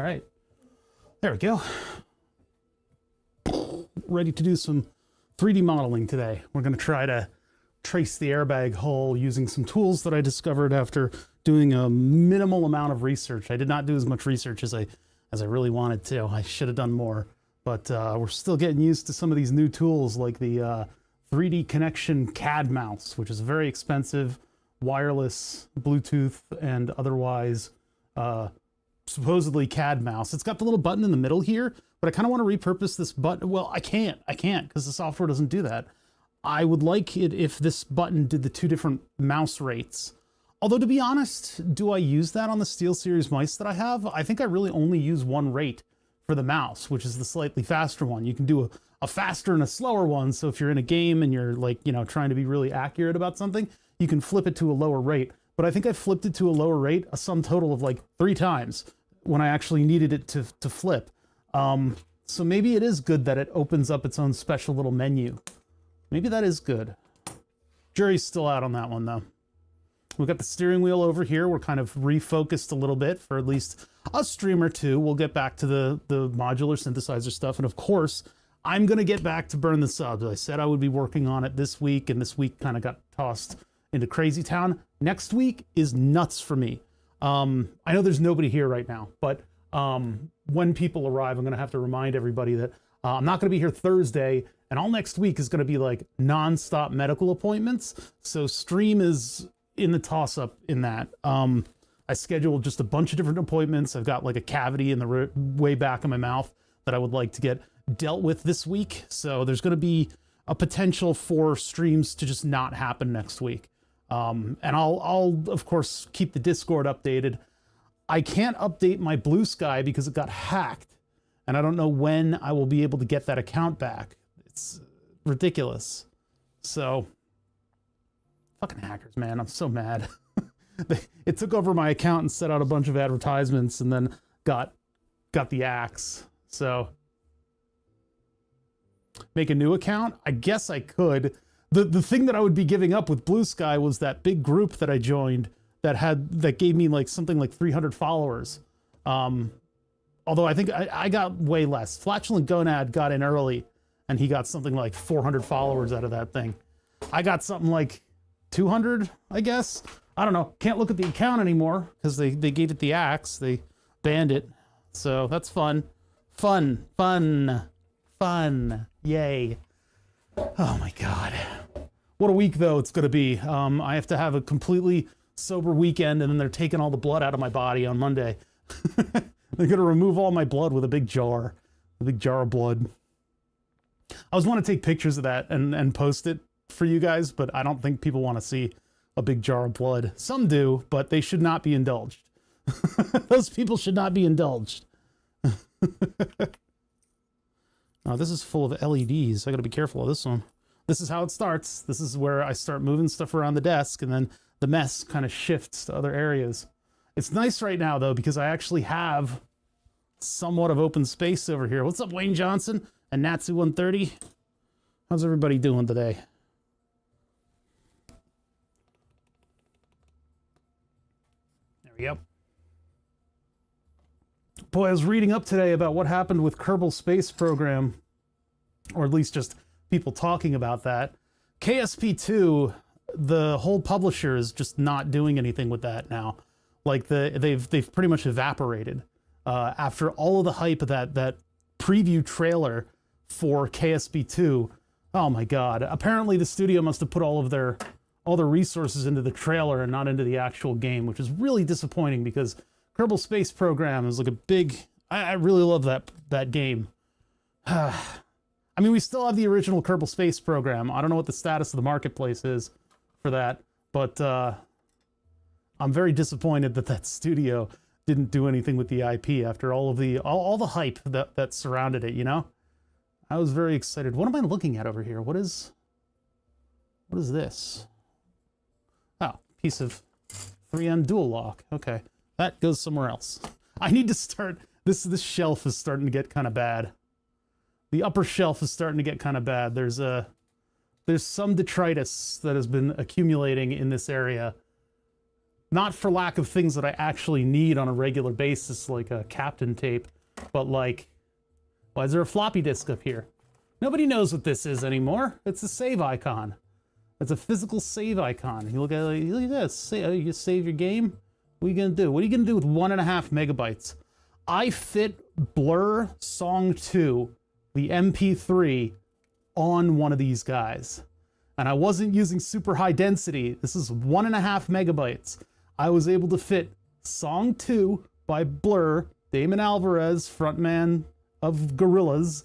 All right, there we go. Ready to do some 3D modeling today. We're going to try to trace the airbag hull using some tools that I discovered after doing a minimal amount of research. I did not do as much research as I really wanted to. I should have done more, but we're still getting used to some of these new tools like the 3D Connection CAD mouse, which is very expensive, wireless, Bluetooth, and otherwise supposedly CAD mouse. It's got the little button in the middle here, but I kind of want to repurpose this button. Well, I can't because the software doesn't do that. I would like it if this button did the two different mouse rates. Although, to be honest, do I use that on the SteelSeries mice that I have? I think I really only use one rate for the mouse, which is the slightly faster one. You can do a faster and a slower one. So if you're in a game and you're like, you know, trying to be really accurate about something, you can flip it to a lower rate. But I think I flipped it to a lower rate a sum total of like 3 times when I actually needed it to flip. So maybe it is good that it opens up its own special little menu. Maybe that is good. Jury's still out on that one though. We've got the steering wheel over here. We're kind of refocused a little bit for at least a stream or two. We'll get back to the modular synthesizer stuff. And of course, I'm going to get back to Burn the Subs. I said I would be working on it this week, and this week kind of got tossed into Crazy Town. Next week is nuts for me. I know there's nobody here right now, but when people arrive, I'm going to have to remind everybody that I'm not going to be here Thursday, and all next week is going to be like non-stop medical appointments. So stream is in the toss-up in that. I scheduled just a bunch of different appointments. I've got like a cavity in the way back of my mouth that I would like to get dealt with this week. So there's going to be a potential for streams to just not happen next week. And I'll of course keep the Discord updated. I can't update my Blue Sky because it got hacked, and I don't know when I will be able to get that account back. It's ridiculous. So fucking hackers, man, I'm so mad. It took over my account and set out a bunch of advertisements and then got the axe. So make a new account? I guess I could. The thing that I would be giving up with Blue Sky was that big group that I joined that gave me like something like 300 followers. Although I think I got way less. Flatulent Gonad got in early and he got something like 400 followers out of that thing. I got something like 200, I guess. I don't know. Can't look at the account anymore because they gave it the axe. They banned it. So that's fun. Fun. Yay. Oh my God. What a week though it's going to be. I have to have a completely sober weekend, and then they're taking all the blood out of my body on Monday. They're going to remove all my blood with a big jar of blood. I always want to take pictures of that and post it for you guys, but I don't think people want to see a big jar of blood. Some do, but they should not be indulged. Those people should not be indulged. Oh, this is full of LEDs. I got to be careful of this one. This is how it starts. This is where I start moving stuff around the desk, and then the mess kind of shifts to other areas. It's nice right now, though, because I actually have somewhat of open space over here. What's up, Wayne Johnson and Natsu130? How's everybody doing today? There we go. Boy, I was reading up today about what happened with Kerbal Space Program, or at least just people talking about that. KSP2, the whole publisher is just not doing anything with that now. Like they've pretty much evaporated after all of the hype of that preview trailer for KSP2. Oh my God! Apparently the studio must have put all their resources into the trailer and not into the actual game, which is really disappointing because Kerbal Space Program is like a big. I really love that game. I mean, we still have the original Kerbal Space Program. I don't know what the status of the marketplace is for that, but I'm very disappointed that studio didn't do anything with the IP after all of all the hype that surrounded it. You know, I was very excited. What am I looking at over here? What is this? Oh, piece of 3M dual lock. Okay, that goes somewhere else. I need to start. This shelf is starting to get kind of bad. The upper shelf is starting to get kind of bad. There's some detritus that has been accumulating in this area. Not for lack of things that I actually need on a regular basis, like a Captain tape, but like, why is there a floppy disk up here? Nobody knows what this is anymore. It's a save icon. It's a physical save icon. You look at this. You save your game. What are you gonna do? What are you gonna do with 1.5 megabytes? I fit Blur Song 2, the MP3, on one of these guys. And I wasn't using super high density. This is 1.5 megabytes. I was able to fit Song 2 by Blur, Damon Alvarez, frontman of Gorillaz,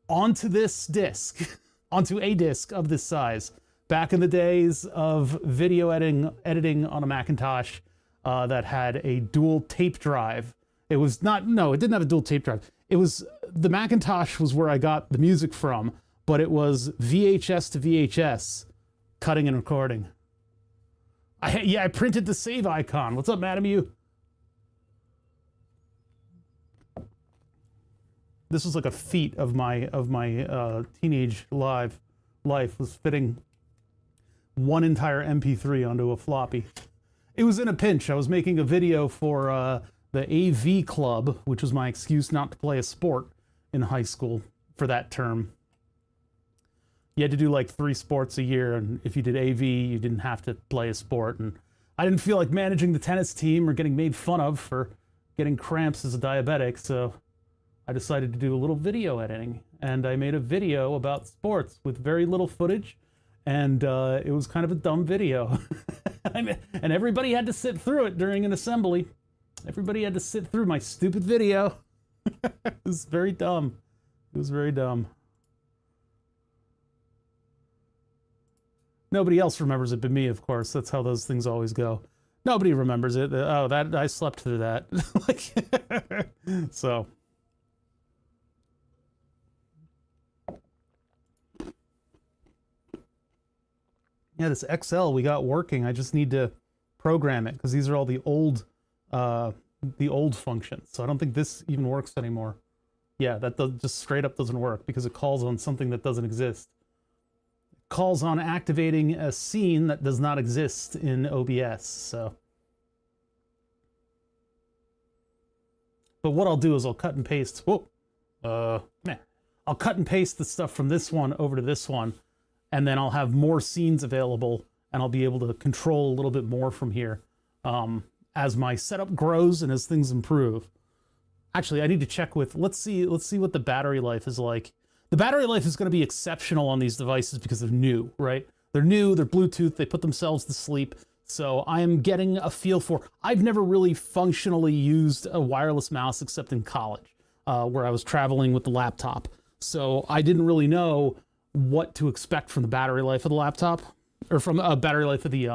onto this disc, onto a disc of this size. Back in the days of video editing on a Macintosh that had a dual tape drive. It was not, no, it didn't have a dual tape drive. It was, the Macintosh was where I got the music from, but it was VHS to VHS, cutting and recording. I printed the save icon. What's up, Madam You? This was like a feat of my teenage life was fitting one entire MP3 onto a floppy. It was in a pinch. I was making a video for the AV club, which was my excuse not to play a sport in high school for that term. You had to do like 3 sports a year, and if you did AV, you didn't have to play a sport. And I didn't feel like managing the tennis team or getting made fun of for getting cramps as a diabetic, so I decided to do a little video editing. And I made a video about sports with very little footage, and it was kind of a dumb video. And everybody had to sit through it during an assembly. Everybody had to sit through my stupid video. It was very dumb. It was very dumb. Nobody else remembers it but me, of course. That's how those things always go. Nobody remembers it. Oh, that I slept through that. Like, so. Yeah, this XL we got working. I just need to program it because these are all the old functions. So I don't think this even works anymore. Yeah, that just straight up doesn't work because it calls on something that doesn't exist. It calls on activating a scene that does not exist in OBS. So, but what I'll do is I'll cut and paste. Whoa, I'll cut and paste the stuff from this one over to this one, and then I'll have more scenes available, and I'll be able to control a little bit more from here as my setup grows and as things improve. Actually, I need to check with, let's see what the battery life is like. The battery life is going to be exceptional on these devices because they're new, right? They're new, they're Bluetooth, they put themselves to sleep. So I am getting a feel for, I've never really functionally used a wireless mouse except in college, where I was traveling with the laptop. So I didn't really know what to expect from the battery life of the laptop, or from a battery life of the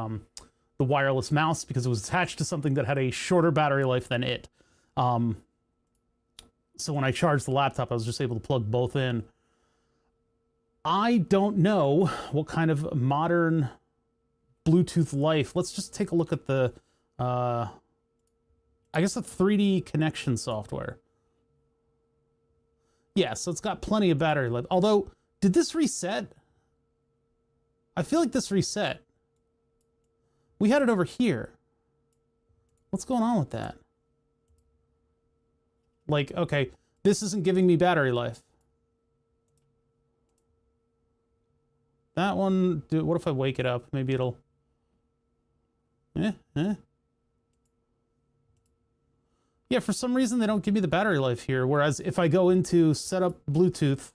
wireless mouse, because it was attached to something that had a shorter battery life than it. So when I charged the laptop, I was just able to plug both in. I don't know what kind of modern Bluetooth life. Let's just take a look at the, I guess the 3D connection software. Yeah, so it's got plenty of battery life. Although, did this reset? I feel like this reset. We had it over here. What's going on with that? Like, okay, this isn't giving me battery life. That one, dude, what if I wake it up? Maybe it'll... Yeah, for some reason they don't give me the battery life here, whereas if I go into setup Bluetooth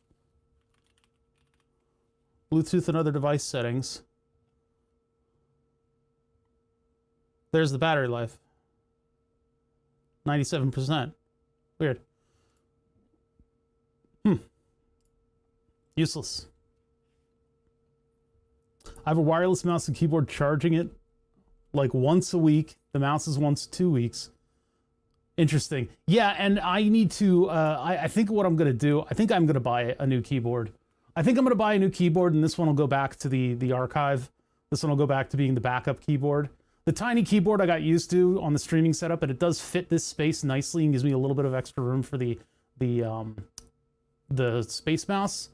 and other device settings, there's the battery life. 97%. Weird. Useless. I have a wireless mouse and keyboard, charging it like once a week. The mouse is once 2 weeks. Interesting. Yeah, and I need to, I think what I'm going to do, I think I'm going to buy a new keyboard. I think I'm going to buy a new keyboard, and this one will go back to the archive. This one will go back to being the backup keyboard. The tiny keyboard I got used to on the streaming setup, but it does fit this space nicely and gives me a little bit of extra room for the Space Mouse.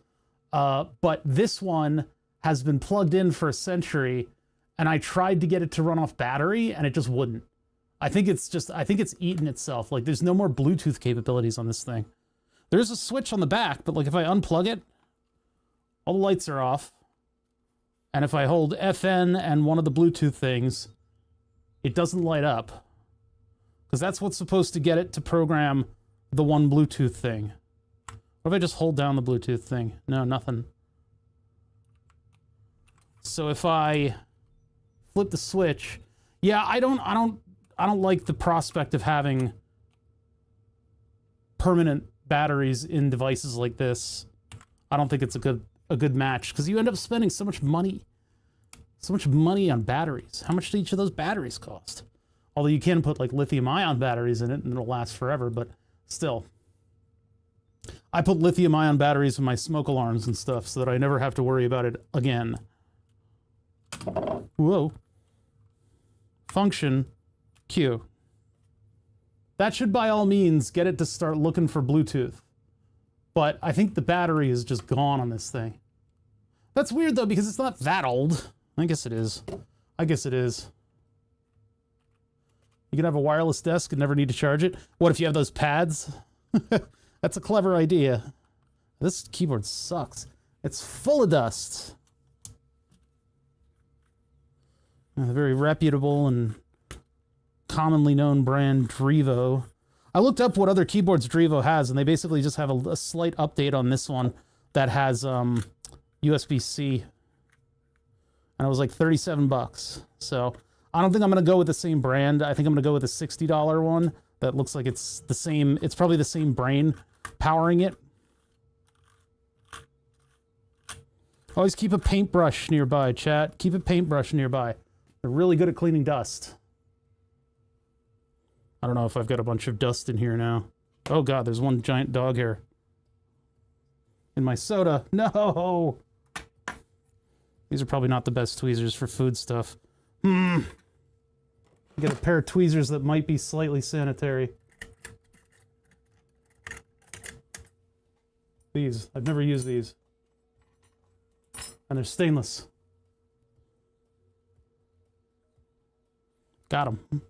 But this one has been plugged in for a century, and I tried to get it to run off battery and it just wouldn't. I think it's eaten itself. Like there's no more Bluetooth capabilities on this thing. There's a switch on the back, but like if I unplug it, all the lights are off. And if I hold FN and one of the Bluetooth things, it doesn't light up. Because that's what's supposed to get it to program the one Bluetooth thing. What if I just hold down the Bluetooth thing? No, nothing. So if I flip the switch, yeah, I don't like the prospect of having permanent batteries in devices like this. I don't think it's a good match because you end up spending so much money on batteries. How much do each of those batteries cost? Although you can put like lithium-ion batteries in it and it'll last forever, but still. I put lithium-ion batteries in my smoke alarms and stuff so that I never have to worry about it again. Whoa. Function Q. That should by all means get it to start looking for Bluetooth. But I think the battery is just gone on this thing. That's weird though because it's not that old. I guess it is. I guess it is. You can have a wireless desk and never need to charge it. What if you have those pads? That's a clever idea. This keyboard sucks. It's full of dust. A very reputable and commonly known brand, Drivo. I looked up what other keyboards Drivo has, and they basically just have a slight update on this one that has USB-C. And it was like 37 bucks. So I don't think I'm going to go with the same brand. I think I'm going to go with a $60 one that looks like it's the same. It's probably the same brain powering it. Always keep a paintbrush nearby, chat. Keep a paintbrush nearby. They're really good at cleaning dust. I don't know if I've got a bunch of dust in here now. Oh god, there's one giant dog hair in my soda. No! These are probably not the best tweezers for food stuff. Get a pair of tweezers that might be slightly sanitary. These. I've never used these. And they're stainless. Got them.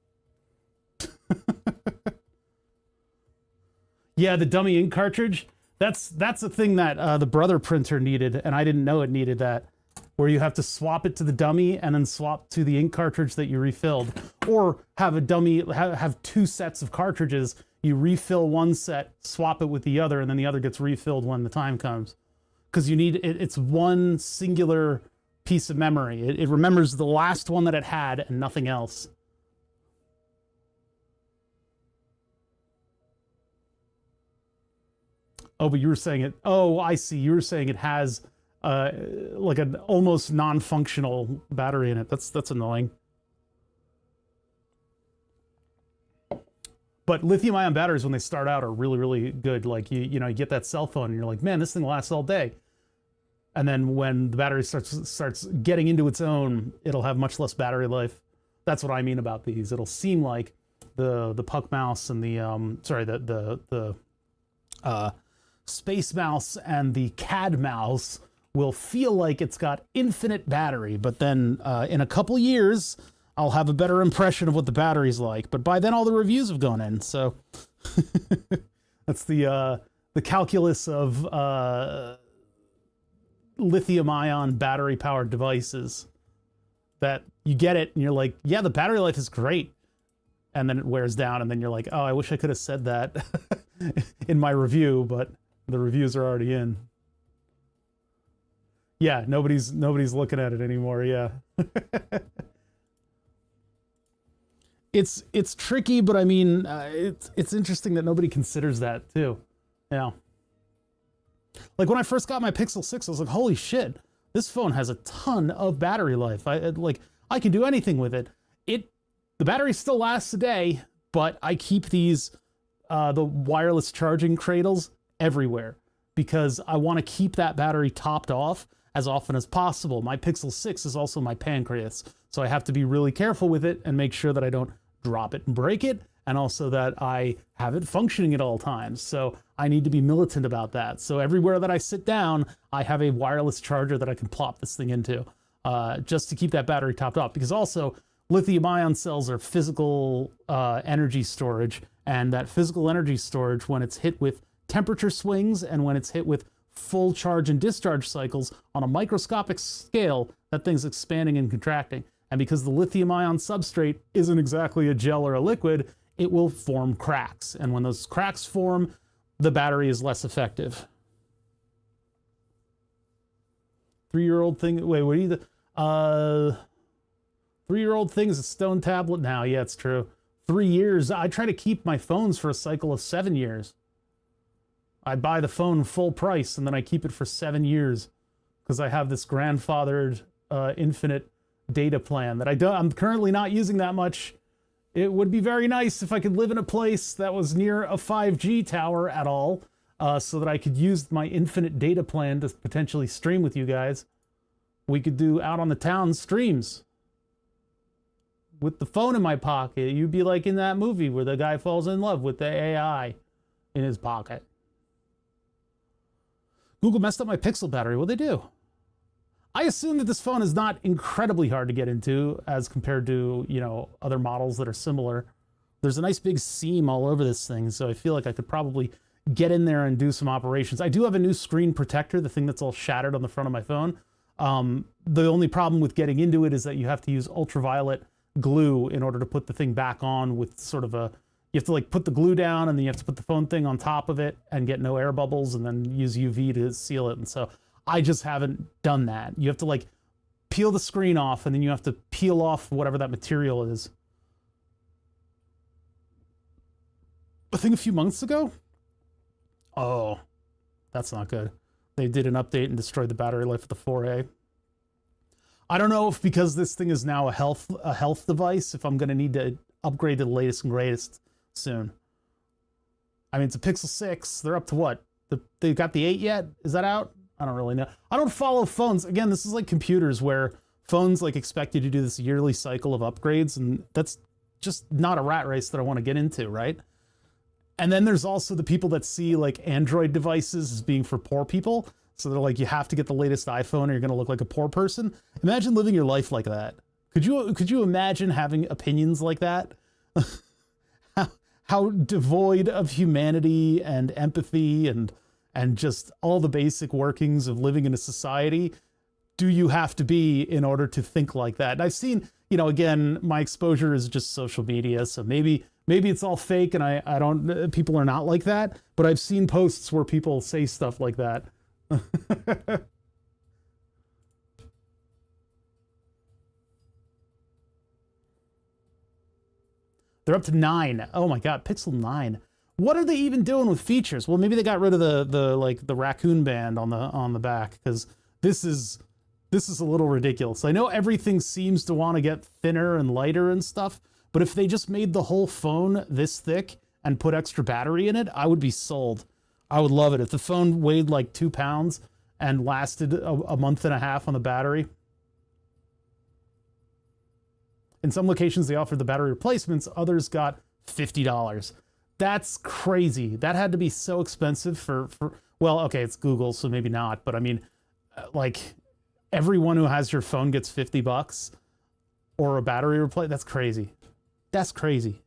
Yeah, the dummy ink cartridge. That's a thing that the Brother printer needed, and I didn't know it needed that. Where you have to swap it to the dummy and then swap to the ink cartridge that you refilled, or have a dummy have two sets of cartridges. You refill one set, swap it with the other, and then the other gets refilled when the time comes. Because you need it's one singular piece of memory. It remembers the last one that it had and nothing else. Oh, but you were saying it. Oh, I see. You were saying it has like an almost non-functional battery in it. That's annoying. But lithium-ion batteries, when they start out, are really, really good. Like you know, you get that cell phone, and you're like, man, this thing lasts all day. And then when the battery starts getting into its own, it'll have much less battery life. That's what I mean about these. It'll seem like the Puck mouse and the Space Mouse and the CAD mouse will feel like it's got infinite battery, but then in a couple years, I'll have a better impression of what the battery's like. But by then, all the reviews have gone in, so that's the calculus of lithium-ion battery-powered devices. That you get it, and you're like, yeah, the battery life is great, and then it wears down, and then you're like, oh, I wish I could have said that in my review, but the reviews are already in. Yeah, nobody's looking at it anymore. Yeah. It's tricky, but I mean, it's interesting that nobody considers that too. Yeah. Like when I first got my Pixel 6, I was like, holy shit, this phone has a ton of battery life. I can do anything with it. The battery still lasts a day, but I keep these the wireless charging cradles everywhere because I want to keep that battery topped off as often as possible. My Pixel 6 is also my pancreas, so I have to be really careful with it and make sure that I don't drop it and break it, and also that I have it functioning at all times. So I need to be militant about that. So everywhere that I sit down, I have a wireless charger that I can plop this thing into. just to keep that battery topped off. Because also, lithium-ion cells are physical energy storage, and that physical energy storage, when it's hit with temperature swings and when it's hit with full charge and discharge cycles on a microscopic scale, that thing's expanding and contracting. And because the lithium-ion substrate isn't exactly a gel or a liquid, it will form cracks. And when those cracks form, the battery is less effective. 3-year-old thing, wait, what are you, 3-year-old thing is a stone tablet now. Yeah, it's true. 3 years. I try to keep my phones for a cycle of 7 years. I buy the phone full price and then I keep it for 7 years because I have this grandfathered infinite data plan that I'm currently not using that much. It would be very nice if I could live in a place that was near a 5G tower at all, so that I could use my infinite data plan to potentially stream with you guys. We could do out on the town streams with the phone in my pocket. You'd be like in that movie where the guy falls in love with the AI in his pocket. Google messed up my Pixel battery. What'd they do? I assume that this phone is not incredibly hard to get into as compared to, you know, other models that are similar. There's a nice big seam all over this thing, so I feel like I could probably get in there and do some operations. I do have a new screen protector, the thing that's all shattered on the front of my phone. The only problem with getting into it is that you have to use ultraviolet glue in order to put the thing back on with sort of a, you have to like put the glue down and then you have to put the phone thing on top of it and get no air bubbles and then use UV to seal it. And so I just haven't done that. You have to like peel the screen off and then you have to peel off whatever that material is. I think a few months ago. Oh, that's not good. They did an update and destroyed the battery life of the 4A. I don't know if because this thing is now a health device, if I'm going to need to upgrade to the latest and greatest soon. I mean, it's a Pixel 6. They're up to what? They got the 8 yet? Is that out? I don't really know. I don't follow phones. Again, this is like computers where phones like expect you to do this yearly cycle of upgrades, and that's just not a rat race that I want to get into, right? And then there's also the people that see like Android devices as being for poor people. So they're like, you have to get the latest iPhone or you're going to look like a poor person. Imagine living your life like that. Could you imagine having opinions like that? how devoid of humanity and empathy and just all the basic workings of living in a society do you have to be in order to think like that? And I've seen, you know, again, my exposure is just social media, so maybe it's all fake and I don't, people are not like that, but I've seen posts where people say stuff like that. They're up to 9. Oh my God, Pixel 9. What are they even doing with features? Well, maybe they got rid of the raccoon band on the back, because this is a little ridiculous. I know everything seems to want to get thinner and lighter and stuff, but if they just made the whole phone this thick and put extra battery in it, I would be sold. I would love it. If the phone weighed like 2 pounds and lasted a month and a half on the battery. In some locations, they offered the battery replacements. Others got $50. That's crazy. That had to be so expensive for well, okay, it's Google, so maybe not. But I mean, like, everyone who has your phone gets $50 or a battery replace. That's crazy. That's crazy.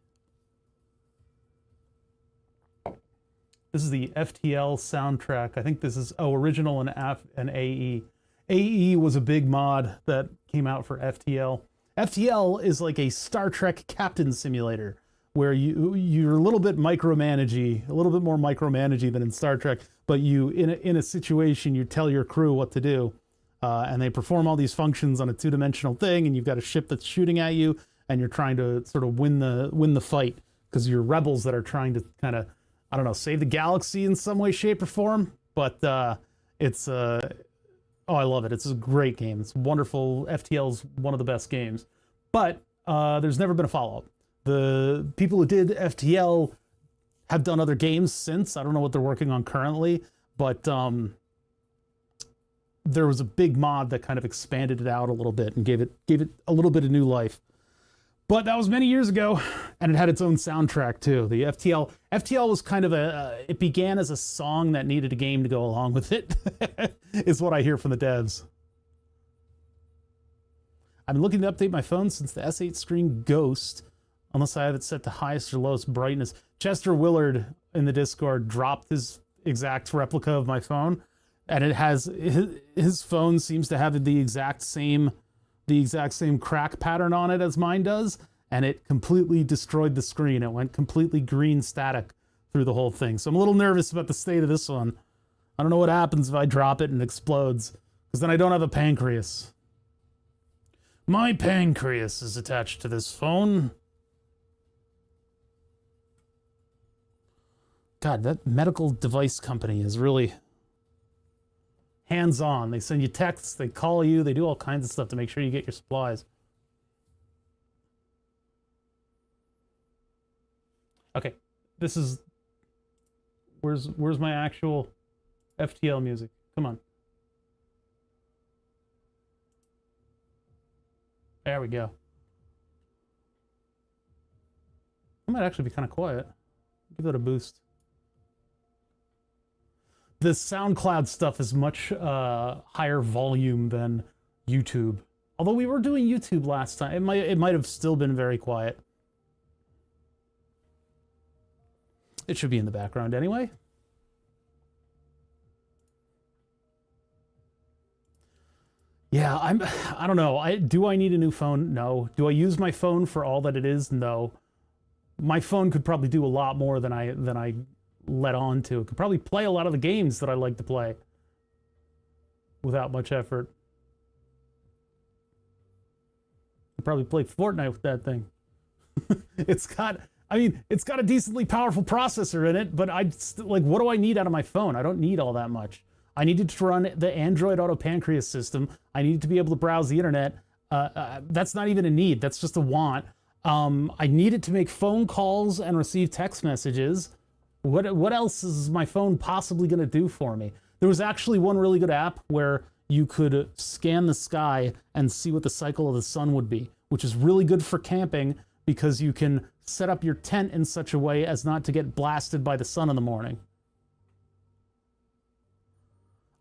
This is the FTL soundtrack. I think this is, original and AE. AE was a big mod that came out for FTL. FTL is like a Star Trek captain simulator where you're a little bit micromanagey, a little bit more micromanagey than in Star Trek, but you, in a situation, you tell your crew what to do, and they perform all these functions on a two-dimensional thing, and you've got a ship that's shooting at you, and you're trying to sort of win the fight, because you're rebels that are trying to kind of, I don't know, save the galaxy in some way, shape, or form. But it's oh, I love it. It's a great game. It's wonderful. FTL's one of the best games. But there's never been a follow-up. The people who did FTL have done other games since. I don't know what they're working on currently, but there was a big mod that kind of expanded it out a little bit and gave it a little bit of new life. But that was many years ago, and it had its own soundtrack too. The FTL was kind of it began as a song that needed a game to go along with it, is what I hear from the devs. I've been looking to update my phone since the S8 screen ghost, unless I have it set to highest or lowest brightness. Chester Willard in the Discord dropped his exact replica of my phone, and it has his phone seems to have the exact same crack pattern on it as mine does, and it completely destroyed the screen. It went completely green static through the whole thing. So I'm a little nervous about the state of this one. I don't know what happens if I drop it and it explodes, because then I don't have a pancreas. My pancreas is attached to this phone. God, that medical device company is really hands-on. They send you texts, they call you, they do all kinds of stuff to make sure you get your supplies. Okay, this is... Where's my actual FTL music? Come on. There we go. It might actually be kind of quiet. Give that a boost. The SoundCloud stuff is much higher volume than YouTube. Although we were doing YouTube last time, it might have still been very quiet. It should be in the background anyway. Yeah, I don't know. Do I need a new phone? No. Do I use my phone for all that it is? No. My phone could probably do a lot more than I let on to. It could probably play a lot of the games that I like to play without much effort. I'd probably play Fortnite with that thing. It's got a decently powerful processor in it, but what do I need out of my phone? I don't need all that much. I needed to run the Android Auto Pancreas system. I needed to be able to browse the internet. That's not even a need. That's just a want. I need it to make phone calls and receive text messages. What else is my phone possibly going to do for me? There was actually one really good app where you could scan the sky and see what the cycle of the sun would be, which is really good for camping because you can set up your tent in such a way as not to get blasted by the sun in the morning.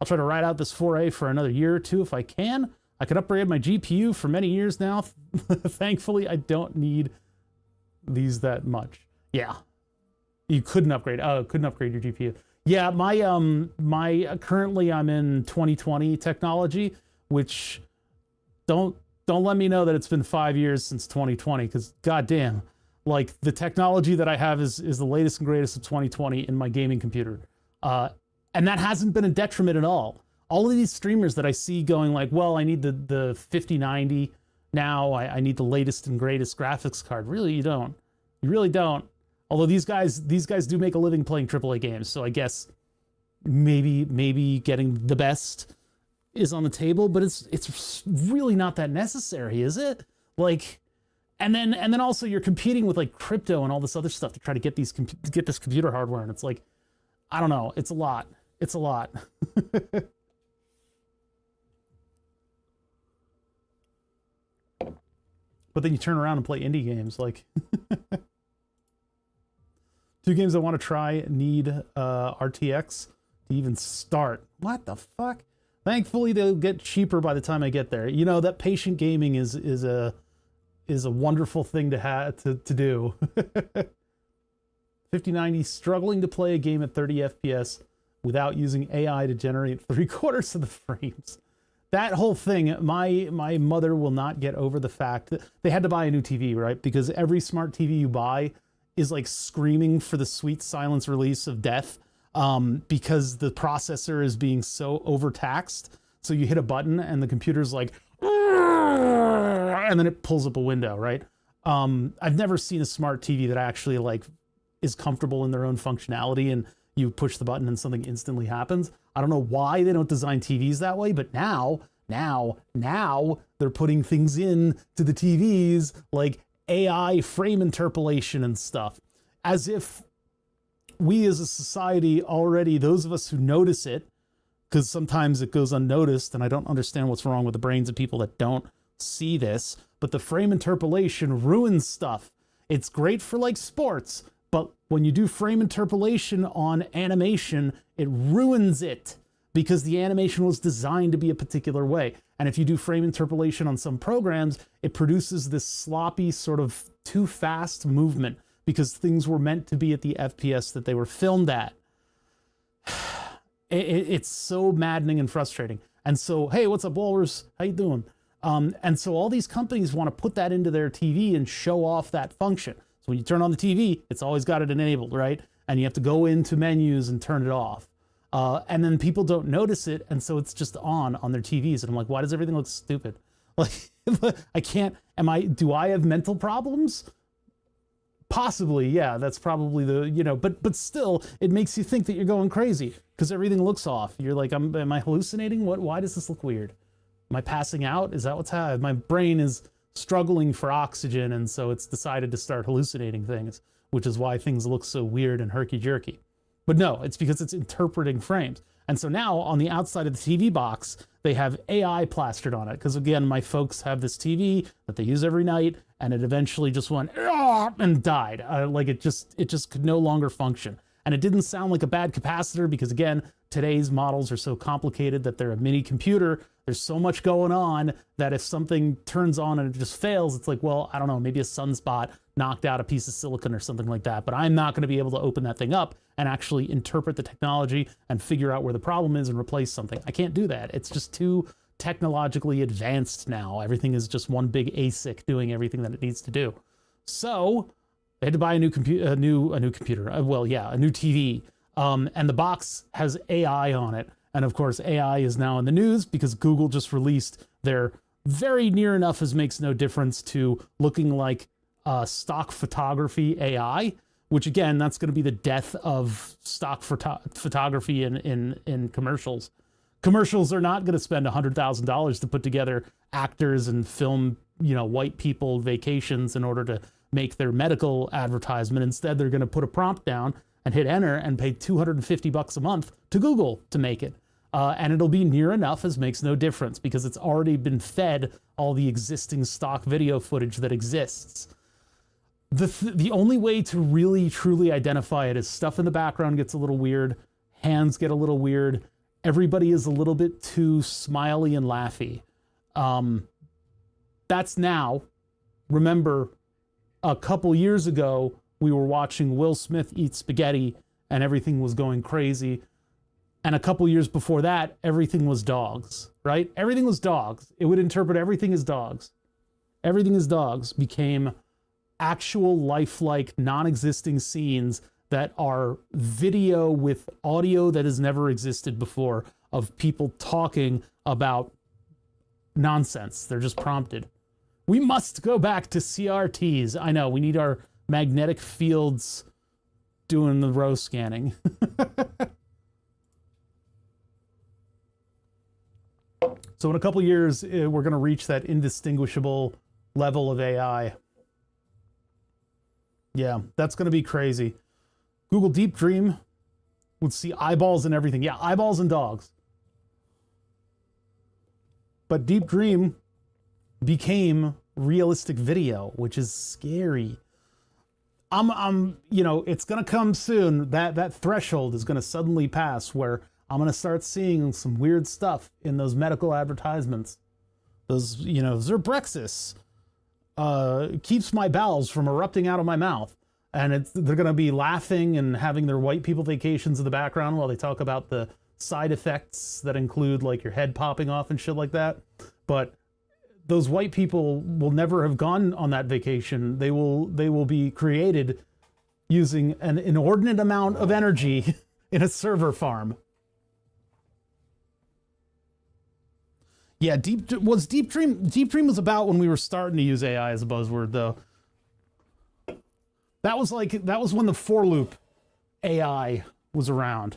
I'll try to ride out this 4A for another year or two if I can. I could upgrade my GPU for many years now. Thankfully, I don't need these that much. Yeah. You couldn't upgrade. Couldn't upgrade your GPU. Yeah, currently I'm in 2020 technology, which don't let me know that it's been 5 years since 2020, because goddamn, like the technology that I have is the latest and greatest of 2020 in my gaming computer. And that hasn't been a detriment at all. All of these streamers that I see going like, well, I need the 5090 now. I need the latest and greatest graphics card. Really, you don't. You really don't. Although these guys do make a living playing AAA games, so I guess maybe getting the best is on the table, but it's really not that necessary, is it? Like, and then also you're competing with like crypto and all this other stuff to try to get this computer hardware, and it's like, I don't know, it's a lot. It's a lot. But then you turn around and play indie games like 2 games I want to try need RTX to even start. What the fuck? Thankfully, they'll get cheaper by the time I get there. You know, that patient gaming is a wonderful thing to have to do. 5090 struggling to play a game at 30 FPS without using AI to generate 3/4 of the frames. That whole thing, my mother will not get over the fact that they had to buy a new TV, right? Because every smart TV you buy is like screaming for the sweet silence release of death, because the processor is being so overtaxed. So you hit a button and the computer's like, and then it pulls up a window, right? I've never seen a smart TV that actually like is comfortable in their own functionality and you push the button and something instantly happens. I don't know why they don't design TVs that way, but now they're putting things in to the TVs like AI frame interpolation and stuff, as if we as a society already, those of us who notice it, because sometimes it goes unnoticed, and I don't understand what's wrong with the brains of people that don't see this, but the frame interpolation ruins stuff. It's great for like sports, but when you do frame interpolation on animation, it ruins it because the animation was designed to be a particular way. And if you do frame interpolation on some programs, it produces this sloppy sort of too fast movement because things were meant to be at the FPS that they were filmed at. It's so maddening and frustrating. And so, hey, what's up, Walrus? How you doing? And so all these companies want to put that into their TV and show off that function. So when you turn on the TV, it's always got it enabled, right? And you have to go into menus and turn it off. And then people don't notice it, and so it's just on their TVs. And I'm like, why does everything look stupid? Like, I can't, do I have mental problems? Possibly, yeah, that's probably but still, it makes you think that you're going crazy because everything looks off. You're like, am I hallucinating? Why does this look weird? Am I passing out? Is that what's happening? My brain is struggling for oxygen, and so it's decided to start hallucinating things, which is why things look so weird and herky-jerky. But no, it's because it's interpreting frames. And so now on the outside of the TV box, they have AI plastered on it. Because again, my folks have this TV that they use every night, and it eventually just went and died. Like it just could no longer function. And it didn't sound like a bad capacitor because again, today's models are so complicated that they're a mini computer. There's so much going on that if something turns on and it just fails, it's like, well, I don't know, maybe a sunspot knocked out a piece of silicon or something like that. But I'm not going to be able to open that thing up and actually interpret the technology and figure out where the problem is and replace something. I can't do that. It's just too technologically advanced now. Everything is just one big ASIC doing everything that it needs to do. So they had to buy a new computer, a new TV. And the box has AI on it. And of course, AI is now in the news because Google just released their very near enough as makes no difference to looking like stock photography AI, which again, that's going to be the death of stock photography in commercials. Commercials are not going to spend $100,000 to put together actors and film, white people vacations in order to make their medical advertisement. Instead, they're going to put a prompt down and hit enter and pay $250 a month to Google to make it. And it'll be near enough as makes no difference because it's already been fed all the existing stock video footage that exists. The only way to really truly identify it is stuff in the background gets a little weird, hands get a little weird, everybody is a little bit too smiley and laughy. That's now. Remember, a couple years ago, we were watching Will Smith eat spaghetti and everything was going crazy. And a couple years before that, everything was dogs, right? Everything was dogs. It would interpret everything as dogs. Everything as dogs became actual lifelike, non-existing scenes that are video with audio that has never existed before of people talking about nonsense. They're just prompted. We must go back to CRTs. I know, we need our magnetic fields doing the row scanning. So in a couple years, we're going to reach that indistinguishable level of AI. Yeah, that's going to be crazy. Google Deep Dream would see eyeballs and everything. Yeah, eyeballs and dogs. But Deep Dream became realistic video, which is scary. It's going to come soon. That threshold is going to suddenly pass where I'm going to start seeing some weird stuff in those medical advertisements. Those, Zerbrexis keeps my bowels from erupting out of my mouth. And they're going to be laughing and having their white people vacations in the background while they talk about the side effects that include like your head popping off and shit like that. But those white people will never have gone on that vacation. They will be created using an inordinate amount of energy in a server farm. Yeah, Deep Dream was about when we were starting to use AI as a buzzword, though. That was when the for loop AI was around.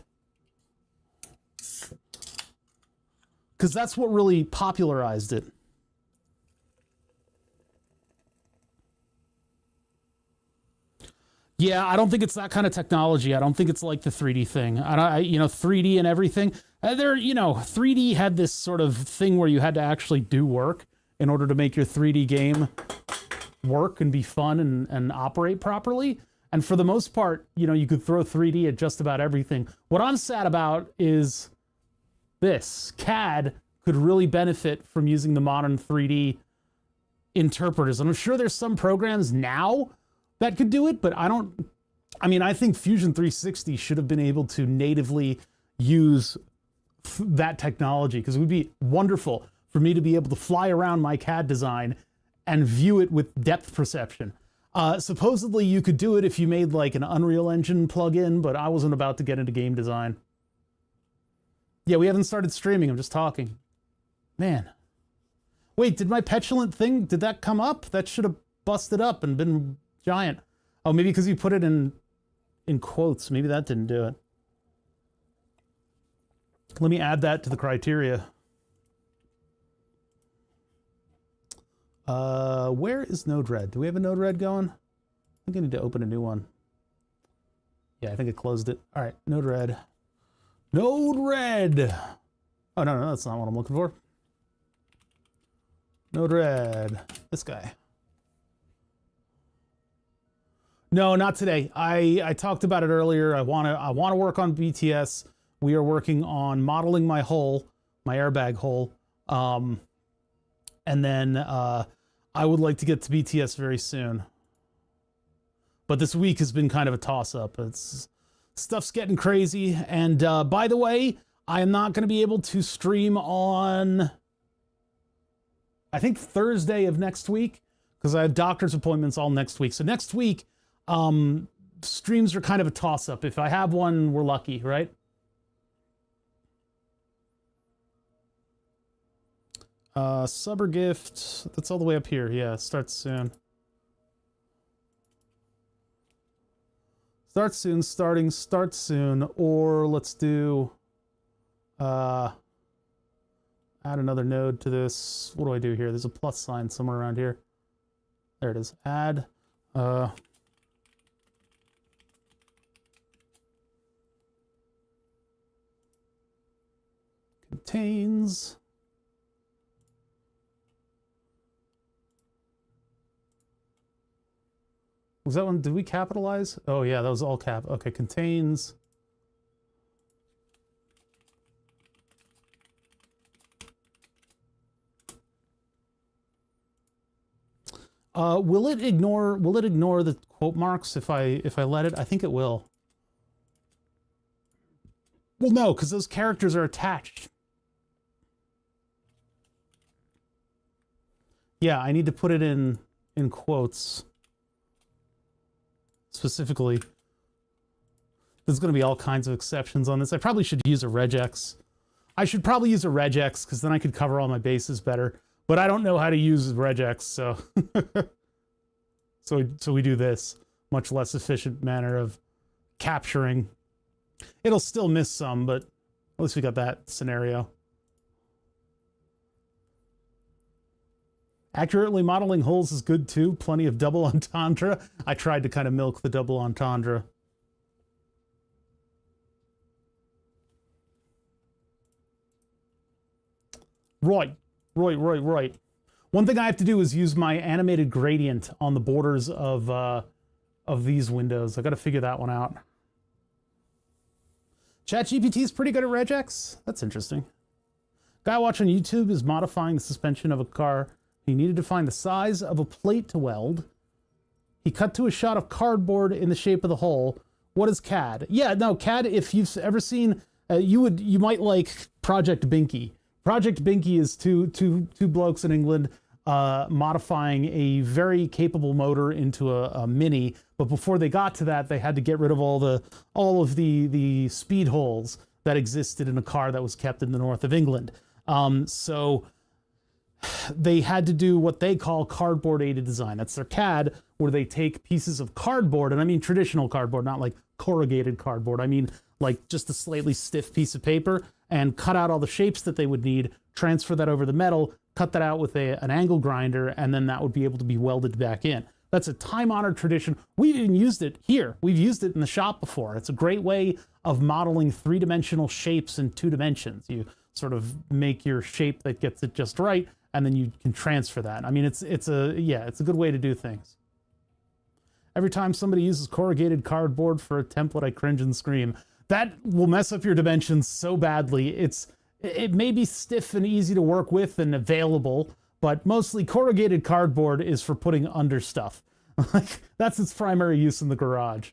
Because that's what really popularized it. Yeah, I don't think it's that kind of technology. I don't think it's like the 3D thing. 3D and everything. 3D had this sort of thing where you had to actually do work in order to make your 3D game work and be fun and operate properly. And for the most part, you could throw 3D at just about everything. What I'm sad about is this. CAD could really benefit from using the modern 3D interpreters. And I'm sure there's some programs now that could do it, but I think Fusion 360 should have been able to natively use that technology, because it would be wonderful for me to be able to fly around my CAD design and view it with depth perception. Supposedly you could do it if you made like an Unreal Engine plugin, but I wasn't about to get into game design. Yeah, we haven't started streaming. I'm just talking. Man. Wait, did my petulant thing, did that come up? That should have busted up and been giant. Oh, maybe because you put it in quotes. Maybe that didn't do it. Let me add that to the criteria. Where is Node-RED? Do we have a Node-RED going? I think I need to open a new one. Yeah, I think I closed it. All right, Node-RED. Node-RED! Oh, no, that's not what I'm looking for. Node-RED. This guy. No, not today. I talked about it earlier. I want to work on BTS. We are working on modeling my hull, my airbag hull. And then I would like to get to BTS very soon. But this week has been kind of a toss-up. Stuff's getting crazy. And by the way, I am not going to be able to stream on, I think, Thursday of next week, because I have doctor's appointments all next week. So next week, streams are kind of a toss-up. If I have one, we're lucky, right? Sub or gift, that's all the way up here. Yeah, starts soon. Start soon, start soon. Or let's do, add another node to this. What do I do here? There's a plus sign somewhere around here. There it is. Add, contains. Was that one, did we capitalize? Oh yeah, that was all cap. Okay, contains. Will it ignore the quote marks if I let it? I think it will. Well, no, because those characters are attached. Yeah, I need to put it in quotes. Specifically, there's going to be all kinds of exceptions on this. I probably should use a regex. I should probably use a regex, because then I could cover all my bases better. But I don't know how to use regex, so so we do this much less efficient manner of capturing. It'll still miss some, but at least we got that scenario. Accurately modeling holes is good too. Plenty of double entendre. I tried to kind of milk the double entendre. Right. One thing I have to do is use my animated gradient on the borders of these windows. I got to figure that one out. ChatGPT is pretty good at regex. That's interesting. Guy watching YouTube is modifying the suspension of a car. He needed to find the size of a plate to weld. He cut to a shot of cardboard in the shape of the hole. What is CAD? Yeah, no, CAD, if you've ever seen, you might like Project Binky. Project Binky is two blokes in England modifying a very capable motor into a Mini, but before they got to that, they had to get rid of all of the speed holes that existed in a car that was kept in the north of England. So they had to do what they call cardboard aided design. That's their CAD, where they take pieces of cardboard, and I mean traditional cardboard, not like corrugated cardboard. I mean like just a slightly stiff piece of paper, and cut out all the shapes that they would need, transfer that over the metal, cut that out with an angle grinder, and then that would be able to be welded back in. That's a time-honored tradition. We've even used it here. We've used it in the shop before. It's a great way of modeling three-dimensional shapes in 2 dimensions. You sort of make your shape that gets it just right, and then you can transfer that. I mean, it's a good way to do things. Every time somebody uses corrugated cardboard for a template, I cringe and scream. That will mess up your dimensions so badly. It may be stiff and easy to work with and available, but mostly corrugated cardboard is for putting under stuff. Like, that's its primary use in the garage.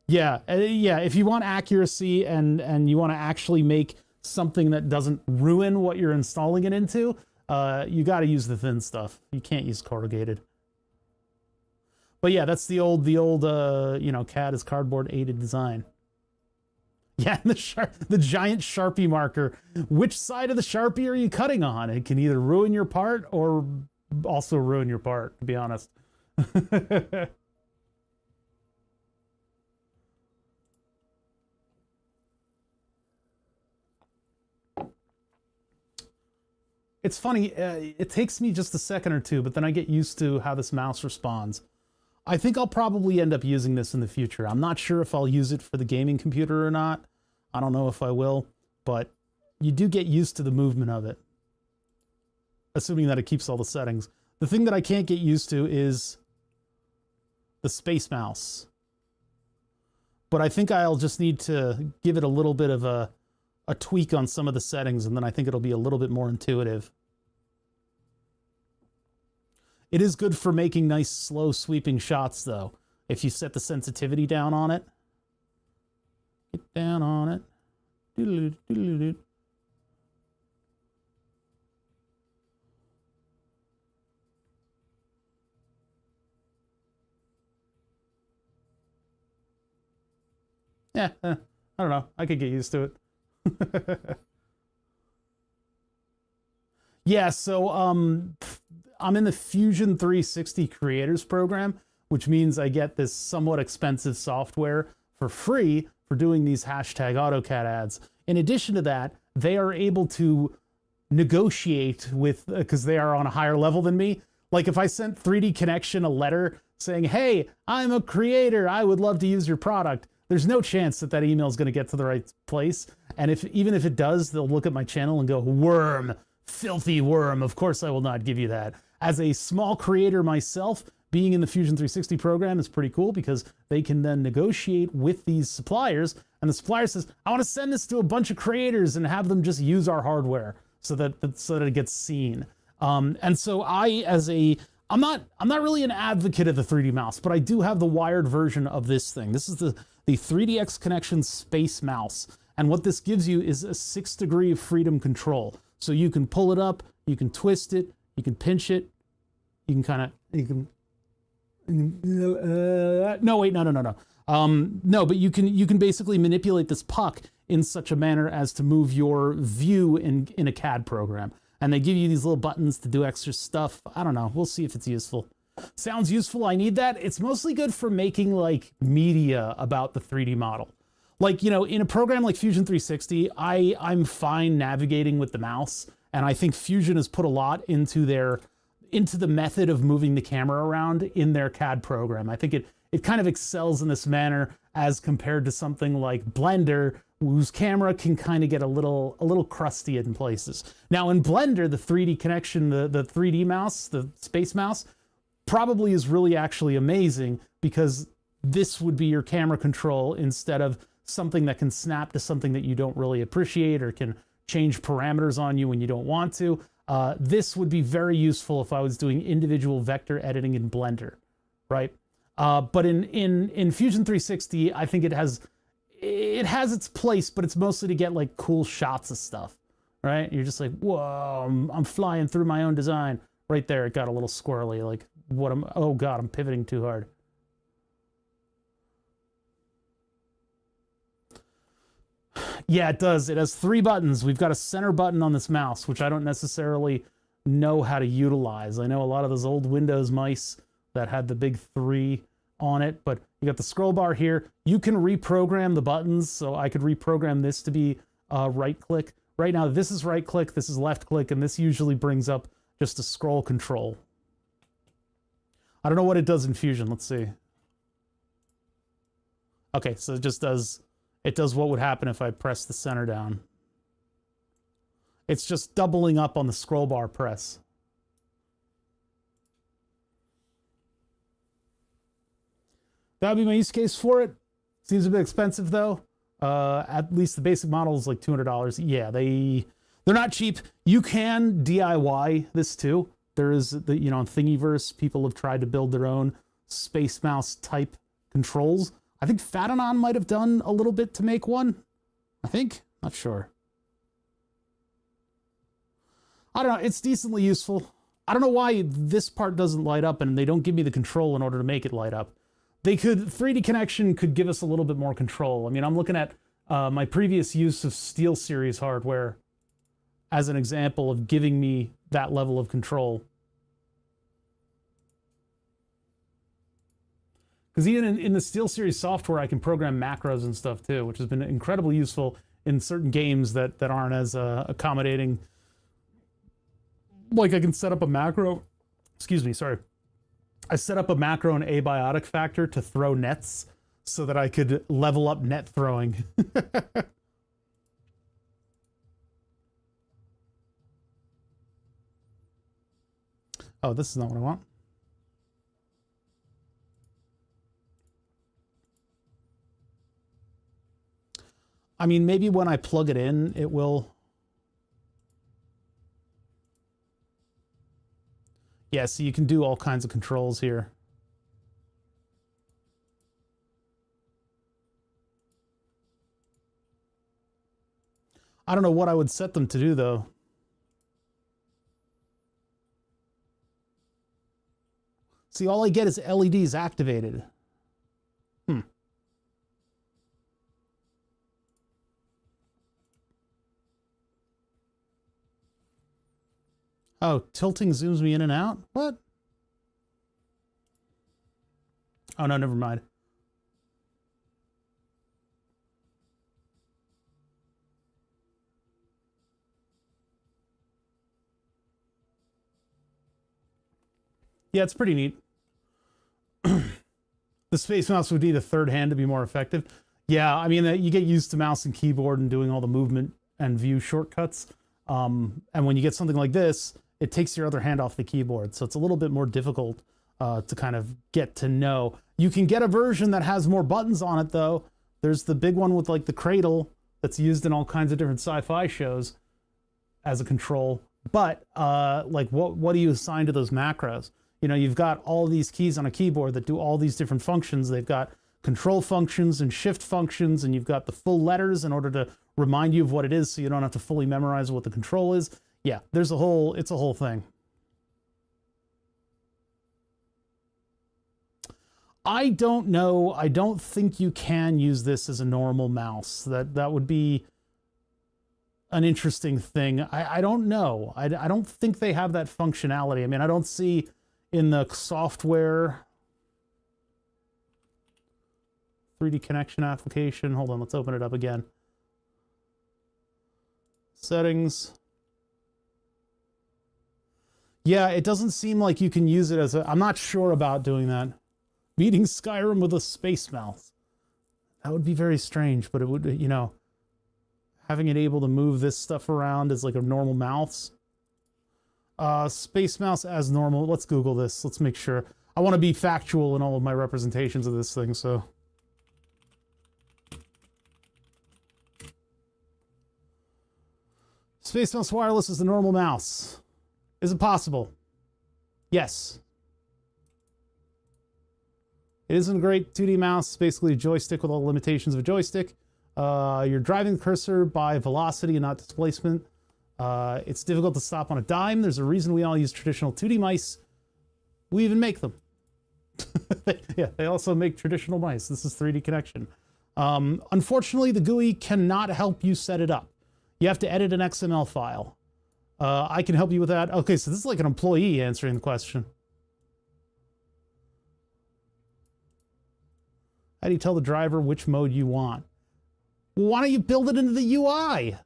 Yeah, yeah. If you want accuracy and you want to actually make something that doesn't ruin what you're installing it into, you got to use the thin stuff. You can't use corrugated. But yeah, that's the old you know, CAD is cardboard aided design. Yeah, the giant Sharpie marker. Which side of the Sharpie are you cutting on? It can either ruin your part or also ruin your part, to be honest. It's funny, it takes me just a second or two, but then I get used to how this mouse responds. I think I'll probably end up using this in the future. I'm not sure if I'll use it for the gaming computer or not. I don't know if I will, but you do get used to the movement of it, assuming that it keeps all the settings. The thing that I can't get used to is the space mouse. But I think I'll just need to give it a little bit of a tweak on some of the settings, and then I think it'll be a little bit more intuitive. It is good for making nice, slow, sweeping shots, though, if you set the sensitivity down on it. Get down on it. Doodle-doo, doodle-doo. Yeah, I don't know. I could get used to it. Yeah, so I'm in the Fusion 360 Creators Program, which means I get this somewhat expensive software for free for doing these hashtag AutoCAD ads. In addition to that, they are able to negotiate with, because they are on a higher level than me. Like if I sent 3D Connection a letter saying, hey, I'm a creator, I would love to use your product, there's no chance that that email is going to get to the right place. And even if it does, they'll look at my channel and go, worm, filthy worm, of course I will not give you that. As a small creator myself, being in the Fusion 360 program is pretty cool because they can then negotiate with these suppliers, and the supplier says, I want to send this to a bunch of creators and have them just use our hardware so that it gets seen. And so I'm not really an advocate of the 3D mouse, but I do have the wired version of this thing. This is the 3DX Connection Space Mouse. And what this gives you is a 6 degree of freedom control. So you can pull it up, you can twist it, you can pinch it, you can kind of, no, wait, no. No, but you can basically manipulate this puck in such a manner as to move your view in a CAD program. And they give you these little buttons to do extra stuff. I don't know. We'll see if it's useful. Sounds useful. I need that. It's mostly good for making like media about the 3D model. Like, you know, in a program like Fusion 360, I'm fine navigating with the mouse. And I think Fusion has put a lot into the method of moving the camera around in their CAD program. I think it kind of excels in this manner as compared to something like Blender, whose camera can kind of get a little crusty in places. Now in Blender, the 3D Connection, the 3D mouse, the space mouse, probably is really actually amazing because this would be your camera control instead of something that can snap to something that you don't really appreciate or can change parameters on you when you don't want to. This would be very useful if I was doing individual vector editing in Blender, right? But in Fusion 360, I think it has its place, but it's mostly to get like cool shots of stuff, right? You're just like, whoa, I'm flying through my own design. Right there, it got a little squirrely. Like, oh God, I'm pivoting too hard. Yeah, it does. It has 3 buttons. We've got a center button on this mouse, which I don't necessarily know how to utilize. I know a lot of those old Windows mice that had the big 3 on it, but you got the scroll bar here. You can reprogram the buttons, so I could reprogram this to be right click. Right now, this is right click, this is left click, and this usually brings up just a scroll control. I don't know what it does in Fusion. Let's see. Okay, so it does what would happen if I press the center down. It's just doubling up on the scroll bar press. That would be my use case for it. Seems a bit expensive though. At least the basic model is like $200. Yeah, they're not cheap. You can DIY this too. There is the, you know, on Thingiverse, people have tried to build their own Space Mouse type controls. I think Fatanon might have done a little bit to make one. I think, not sure. I don't know. It's decently useful. I don't know why this part doesn't light up and they don't give me the control in order to make it light up. They could, 3D Connection could give us a little bit more control. I mean, I'm looking at my previous use of SteelSeries hardware as an example of giving me that level of control. Because even in the SteelSeries software, I can program macros and stuff too, which has been incredibly useful in certain games that aren't as accommodating. Like I can set up a macro, excuse me, sorry. I set up a macro in abiotic factor to throw nets so that I could level up net throwing. Oh, this is not what I want. I mean, maybe when I plug it in, it will. Yeah, so you can do all kinds of controls here. I don't know what I would set them to do, though. See, all I get is LEDs activated. Oh, tilting zooms me in and out? What? Oh, no, never mind. Yeah, it's pretty neat. The Space Mouse would need a third hand to be more effective. Yeah, I mean, you get used to mouse and keyboard and doing all the movement and view shortcuts. And when you get something like this, it takes your other hand off the keyboard. So it's a little bit more difficult to kind of get to know. You can get a version that has more buttons on it, though. There's the big one with like the cradle that's used in all kinds of different sci-fi shows as a control. But like what do you assign to those macros? You know, you've got all these keys on a keyboard that do all these different functions. They've got control functions and shift functions, and you've got the full letters in order to remind you of what it is so you don't have to fully memorize what the control is. Yeah, it's a whole thing. I don't know. I don't think you can use this as a normal mouse. That would be an interesting thing. I don't know. I don't think they have that functionality. I mean, I don't see in the software 3D Connection application. Hold on, let's open it up again. Settings. Yeah, it doesn't seem like you can use it as a... I'm not sure about doing that. Beating Skyrim with a Space Mouse. That would be very strange, but it would, you know... Having it able to move this stuff around as like a normal mouse. Space Mouse as normal. Let's Google this. Let's make sure. I want to be factual in all of my representations of this thing, so... Space Mouse Wireless is the normal mouse. Is it possible? Yes. It isn't a great 2D mouse. It's basically a joystick with all the limitations of a joystick. You're driving the cursor by velocity and not displacement. It's difficult to stop on a dime. There's a reason we all use traditional 2D mice. We even make them. Yeah, they also make traditional mice. This is 3D Connection. Unfortunately, the GUI cannot help you set it up. You have to edit an XML file. I can help you with that. Okay, so this is like an employee answering the question. How do you tell the driver which mode you want? Well, why don't you build it into the UI?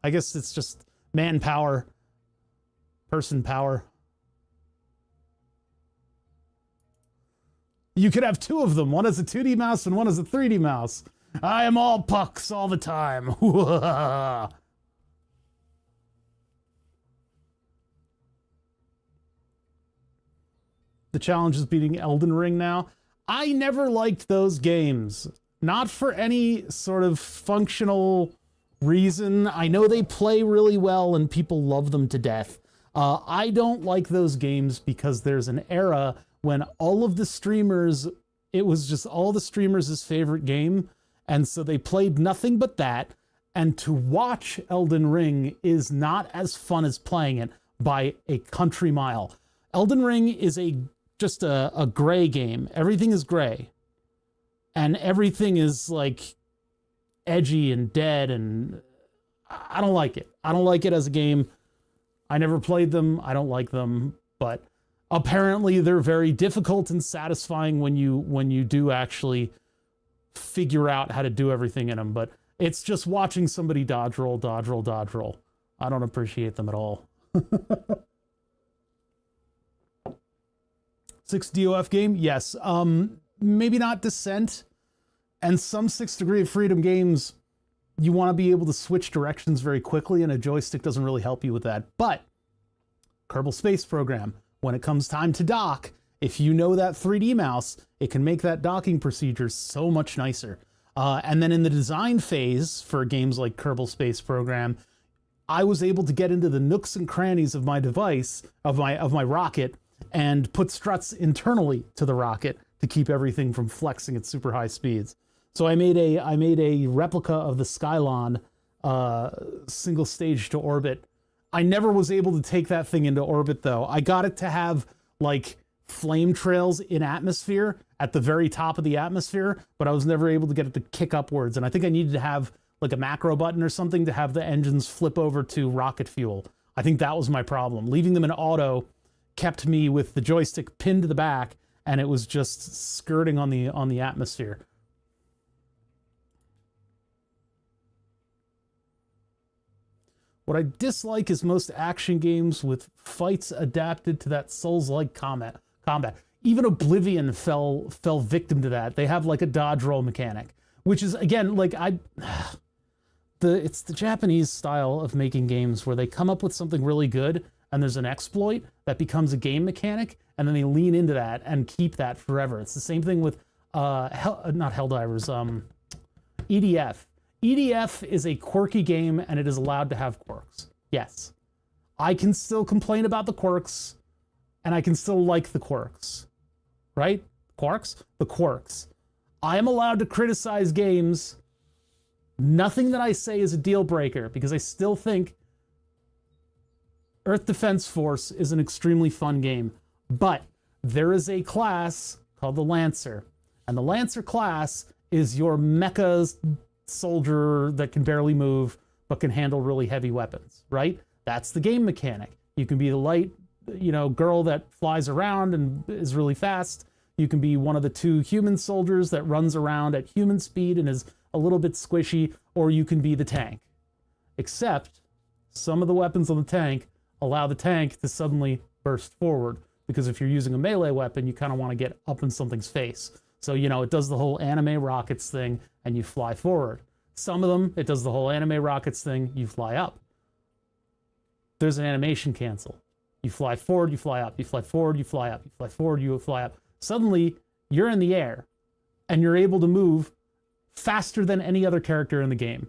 I guess it's just manpower, person power. You could have two of them. One is a 2D mouse and one is a 3D mouse. I am all pucks all the time. The challenge is beating Elden Ring now. I never liked those games. not for any sort of functional reason. I know they play really well and people love them to death. I don't like those games because there's an era when all of the streamers, it was just all the streamers' favorite game. And so they played nothing but that. And to watch Elden Ring is not as fun as playing it by a country mile. Elden Ring is just a gray game. Everything is gray. And everything is like edgy and dead, and I don't like it. I don't like it as a game. I never played them. I don't like them, but apparently they're very difficult and satisfying when you do actually figure out how to do everything in them. But it's just watching somebody dodge roll, dodge roll, dodge roll. I don't appreciate them at all. 6 DOF game? Yes. Maybe not Descent. And some 6 Degree of Freedom games, you want to be able to switch directions very quickly, and a joystick doesn't really help you with that. But Kerbal Space Program, when it comes time to dock, if you know that 3D mouse, it can make that docking procedure so much nicer. And then in the design phase for games like Kerbal Space Program, I was able to get into the nooks and crannies of my device, of my rocket, and put struts internally to the rocket to keep everything from flexing at super high speeds. So I made a replica of the Skylon single stage to orbit. I never was able to take that thing into orbit though. I got it to have like flame trails in atmosphere at the very top of the atmosphere, but I was never able to get it to kick upwards. And I think I needed to have like a macro button or something to have the engines flip over to rocket fuel. I think that was my problem. Leaving them in auto kept me with the joystick pinned to the back, and it was just skirting on the atmosphere. What I dislike is most action games with fights adapted to that Souls-like combat. Even Oblivion fell victim to that. They have like a dodge roll mechanic, which is again like it's the Japanese style of making games where they come up with something really good and there's an exploit that becomes a game mechanic, and then they lean into that and keep that forever. It's the same thing with not Helldivers, EDF. EDF is a quirky game, and it is allowed to have quirks. Yes. I can still complain about the quirks, and I can still like the quirks. Right? Quarks? The quirks. I am allowed to criticize games. Nothing that I say is a deal breaker, because I still think Earth Defense Force is an extremely fun game. But there is a class called the Lancer, and the Lancer class is your mecha soldier that can barely move but can handle really heavy weapons, right? That's the game mechanic. You can be the light, girl that flies around and is really fast. You can be one of the 2 human soldiers that runs around at human speed and is a little bit squishy, or you can be the tank. Except some of the weapons on the tank allow the tank to suddenly burst forward, because if you're using a melee weapon, you kind of want to get up in something's face. So, it does the whole anime rockets thing, and you fly forward. Some of them, it does the whole anime rockets thing, you fly up. There's an animation cancel. You fly forward, you fly up. You fly forward, you fly up. You fly forward, you fly up. Suddenly, you're in the air, and you're able to move faster than any other character in the game.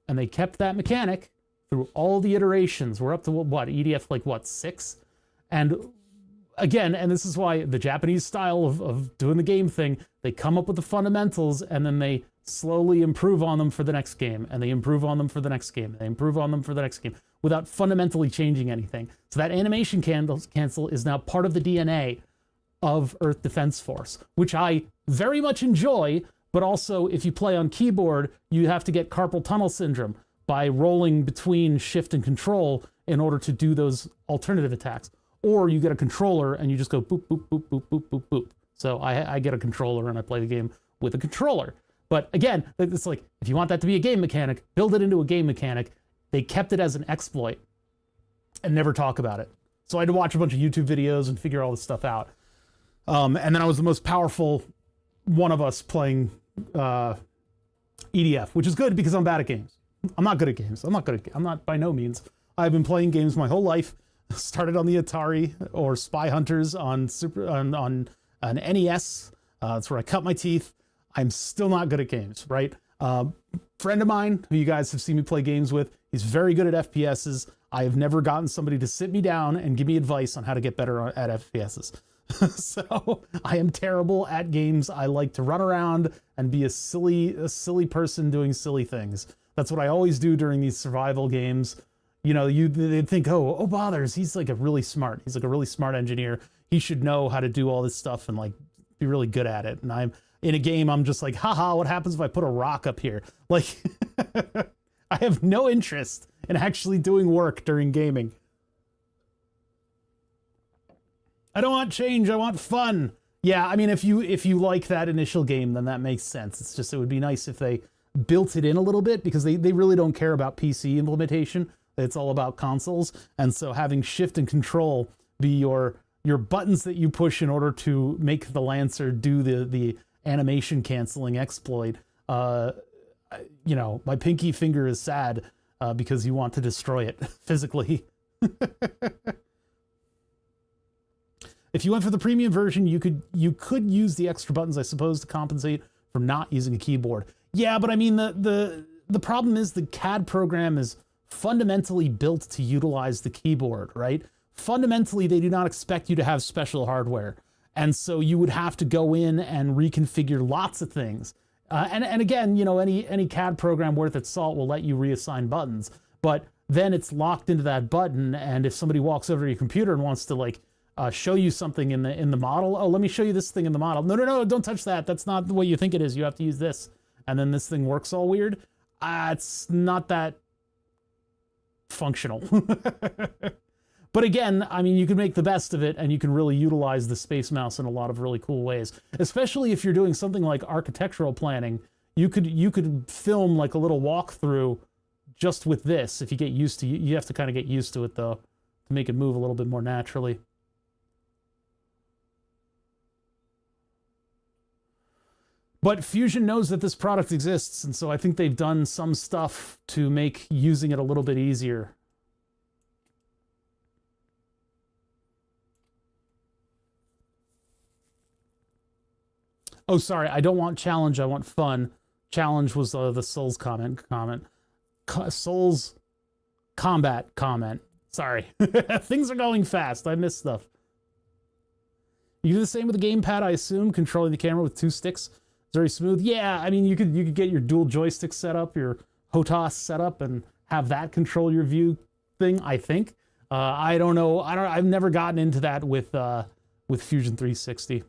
And they kept that mechanic through all the iterations. We're up to what, EDF 6? And again, and this is why the Japanese style of doing the game thing, they come up with the fundamentals and then they slowly improve on them for the next game, and they improve on them for the next game, and they improve on them for the next game without fundamentally changing anything. So that animation cancel is now part of the DNA of Earth Defense Force, which I very much enjoy, but also if you play on keyboard, you have to get carpal tunnel syndrome by rolling between shift and control in order to do those alternative attacks. Or you get a controller and you just go boop, boop, boop, boop, boop, boop, boop. So I get a controller and I play the game with a controller. But again, it's like, if you want that to be a game mechanic, build it into a game mechanic. They kept it as an exploit and never talk about it. So I had to watch a bunch of YouTube videos and figure all this stuff out. And then I was the most powerful one of us playing EDF, which is good because I'm bad at games. I'm not good at games. I'm not by no means. I've been playing games my whole life. Started on the Atari or Spy Hunters on an NES. That's where I cut my teeth. I'm still not good at games, right? Friend of mine who you guys have seen me play games with, he's very good at FPSs. I have never gotten somebody to sit me down and give me advice on how to get better at FPSs. So I am terrible at games. I like to run around and be a silly person doing silly things. That's what I always do during these survival games. You know, they'd think, oh, Bothers, he's like really smart engineer. He should know how to do all this stuff and like be really good at it. And I'm in a game, I'm just like, haha, what happens if I put a rock up here? Like, I have no interest in actually doing work during gaming. I don't want change, I want fun. Yeah, I mean, if you like that initial game, then that makes sense. It's just, it would be nice if they built it in a little bit, because they really don't care about PC implementation. It's all about consoles. And so having shift and control be your buttons that you push in order to make the Lancer do the animation canceling exploit. You know, my pinky finger is sad because you want to destroy it physically. If you went for the premium version, you could use the extra buttons, I suppose, to compensate for not using a keyboard. Yeah, but I mean, the problem is the CAD program is fundamentally built to utilize the keyboard, right? Fundamentally, they do not expect you to have special hardware. And so you would have to go in and reconfigure lots of things. And again, you know, any CAD program worth its salt will let you reassign buttons, but then it's locked into that button. And if somebody walks over to your computer and wants to like show you something in the model, oh, let me show you this thing in the model. No, don't touch that. That's not the way you think it is. You have to use this. And then this thing works all weird. It's not that functional. But again, I mean, you can make the best of it, and you can really utilize the Space Mouse in a lot of really cool ways. Especially if you're doing something like architectural planning, you could film like a little walkthrough just with this. If you get used to it, you have to kind of get used to it though, to make it move a little bit more naturally. But Fusion knows that this product exists, and so I think they've done some stuff to make using it a little bit easier. Oh, sorry, I don't want challenge, I want fun. Challenge was the Souls comment. Souls combat comment. Sorry. Things are going fast. I missed stuff. You do the same with the gamepad, I assume, controlling the camera with 2 sticks. It's very smooth. Yeah, I mean, you could get your dual joystick set up, your HOTAS set up, and have that control your view thing, I think. I don't know. I've never gotten into that with Fusion 360.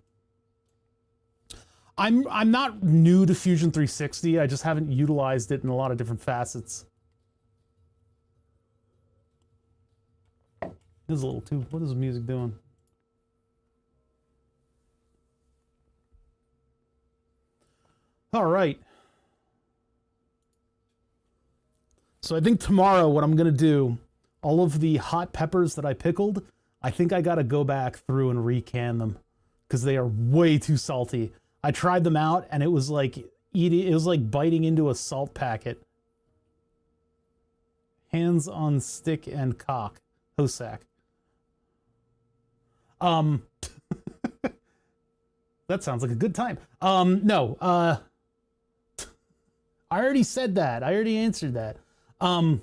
I'm not new to Fusion 360. I just haven't utilized it in a lot of different facets. This is a little too... What is the music doing? All right. So I think tomorrow what I'm going to do, all of the hot peppers that I pickled, I think I got to go back through and recan them because they are way too salty. I tried them out and it was like biting into a salt packet. Hands on stick and cock. Hosak. That sounds like a good time. No, I already said that. I already answered that. I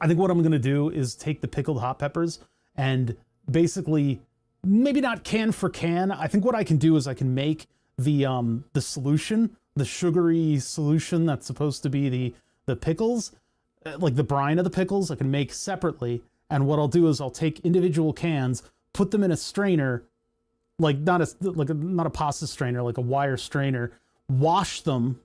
think what I'm going to do is take the pickled hot peppers and basically, maybe not can for can. I think what I can do is I can make the solution, the sugary solution that's supposed to be the pickles, like the brine of the pickles, I can make separately. And what I'll do is I'll take individual cans, put them in a strainer, like not a pasta strainer, like a wire strainer, wash them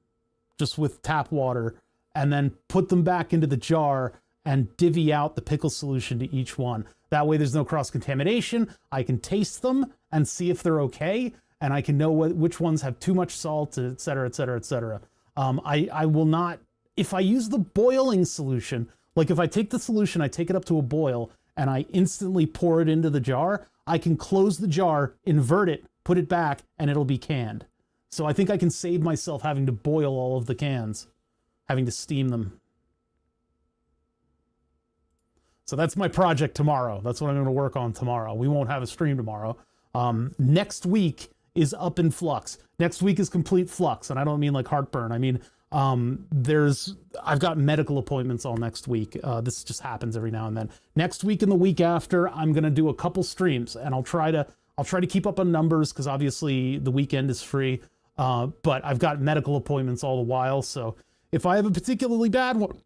just with tap water, and then put them back into the jar and divvy out the pickle solution to each one. That way there's no cross-contamination. I can taste them and see if they're okay, and I can know which ones have too much salt, et cetera, et cetera, et cetera. I will not, if I use the boiling solution, like if I take the solution, I take it up to a boil, and I instantly pour it into the jar, I can close the jar, invert it, put it back, and it'll be canned. So I think I can save myself having to boil all of the cans, having to steam them. So that's my project tomorrow. That's what I'm going to work on tomorrow. We won't have a stream tomorrow. Next week is up in flux. Next week is complete flux. And I don't mean like heartburn. I mean, I've got medical appointments all next week. This just happens every now and then. Next week and the week after, I'm going to do a couple streams, and I'll try to keep up on numbers, because obviously the weekend is free. But I've got medical appointments all the while. So if I have a particularly bad one,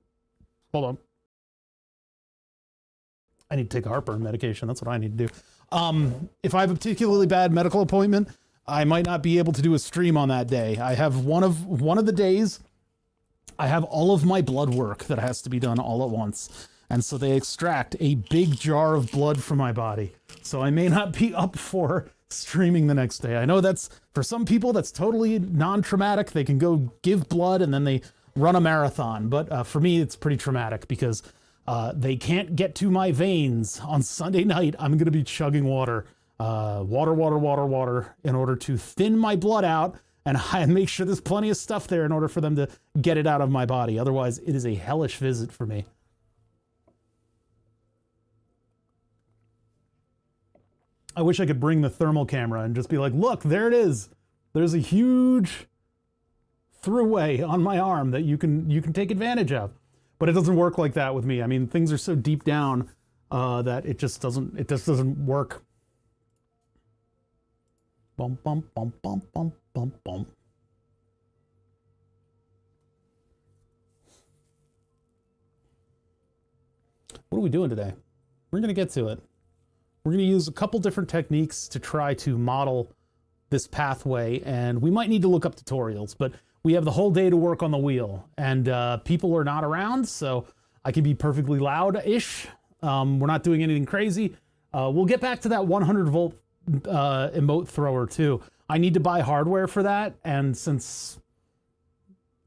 hold on. I need to take a heartburn medication. That's what I need to do. If I have a particularly bad medical appointment, I might not be able to do a stream on that day. I have one of the days, I have all of my blood work that has to be done all at once. And so they extract a big jar of blood from my body. So I may not be up for streaming the next day. I know that's, for some people, that's totally non-traumatic. They can go give blood and then they run a marathon. But for me, it's pretty traumatic, because they can't get to my veins. On Sunday night, I'm going to be chugging water. Water in order to thin my blood out and make sure there's plenty of stuff there in order for them to get it out of my body. Otherwise, it is a hellish visit for me. I wish I could bring the thermal camera and just be like, look, there it is. There's a huge throughway on my arm that you can take advantage of. But it doesn't work like that with me. I mean, things are so deep down that it just doesn't work. Bum, bum, bum, bum, bum, bum, bum. What are we doing today? We're going to get to it. We're going to use a couple different techniques to try to model this pathway, and we might need to look up tutorials, but we have the whole day to work on the wheel, and people are not around, so I can be perfectly loud-ish. We're not doing anything crazy. We'll get back to that 100-volt emote thrower too. I need to buy hardware for that, and since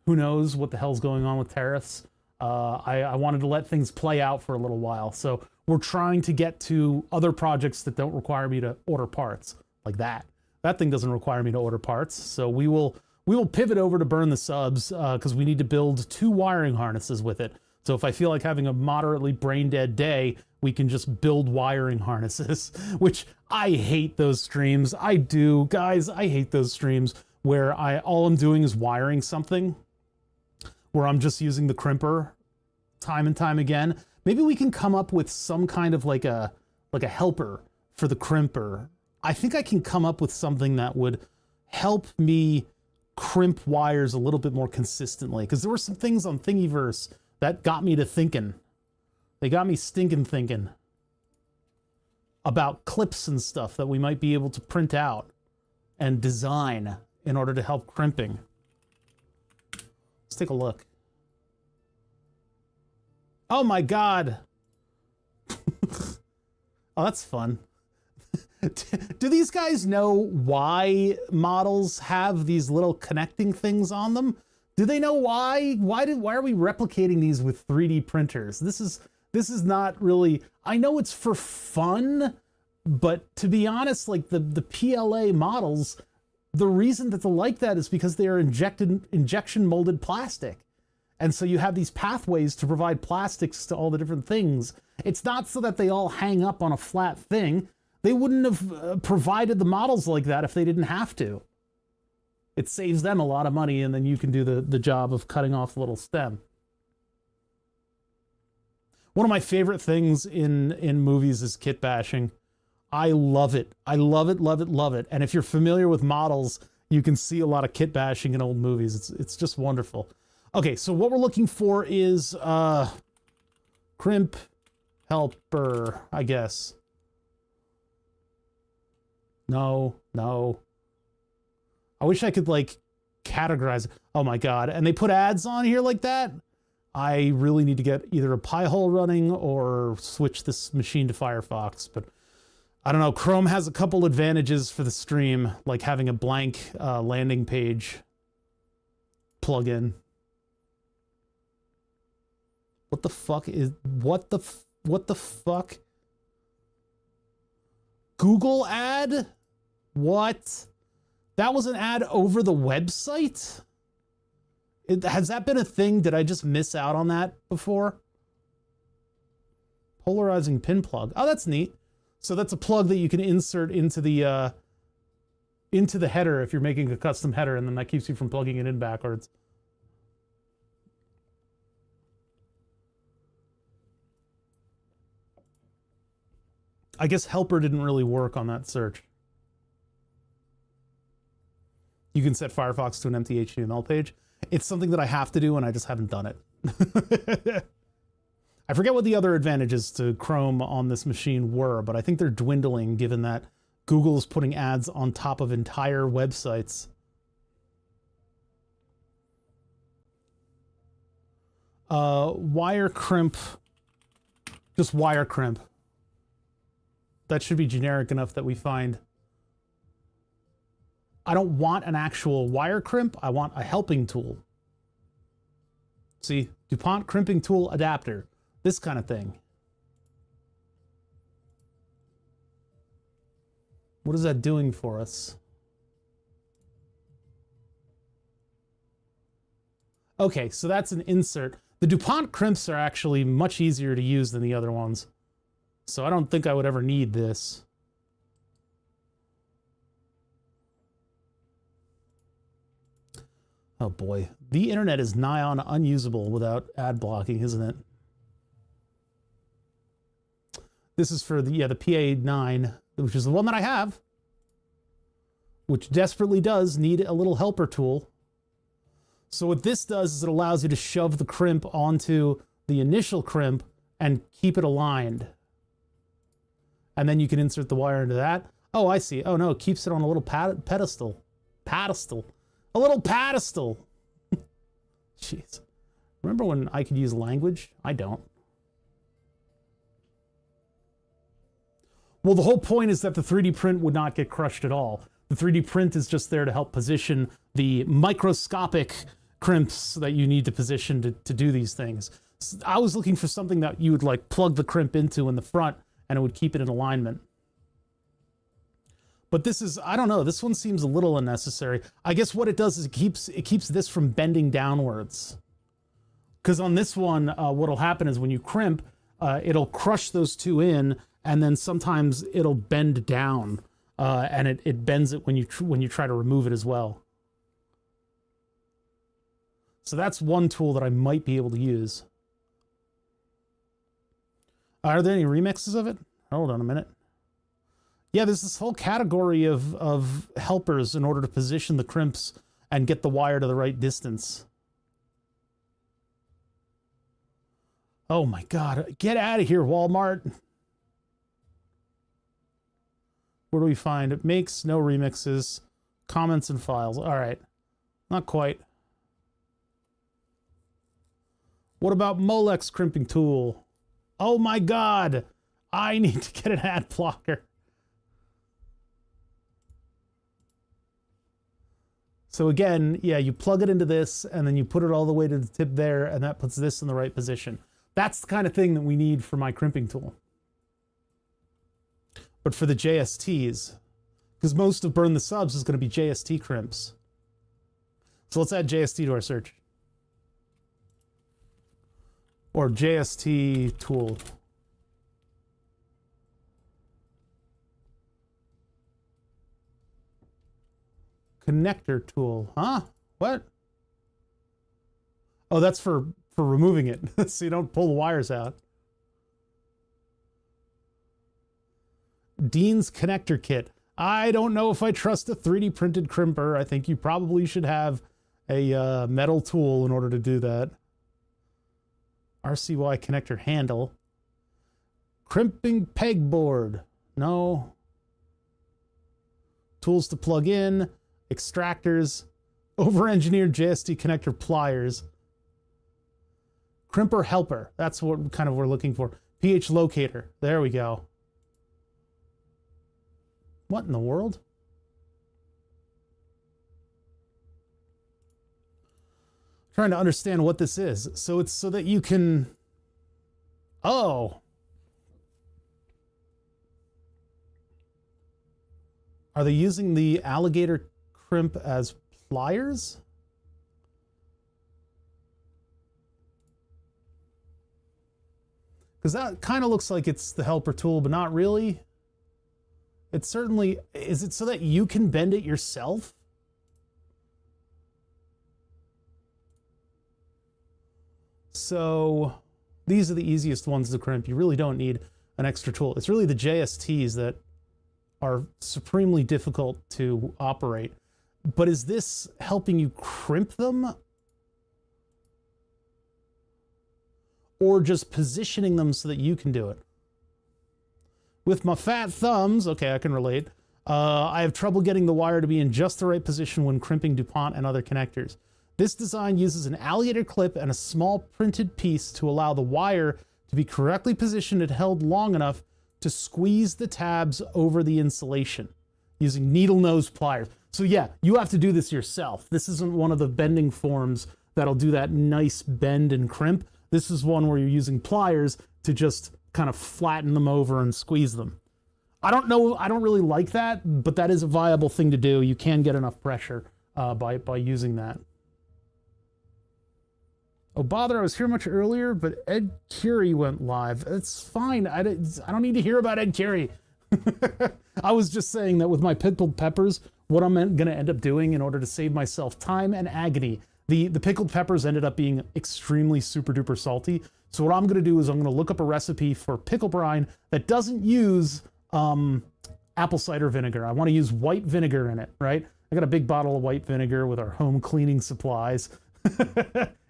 who knows what the hell's going on with tariffs, I wanted to let things play out for a little while. So we're trying to get to other projects that don't require me to order parts, like that. That thing doesn't require me to order parts, so we will pivot over to burn the subs, because we need to build 2 wiring harnesses with it. So if I feel like having a moderately brain dead day, we can just build wiring harnesses, which I hate those streams. I do, guys, I hate those streams where all I'm doing is wiring something, where I'm just using the crimper time and time again. Maybe we can come up with some kind of like a helper for the crimper. I think I can come up with something that would help me crimp wires a little bit more consistently, because there were some things on Thingiverse that got me to thinking. They got me stinking thinking about clips and stuff that we might be able to print out and design in order to help crimping. Let's take a look. Oh my God. Oh, that's fun. Do these guys know why models have these little connecting things on them? Do they know why? Why are we replicating these with 3D printers? This is not really, I know it's for fun, but to be honest, like the PLA models, the reason that they're like that is because they are injection molded plastic. And so you have these pathways to provide plastics to all the different things. It's not so that they all hang up on a flat thing. They wouldn't have provided the models like that if they didn't have to. It saves them a lot of money, and then you can do the job of cutting off the little stem. One of my favorite things in movies is kit bashing. I love it. I love it, love it, love it. And if you're familiar with models, you can see a lot of kit bashing in old movies. It's just wonderful. Okay, so what we're looking for is crimp helper, I guess. No. I wish I could like categorize it. Oh my God. And they put ads on here like that. I really need to get either a Pi-hole running or switch this machine to Firefox, but I don't know. Chrome has a couple advantages for the stream, like having a blank landing page plugin. What the fuck? Google ad? What? That was an ad over the website? Has that been a thing? Did I just miss out on that before? Polarizing pin plug. Oh, that's neat. So that's a plug that you can insert into the into the header if you're making a custom header, and then that keeps you from plugging it in backwards. I guess helper didn't really work on that search. You can set Firefox to an empty HTML page. It's something that I have to do, and I just haven't done it. I forget what the other advantages to Chrome on this machine were, but I think they're dwindling given that Google is putting ads on top of entire websites. Wire crimp, just wire crimp. That should be generic enough that we find. I don't want an actual wire crimp, I want a helping tool. See, DuPont crimping tool adapter, this kind of thing. What is that doing for us? Okay, so that's an insert. The DuPont crimps are actually much easier to use than the other ones. So I don't think I would ever need this. Oh boy, the internet is nigh on unusable without ad blocking, isn't it? This is for the PA9, which is the one that I have, which desperately does need a little helper tool. So what this does is it allows you to shove the crimp onto the initial crimp and keep it aligned. And then you can insert the wire into that. Oh, I see. Oh no, it keeps it on a little pedestal. A little pedestal. Jeez. Remember when I could use language? I don't. Well, the whole point is that the 3D print would not get crushed at all. The 3D print is just there to help position the microscopic crimps that you need to position to do these things. I was looking for something that you would like plug the crimp into in the front and it would keep it in alignment. But this is, I don't know, this one seems a little unnecessary. I guess what it does is it keeps this from bending downwards. Because on this one, what'll happen is when you crimp, it'll crush those two in, and then sometimes it'll bend down, and it bends it when you try to remove it as well. So that's one tool that I might be able to use. Are there any remixes of it? Hold on a minute. Yeah, there's this whole category of helpers in order to position the crimps and get the wire to the right distance. Oh my God, get out of here, Walmart. Where do we find it? Makes, no remixes, comments and files. All right, not quite. What about Molex crimping tool? Oh my God, I need to get an ad blocker. So again, yeah, you plug it into this and then you put it all the way to the tip there and that puts this in the right position. That's the kind of thing that we need for my crimping tool. But for the JSTs, because most of Burn the Subs is going to be JST crimps. So let's add JST to our search. Or JST tool. Connector tool, huh? What? Oh, that's for removing it, so you don't pull the wires out. Dean's connector kit. I don't know if I trust a 3D printed crimper. I think you probably should have a metal tool in order to do that. RCY connector handle. Crimping pegboard. No. Tools to plug in. Extractors, over-engineered JST connector pliers, crimper helper. That's what kind of we're looking for. pH locator. There we go. What in the world? Trying to understand what this is. So it's so that you can. Oh. Are they using the alligator crimp as pliers? Because that kind of looks like it's the helper tool, but not really. It certainly, is it so that you can bend it yourself? So these are the easiest ones to crimp. You really don't need an extra tool. It's really the JSTs that are supremely difficult to operate. But is this helping you crimp them? Or just positioning them so that you can do it? With my fat thumbs, okay, I can relate. I have trouble getting the wire to be in just the right position when crimping DuPont and other connectors. This design uses an alligator clip and a small printed piece to allow the wire to be correctly positioned and held long enough to squeeze the tabs over the insulation using needle nose pliers. So yeah, you have to do this yourself. This isn't one of the bending forms that'll do that nice bend and crimp. This is one where you're using pliers to just kind of flatten them over and squeeze them. I don't know, I don't really like that, but that is a viable thing to do. You can get enough pressure by using that. Oh, bother, I was here much earlier, but Ed Curie went live. It's fine. I don't need to hear about Ed Curie. I was just saying that with my pickled peppers, what I'm going to end up doing in order to save myself time and agony. The pickled peppers ended up being extremely super duper salty. So what I'm going to do is I'm going to look up a recipe for pickle brine that doesn't use apple cider vinegar. I want to use white vinegar in it, right? I got a big bottle of white vinegar with our home cleaning supplies.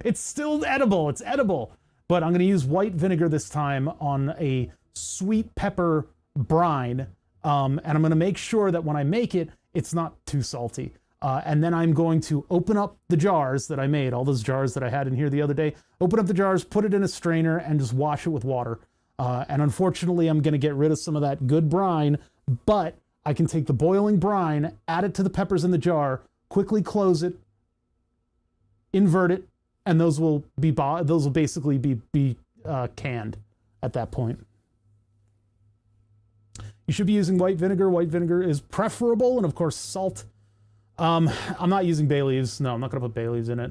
It's still edible. It's edible. But I'm going to use white vinegar this time on a sweet pepper brine. And I'm going to make sure that when I make it, it's not too salty. And then I'm going to open up the jars that I made, all those jars that I had in here the other day, open up the jars, put it in a strainer, and just wash it with water. And unfortunately, I'm going to get rid of some of that good brine, but I can take the boiling brine, add it to the peppers in the jar, quickly close it, invert it, and those will basically be canned at that point. You should be using white vinegar. White vinegar is preferable, and of course salt. I'm not using bay leaves. No, I'm not going to put bay leaves in it.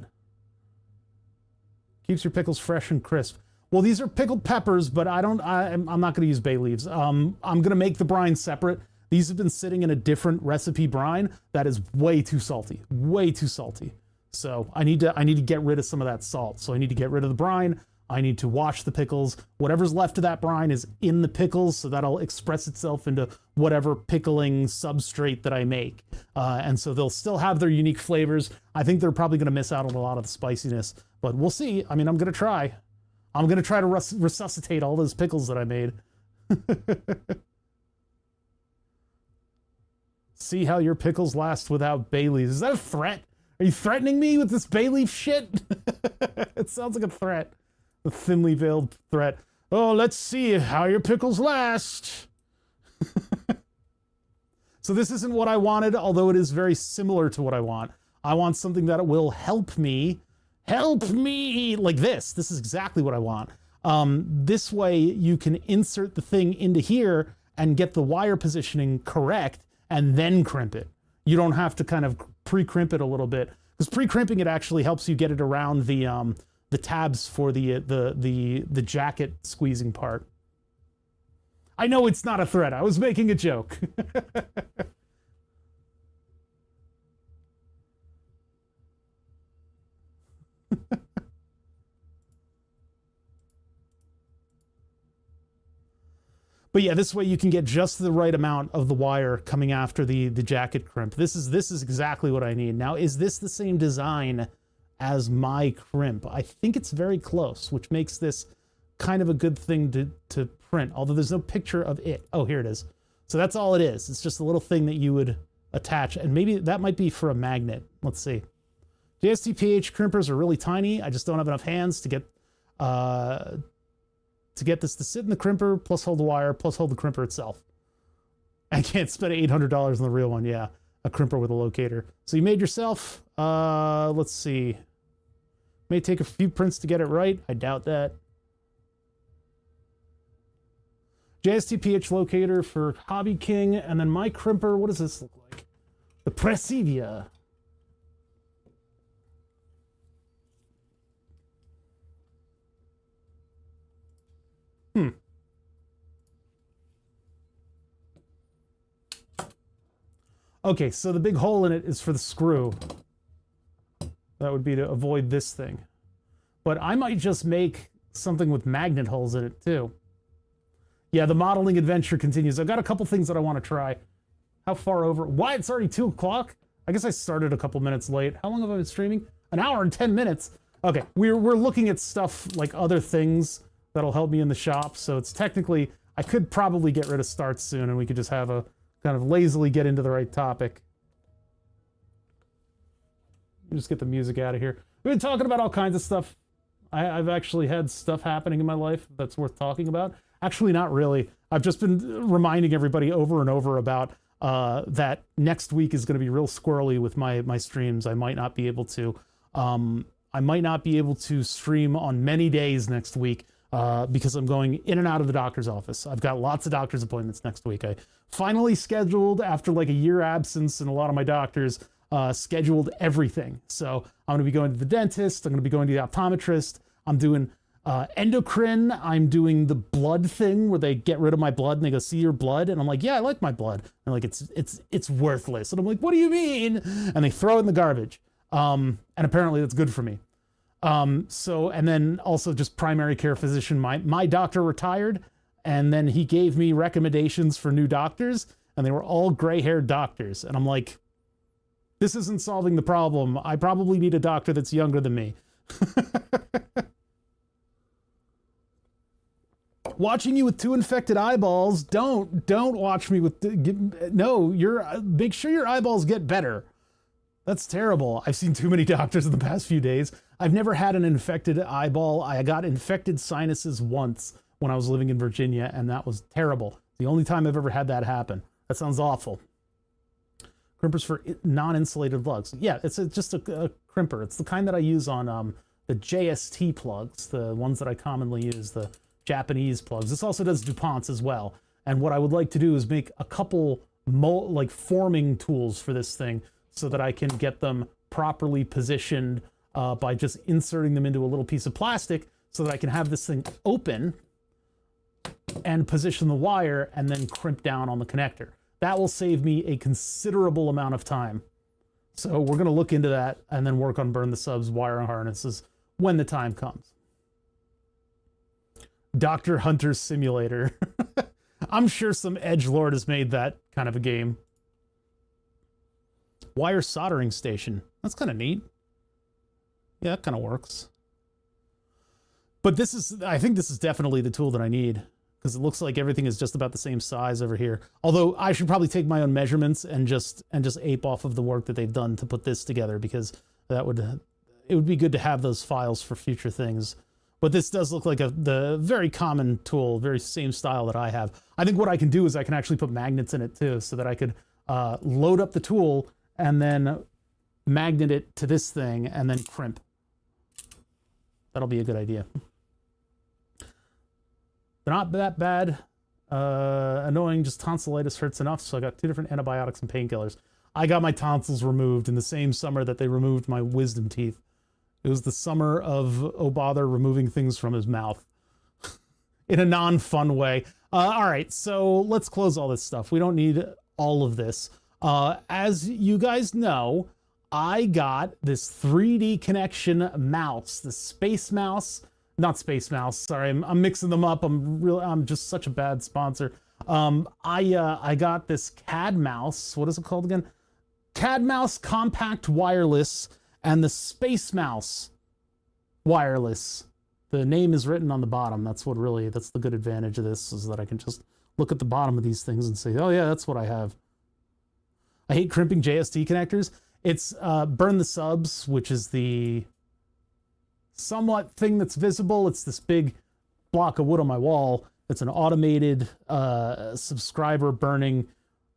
Keeps your pickles fresh and crisp. Well, these are pickled peppers, but I'm not going to use bay leaves. I'm going to make the brine separate. These have been sitting in a different recipe brine that is way too salty. Way too salty. So I need to get rid of some of that salt. So I need to get rid of the brine. I need to wash the pickles. Whatever's left of that brine is in the pickles, so that'll express itself into whatever pickling substrate that I make. And so they'll still have their unique flavors. I think they're probably going to miss out on a lot of the spiciness, but we'll see. I mean, I'm going to try. I'm going to try to resuscitate all those pickles that I made. See how your pickles last without bay leaves. Is that a threat? Are you threatening me with this bay leaf shit? It sounds like a threat. A thinly veiled threat. Oh, let's see how your pickles last. So this isn't what I wanted, although it is very similar to what I want. I want something that will help me like this. This is exactly what I want. This way you can insert the thing into here and get the wire positioning correct and then crimp it. You don't have to kind of pre-crimp it a little bit, because pre-crimping it actually helps you get it around the tabs for the jacket squeezing part. I know it's not a threat. I was making a joke. But yeah, this way you can get just the right amount of the wire coming after the jacket crimp. This is exactly what I need. Now, is this the same design as my crimp? I think it's very close, which makes this kind of a good thing to print, although there's no picture of it. Oh, here it is. So that's all it is. It's just a little thing that you would attach, and maybe that might be for a magnet. Let's see. JST-PH crimpers are really tiny. I just don't have enough hands to get this to sit in the crimper, plus hold the wire, plus hold the crimper itself. I can't spend $800 on the real one. Yeah, a crimper with a locator. So you made yourself, let's see. May take a few prints to get it right. I doubt that. JST-PH locator for Hobby King, and then my crimper, what does this look like? The Presivia. Okay, so the big hole in it is for the screw. That would be to avoid this thing. But I might just make something with magnet holes in it too. Yeah, the modeling adventure continues. I've got a couple things that I want to try. How far over? Why? It's already 2 o'clock? I guess I started a couple minutes late. How long have I been streaming? An hour and 10 minutes. Okay, we're looking at stuff like other things that'll help me in the shop. So it's technically, I could probably get rid of starts soon and we could just have a kind of lazily get into the right topic. Just get the music out of here. We've been talking about all kinds of stuff. I've actually had stuff happening in my life that's worth talking about. Actually, not really. I've just been reminding everybody over and over about that next week is going to be real squirrely with my streams. I might not be able to. I might not be able to stream on many days next week because I'm going in and out of the doctor's office. I've got lots of doctor's appointments next week. I finally scheduled, after like a year absence and a lot of my doctors, scheduled everything. So I'm going to be going to the dentist. I'm going to be going to the optometrist. I'm doing endocrine. I'm doing the blood thing where they get rid of my blood and they go, see your blood. And I'm like, yeah, I like my blood. And like, it's worthless. And I'm like, what do you mean? And they throw it in the garbage. And apparently that's good for me. So, and then also just primary care physician. My doctor retired and then he gave me recommendations for new doctors and they were all gray-haired doctors. And I'm like, this isn't solving the problem. I probably need a doctor that's younger than me. Watching you with 2 infected eyeballs. Don't watch me with, no, make sure your eyeballs get better. That's terrible. I've seen too many doctors in the past few days. I've never had an infected eyeball. I got infected sinuses once when I was living in Virginia, and that was terrible. The only time I've ever had that happen. That sounds awful. Crimpers for non-insulated lugs. Yeah, it's just a crimper. It's the kind that I use on the JST plugs, the ones that I commonly use, the Japanese plugs. This also does DuPont's as well. And what I would like to do is make a couple forming tools for this thing so that I can get them properly positioned by just inserting them into a little piece of plastic so that I can have this thing open and position the wire and then crimp down on the connector. That will save me a considerable amount of time. So we're going to look into that and then work on burn the subs wire harnesses when the time comes. Dr. Hunter's Simulator. I'm sure some edgelord has made that kind of a game. Wire soldering station. That's kind of neat. Yeah, that kind of works. But I think this is definitely the tool that I need because it looks like everything is just about the same size over here. Although I should probably take my own measurements and just ape off of the work that they've done to put this together because it would be good to have those files for future things. But this does look like the very common tool, very same style that I have. I think what I can do is I can actually put magnets in it too so that I could load up the tool and then magnet it to this thing and then crimp. That'll be a good idea. They're not that bad. Annoying, just tonsillitis hurts enough, so I got 2 different antibiotics and painkillers. I got my tonsils removed in the same summer that they removed my wisdom teeth. It was the summer of, oh bother, removing things from his mouth. In a non-fun way. All right, so let's close all this stuff. We don't need all of this. As you guys know, I got this 3D connection mouse, the space mouse, not space mouse. Sorry, I'm mixing them up. I'm just such a bad sponsor. I got this CAD mouse. What is it called again? CAD mouse compact wireless and the space mouse wireless. The name is written on the bottom. That's the good advantage of this is that I can just look at the bottom of these things and say, oh yeah, that's what I have. I hate crimping JST connectors. It's burn the subs, which is the somewhat thing that's visible. It's this big block of wood on my wall. It's an automated subscriber burning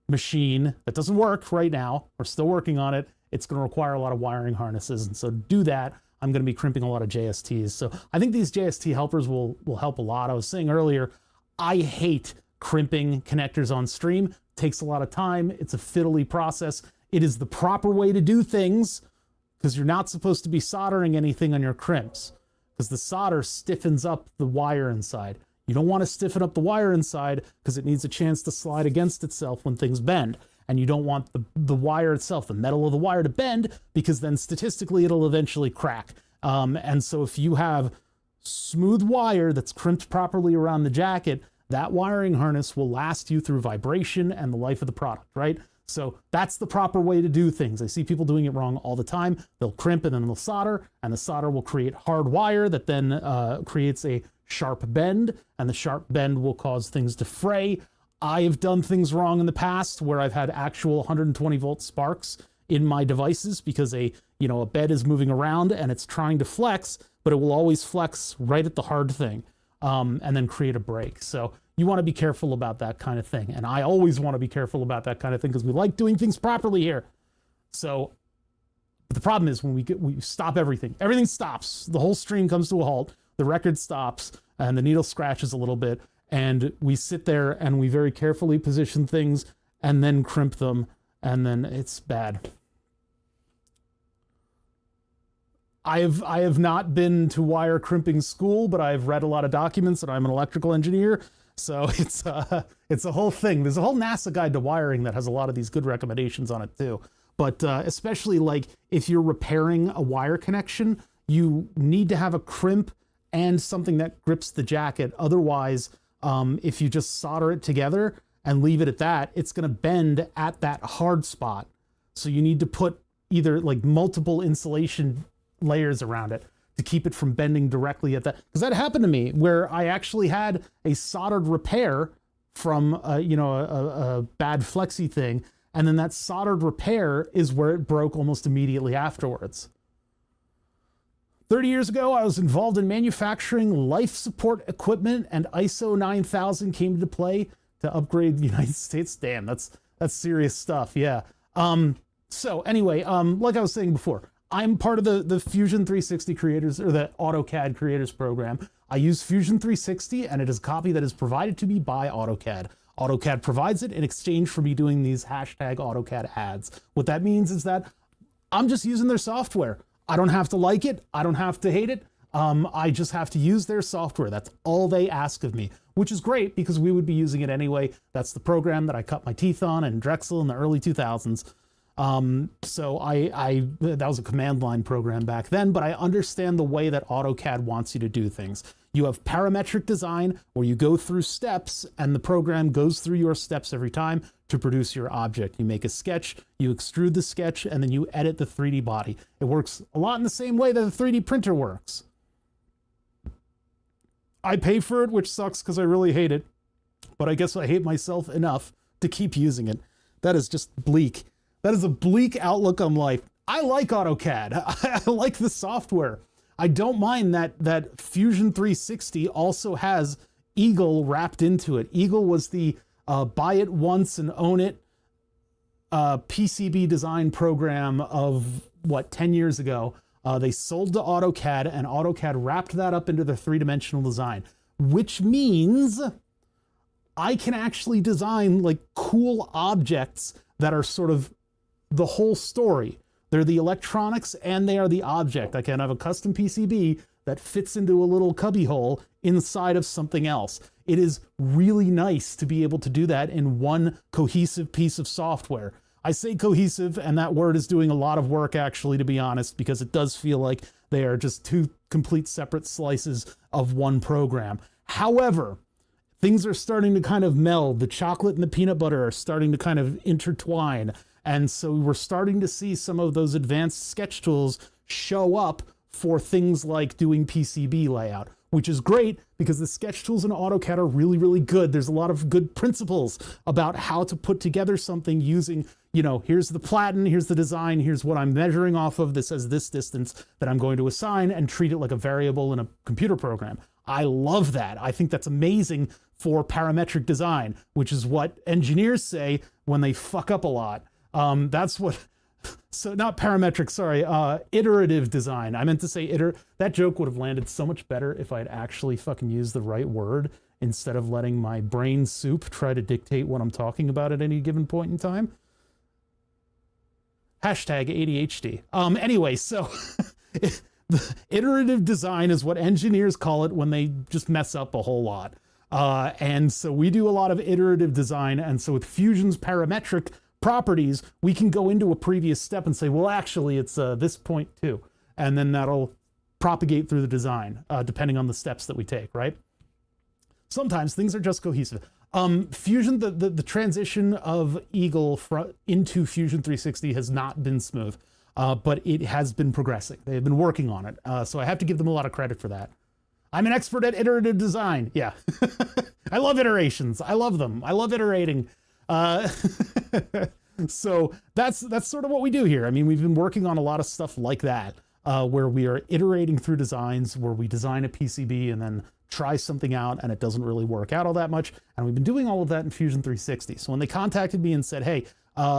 machine that doesn't work right now. We're still working on it. It's going to require a lot of wiring harnesses. And so to do that, I'm going to be crimping a lot of JSTs. So I think these JST helpers will help a lot. I was saying earlier, I hate crimping connectors on stream. It takes a lot of time. It's a fiddly process. It is the proper way to do things because you're not supposed to be soldering anything on your crimps because the solder stiffens up the wire inside. You don't want to stiffen up the wire inside because it needs a chance to slide against itself when things bend. and you don't want the wire itself, the metal of the wire, to bend, because then statistically it'll eventually crack. And so if you have smooth wire that's crimped properly around the jacket, that wiring harness will last you through vibration and the life of the product, right? So that's the proper way to do things. I see people doing it wrong all the time. They'll crimp and then they'll solder, and the solder will create hard wire that then creates a sharp bend, and the sharp bend will cause things to fray. I have done things wrong in the past where I've had actual 120 volt sparks in my devices because a bed is moving around and it's trying to flex, but it will always flex right at the hard thing, and then create a break. So you want to be careful about that kind of thing. And I always want to be careful about that kind of thing because we like doing things properly here. So, but the problem is when we stop everything stops. The whole stream comes to a halt. The record stops and the needle scratches a little bit. And we sit there and we very carefully position things and then crimp them. And then it's bad. I have not been to wire crimping school, but I've read a lot of documents, and I'm an electrical engineer. So it's a whole thing. There's a whole NASA guide to wiring that has a lot of these good recommendations on it too. But especially like if you're repairing a wire connection, you need to have a crimp and something that grips the jacket. Otherwise, if you just solder it together and leave it at that, it's going to bend at that hard spot. So you need to put either like multiple insulation layers around it to keep it from bending directly at that. Because that happened to me where I actually had a soldered repair from a bad flexi thing, and then that soldered repair is where it broke almost immediately afterwards. 30 years ago, I was involved in manufacturing life support equipment, and ISO 9000 came into play to upgrade the United States. Damn, that's serious stuff. Yeah. So anyway, like I was saying before, I'm part of the Fusion 360 creators, or the AutoCAD creators program. I use Fusion 360, and it is a copy that is provided to me by AutoCAD. AutoCAD provides it in exchange for me doing these hashtag AutoCAD ads. What that means is that I'm just using their software. I don't have to like it. I don't have to hate it. I just have to use their software. That's all they ask of me, which is great because we would be using it anyway. That's the program that I cut my teeth on in Drexel in the early 2000s. So that was a command line program back then, but I understand the way that AutoCAD wants you to do things. You have parametric design where you go through steps and the program goes through your steps every time to produce your object. You make a sketch, you extrude the sketch, and then you edit the 3D body. It works a lot in the same way that a 3D printer works. I pay for it, which sucks because I really hate it, but I guess I hate myself enough to keep using it. That is just bleak. That is a bleak outlook on life. I like AutoCAD. I like the software. I don't mind that Fusion 360 also has Eagle wrapped into it. Eagle was the buy it once and own it PCB design program of, 10 years ago. They sold to AutoCAD, and AutoCAD wrapped that up into their three-dimensional design, which means I can actually design like cool objects that are sort of the whole story. They're the electronics and they are the object. I can have a custom PCB that fits into a little cubby hole inside of something else. It is really nice to be able to do that in one cohesive piece of software. I say cohesive, and that word is doing a lot of work actually, to be honest, because it does feel like they are just two complete separate slices of one program. However, things are starting to kind of meld. The chocolate and the peanut butter are starting to kind of intertwine. And so we're starting to see some of those advanced sketch tools show up for things like doing PCB layout, which is great because the sketch tools in AutoCAD are really, really good. There's a lot of good principles about how to put together something using, here's the platen, here's the design, here's what I'm measuring off of. This has this distance that I'm going to assign, and treat it like a variable in a computer program. I love that. I think that's amazing for parametric design, which is what engineers say when they fuck up a lot. That's what, so not parametric, sorry, iterative design. I meant to say that joke would have landed so much better if I'd actually fucking used the right word instead of letting my brain soup try to dictate what I'm talking about at any given point in time. Hashtag ADHD. Anyway, so the iterative design is what engineers call it when they just mess up a whole lot. And so we do a lot of iterative design. And so with Fusion's parametric properties, we can go into a previous step and say, well, actually, it's this point too. And then that'll propagate through the design, depending on the steps that we take, right? Sometimes things are just cohesive. Fusion, the transition of Eagle into Fusion 360 has not been smooth, but it has been progressing. They've been working on it, so I have to give them a lot of credit for that. I'm an expert at iterative design. Yeah, I love iterations. I love them. I love iterating. So that's sort of what we do here. I mean, we've been working on a lot of stuff like that, where we are iterating through designs, where we design a PCB and then try something out and it doesn't really work out all that much. And we've been doing all of that in Fusion 360. So when they contacted me and said, hey,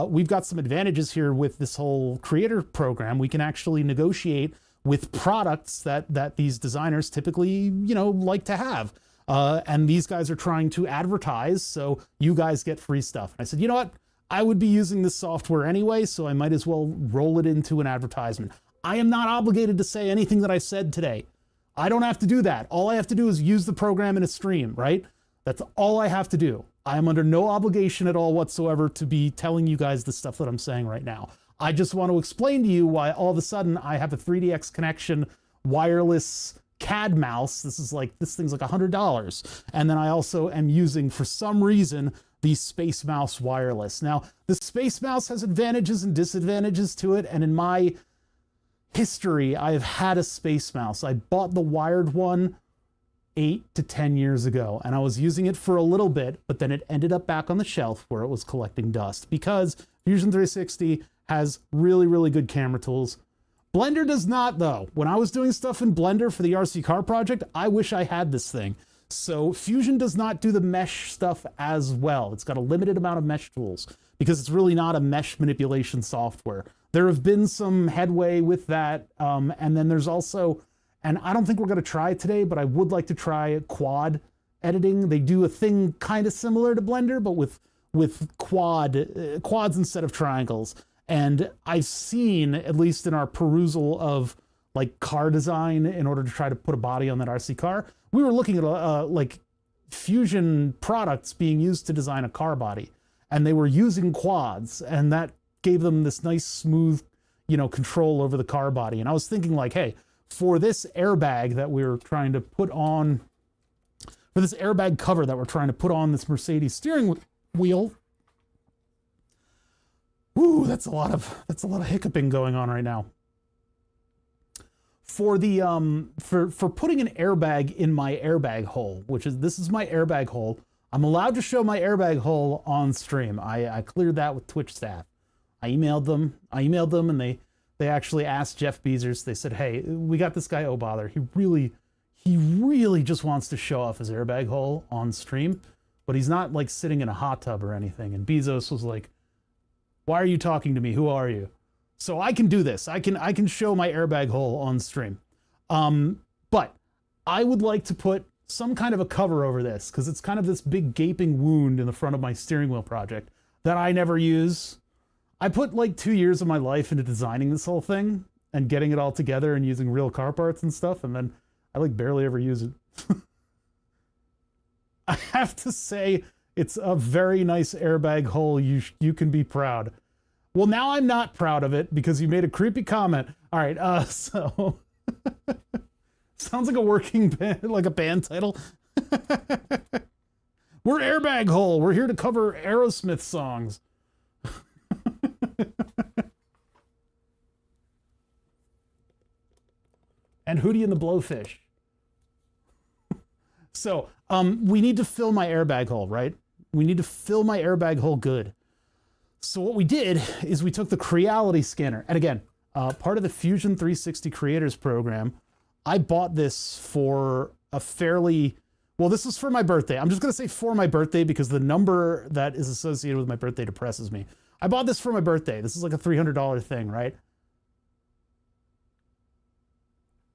we've got some advantages here with this whole creator program, we can actually negotiate with products that these designers typically, you know, like to have. And these guys are trying to advertise, so you guys get free stuff. And I said, you know what? I would be using this software anyway, so I might as well roll it into an advertisement. I am not obligated to say anything that I said today. I don't have to do that. All I have to do is use the program in a stream, right? That's all I have to do. I am under no obligation at all whatsoever to be telling you guys the stuff that I'm saying right now. I just want to explain to you why all of a sudden I have a 3DX Connection wireless CAD mouse. This thing's like $100. And then I also am using, for some reason, the Space Mouse wireless. Now, the Space Mouse has advantages and disadvantages to it, and in my history, I've had a Space Mouse. I bought the wired one 8 to 10 years ago, and I was using it for a little bit, but then it ended up back on the shelf where it was collecting dust because Fusion 360 has really, really good camera tools. Blender does not, though. When I was doing stuff in Blender for the RC car project, I wish I had this thing. So Fusion does not do the mesh stuff as well. It's got a limited amount of mesh tools because it's really not a mesh manipulation software. There have been some headway with that. And then there's also, and I don't think we're going to try it today, but I would like to try quad editing. They do a thing kind of similar to Blender, but with quads instead of triangles. And I've seen, at least in our perusal of like car design in order to try to put a body on that RC car, we were looking at like Fusion products being used to design a car body, and they were using quads, and that gave them this nice smooth, you know, control over the car body. And I was thinking like, hey, for this airbag that we're trying to put on, for this airbag cover that we're trying to put on this Mercedes steering wheel, ooh, that's a lot of hiccuping going on right now. For the for putting an airbag in my airbag hole, this is my airbag hole. I'm allowed to show my airbag hole on stream. I cleared that with Twitch staff. I emailed them and they actually asked Jeff Bezos. They said, hey, we got this guy Obother. He really just wants to show off his airbag hole on stream, but he's not like sitting in a hot tub or anything. And Bezos was like, why are you talking to me? Who are you? So I can do this. I can show my airbag hole on stream. But I would like to put some kind of a cover over this because it's kind of this big gaping wound in the front of my steering wheel project that I never use. I put like 2 years of my life into designing this whole thing and getting it all together and using real car parts and stuff, and then I like barely ever use it. I have to say, it's a very nice airbag hole. You can be proud. Well, now I'm not proud of it because you made a creepy comment. All right, so sounds like a working band, like a band title. We're Airbag Hole. We're here to cover Aerosmith songs. And Hootie and the Blowfish. So, we need to fill my airbag hole, right? We need to fill my airbag hole good. So what we did is we took the Creality scanner. And again, part of the Fusion 360 Creators program, I bought this for a fairly, well, this was for my birthday. I'm just going to say for my birthday because the number that is associated with my birthday depresses me. I bought this for my birthday. This is like a $300 thing, right?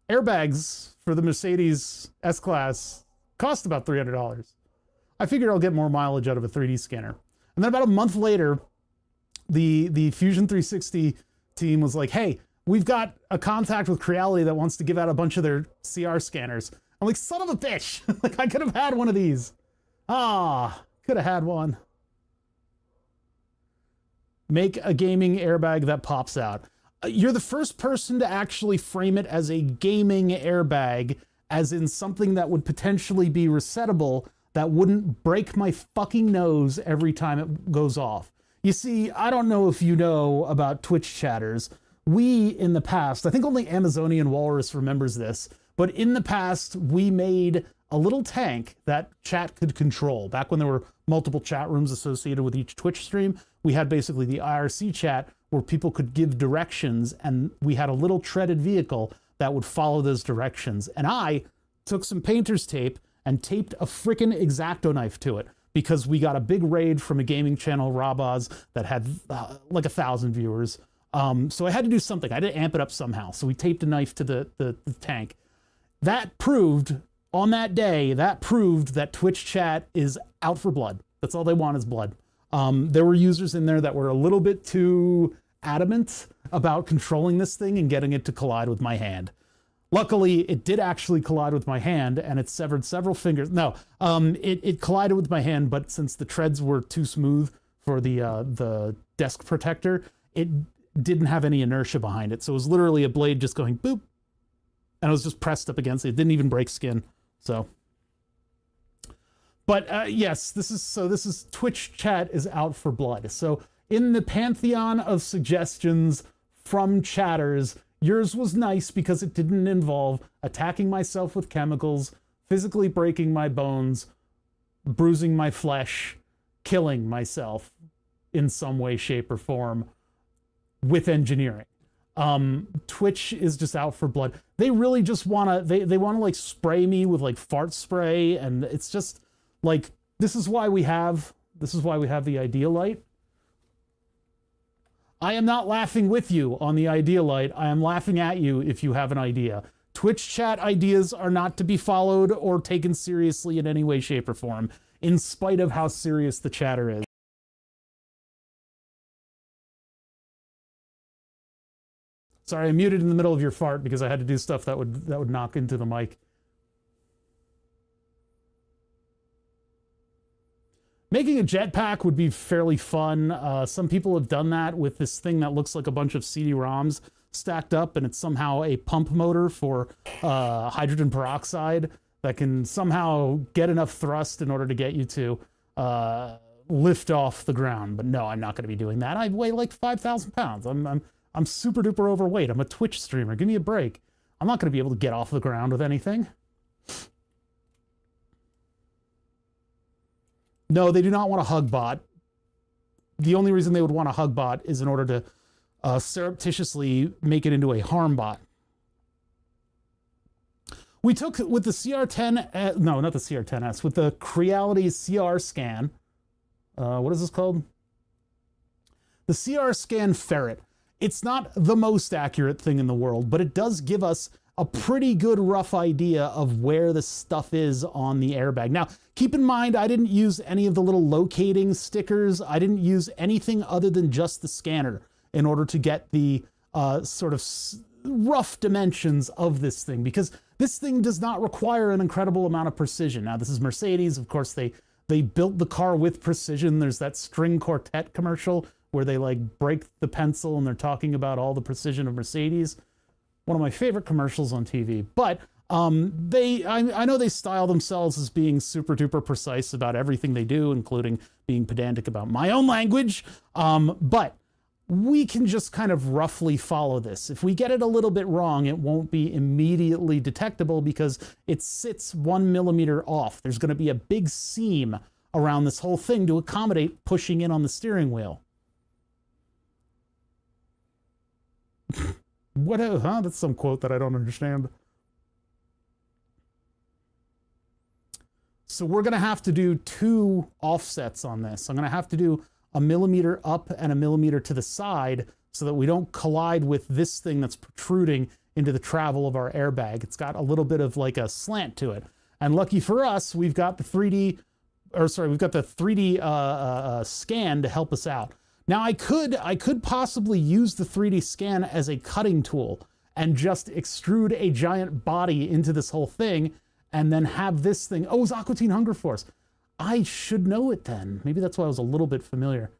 Airbags for the Mercedes S-Class cost about $300. I figured I'll get more mileage out of a 3D scanner. And then about a month later, the Fusion 360 team was like, hey, we've got a contact with Creality that wants to give out a bunch of their CR scanners. I'm like, son of a bitch. Like, I could have had one of these. Could have had one. make a gaming airbag that pops out. You're the first person to actually frame it as a gaming airbag, as in something that would potentially be resettable, that wouldn't break my fucking nose every time it goes off. You see, I don't know if you know about Twitch chatters. We, in the past, I think only Amazonian Walrus remembers this, but in the past, we made a little tank that chat could control. Back when there were multiple chat rooms associated with each Twitch stream, we had basically the IRC chat where people could give directions, and we had a little treaded vehicle that would follow those directions. And I took some painter's tape and taped a frickin' X-Acto knife to it, because we got a big raid from a gaming channel, Rabaz, that had like 1,000 viewers. So I had to do something. I had to amp it up somehow. So we taped a knife to the tank. That proved, on that day, that proved that Twitch chat is out for blood. That's all they want is blood. There were users in there that were a little bit too adamant about controlling this thing and getting it to collide with my hand. Luckily, it did actually collide with my hand, and it severed several fingers. No, it collided with my hand, but since the treads were too smooth for the desk protector, it didn't have any inertia behind it. So it was literally a blade just going boop, and it was just pressed up against it. It didn't even break skin. So, but yes, this is Twitch chat is out for blood. So in the pantheon of suggestions from chatters, yours was nice because it didn't involve attacking myself with chemicals, physically breaking my bones, bruising my flesh, killing myself in some way, shape, or form with engineering. Twitch is just out for blood. They really just want to, they want to like spray me with like fart spray, and it's just like, this is why we have the Idealite. I am not laughing with you on the Idealite. I am laughing at you if you have an idea. Twitch chat ideas are not to be followed or taken seriously in any way, shape, or form, in spite of how serious the chatter is. Sorry, I muted in the middle of your fart because I had to do stuff that would knock into the mic. Making a jetpack would be fairly fun. Some people have done that with this thing that looks like a bunch of CD-ROMs stacked up, and it's somehow a pump motor for hydrogen peroxide that can somehow get enough thrust in order to get you to lift off the ground. But no, I'm not going to be doing that. I weigh like 5,000 pounds. I'm super duper overweight. I'm a Twitch streamer. Give me a break. I'm not going to be able to get off the ground with anything. No, they do not want a hug bot. The only reason they would want a hug bot is in order to surreptitiously make it into a harm bot. We took, with the CR10, no, not the CR10S, with the Creality CR scan, what is this called? The CR scan ferret. It's not the most accurate thing in the world, but it does give us a pretty good rough idea of where the stuff is on the airbag. Now, keep in mind, I didn't use any of the little locating stickers. I didn't use anything other than just the scanner in order to get the sort of rough dimensions of this thing, because this thing does not require an incredible amount of precision. Now, this is Mercedes. Of course, they built the car with precision. There's that String Quartet commercial where they like break the pencil and they're talking about all the precision of Mercedes. One of my favorite commercials on TV. But I know they style themselves as being super duper precise about everything they do, including being pedantic about my own language. But we can just kind of roughly follow this. If we get it a little bit wrong, it won't be immediately detectable because it sits 1 millimeter off. There's going to be a big seam around this whole thing to accommodate pushing in on the steering wheel. What? Huh? That's some quote that I don't understand. So we're going to have to do 2 offsets on this. I'm going to have to do a millimeter up and a millimeter to the side so that we don't collide with this thing that's protruding into the travel of our airbag. It's got a little bit of like a slant to it. And lucky for us, we've got the 3D scan to help us out. Now I could possibly use the 3D scan as a cutting tool and just extrude a giant body into this whole thing and then have this thing. Oh, it's Aqua Teen Hunger Force. I should know it then. Maybe that's why I was a little bit familiar.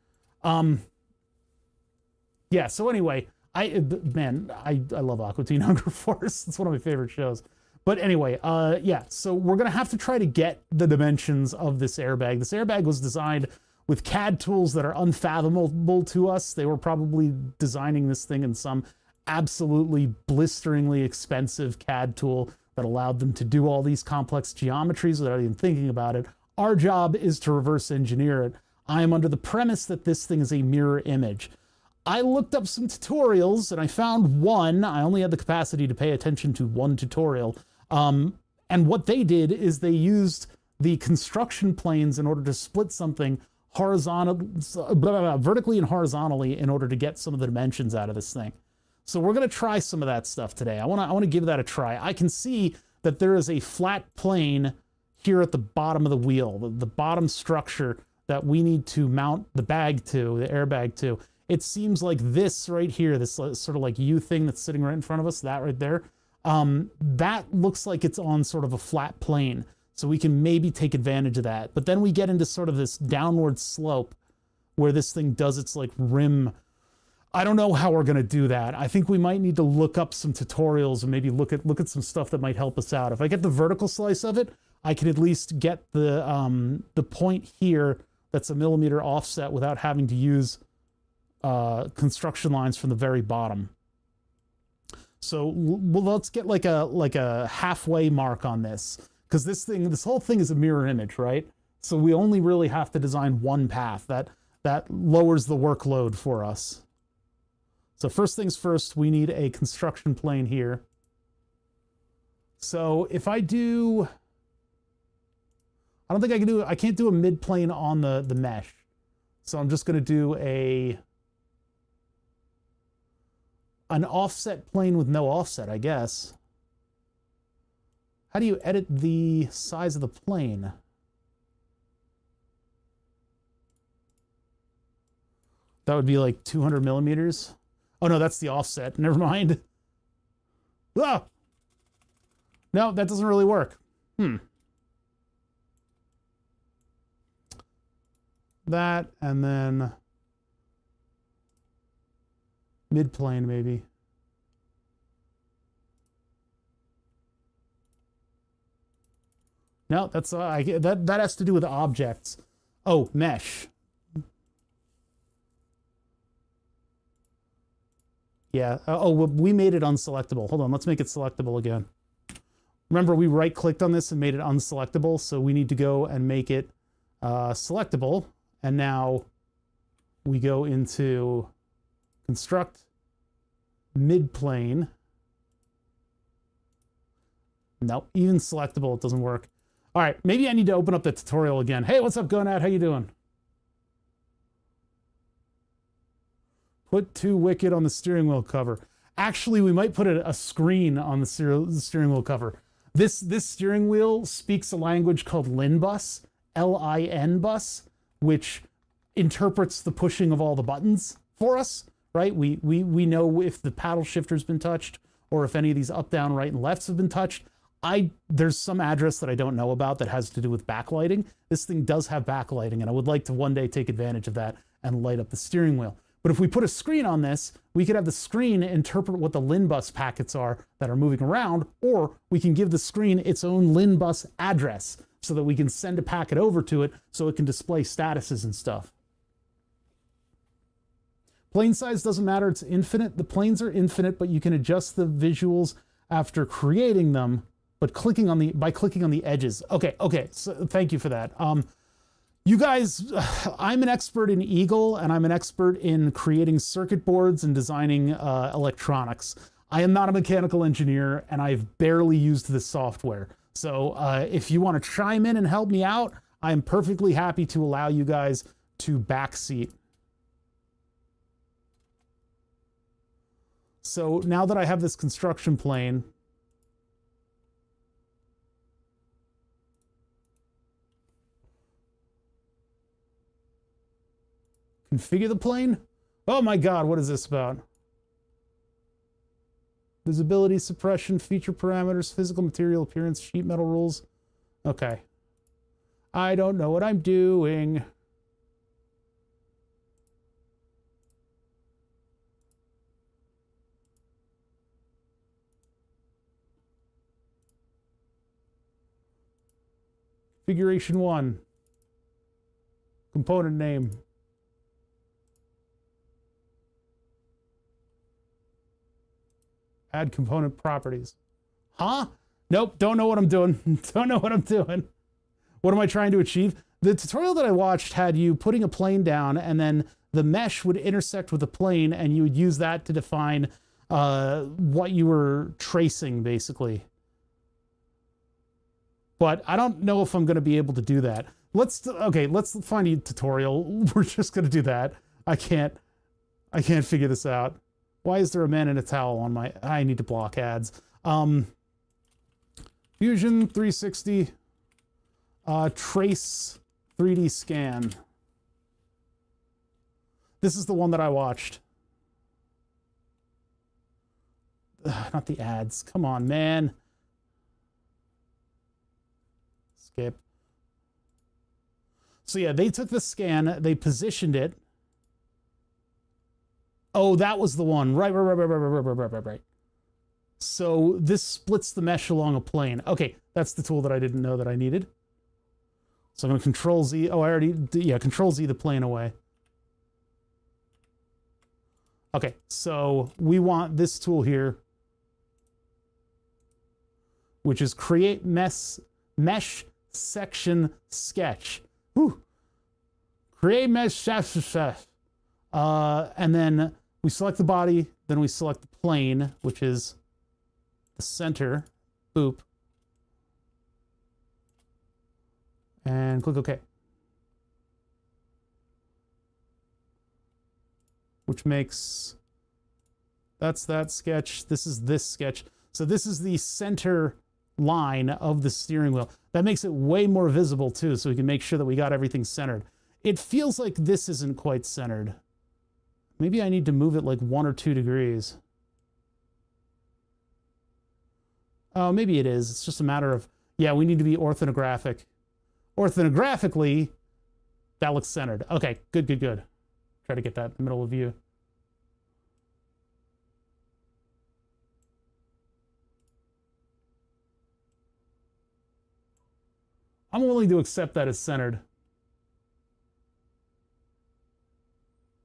Yeah, so anyway, I love Aqua Teen Hunger Force. It's one of my favorite shows. But anyway, yeah, so we're going to have to try to get the dimensions of this airbag. This airbag was designed with CAD tools that are unfathomable to us. They were probably designing this thing in some absolutely blisteringly expensive CAD tool that allowed them to do all these complex geometries without even thinking about it. Our job is to reverse engineer it. I am under the premise that this thing is a mirror image. I looked up some tutorials and I found one. I only had the capacity to pay attention to one tutorial. And what they did is they used the construction planes in order to split something vertically and horizontally in order to get some of the dimensions out of this thing. So we're going to try some of that stuff today. I want to give that a try. I can see that there is a flat plane here at the bottom of the wheel, the bottom structure that we need to mount the bag to, the airbag to. It seems like this right here, this sort of like U thing that's sitting right in front of us, that right there, that looks like it's on sort of a flat plane. So we can maybe take advantage of that. But then we get into sort of this downward slope where this thing does its like rim. I don't know how we're going to do that. I think we might need to look up some tutorials and maybe look at some stuff that might help us out. If I get the vertical slice of it, I can at least get the point here that's a millimeter offset without having to use construction lines from the very bottom. So let's get like a halfway mark on this, because this whole thing is a mirror image, right? So we only really have to design one path. That lowers the workload for us. So first things first, we need a construction plane here. So if I do, I don't think I can do, I can't do a mid plane on the mesh. So I'm just going to do an offset plane with no offset, I guess. How do you edit the size of the plane? That would be like 200 millimeters. Oh no, that's the offset. Never mind. Ah! No, that doesn't really work. That, and then mid-plane maybe. No, that's that has to do with objects. Oh, mesh. Yeah. Oh, we made it unselectable. Hold on, let's make it selectable again. Remember, we right-clicked on this and made it unselectable, so we need to go and make it selectable. And now we go into construct mid-plane. Nope, even selectable, it doesn't work. All right, maybe I need to open up the tutorial again. Hey, what's up, Gonad? How you doing? Put 2 wicket on the steering wheel cover. Actually, we might put a screen on the steering wheel cover. This steering wheel speaks a language called LIN bus, L-I-N bus, which interprets the pushing of all the buttons for us, right? We know if the paddle shifter's been touched or if any of these up, down, right, and lefts have been touched. There's some address that I don't know about that has to do with backlighting. This thing does have backlighting, and I would like to one day take advantage of that and light up the steering wheel. But if we put a screen on this, we could have the screen interpret what the LIN bus packets are that are moving around, or we can give the screen its own LIN bus address so that we can send a packet over to it so it can display statuses and stuff. Plane size doesn't matter, it's infinite. The planes are infinite, but you can adjust the visuals after creating them, but by clicking on the edges. Okay, so thank you for that. You guys, I'm an expert in Eagle, and I'm an expert in creating circuit boards and designing electronics. I am not a mechanical engineer, and I've barely used this software. So if you want to chime in and help me out, I am perfectly happy to allow you guys to backseat. So now that I have this construction plane, configure the plane? Oh my God, what is this about? Visibility, suppression, feature parameters, physical material appearance, sheet metal rules. Okay. I don't know what I'm doing. Configuration 1. Component name. Add component properties. Huh? Nope, don't know what I'm doing. Don't know what I'm doing. What am I trying to achieve? The tutorial that I watched had you putting a plane down, and then the mesh would intersect with the plane, and you would use that to define what you were tracing, basically. But I don't know if I'm going to be able to do that. Let's find a tutorial. We're just going to do that. I can't figure this out. Why is there a man in a towel on my... I need to block ads. Fusion 360. Trace 3D scan. This is the one that I watched. Not the ads. Come on, man. Skip. So yeah, they took the scan, they positioned it. Oh, that was the one. Right. So this splits the mesh along a plane. Okay, that's the tool that I didn't know that I needed. So I'm going to Control Z. Oh, I already... Yeah, Control Z the plane away. Okay, so we want this tool here, which is Create Mesh Section Sketch. Whew. Create Mesh Section. And then we select the body, then we select the plane, which is the center. Boop. And click OK. Which makes... That's that sketch. This is this sketch. So this is the center line of the steering wheel. That makes it way more visible too, so we can make sure that we got everything centered. It feels like this isn't quite centered. Maybe I need to move it like 1 or 2 degrees. Oh, maybe it is. It's just a matter of... Yeah, we need to be orthographic. Orthographically, that looks centered. Okay, good. Try to get that in the middle of view. I'm willing to accept that as centered.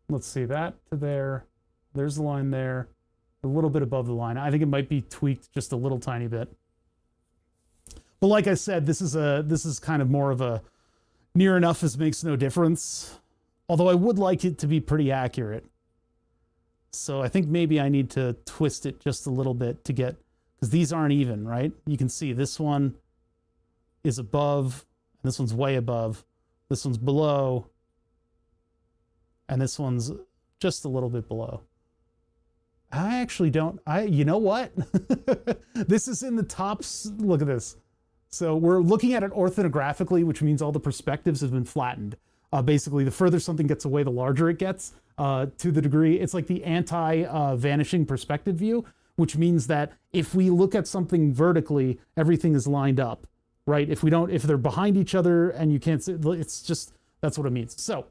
Let's see, that to there. There's the line there. A little bit above the line. I think it might be tweaked just a little tiny bit. But like I said, this is kind of more of a near enough as makes no difference. Although I would like it to be pretty accurate. So I think maybe I need to twist it just a little bit to get... Because these aren't even, right? You can see this one is above, and this one's way above. This one's below, and this one's just a little bit below. I actually don't... You know what? This is in the top... Look at this. So we're looking at it orthographically, which means all the perspectives have been flattened. Basically, the further something gets away, the larger it gets. To the degree, it's like the anti-vanishing perspective view, which means that if we look at something vertically, everything is lined up, right? If they're behind each other and you can't see, it's just, that's what it means. So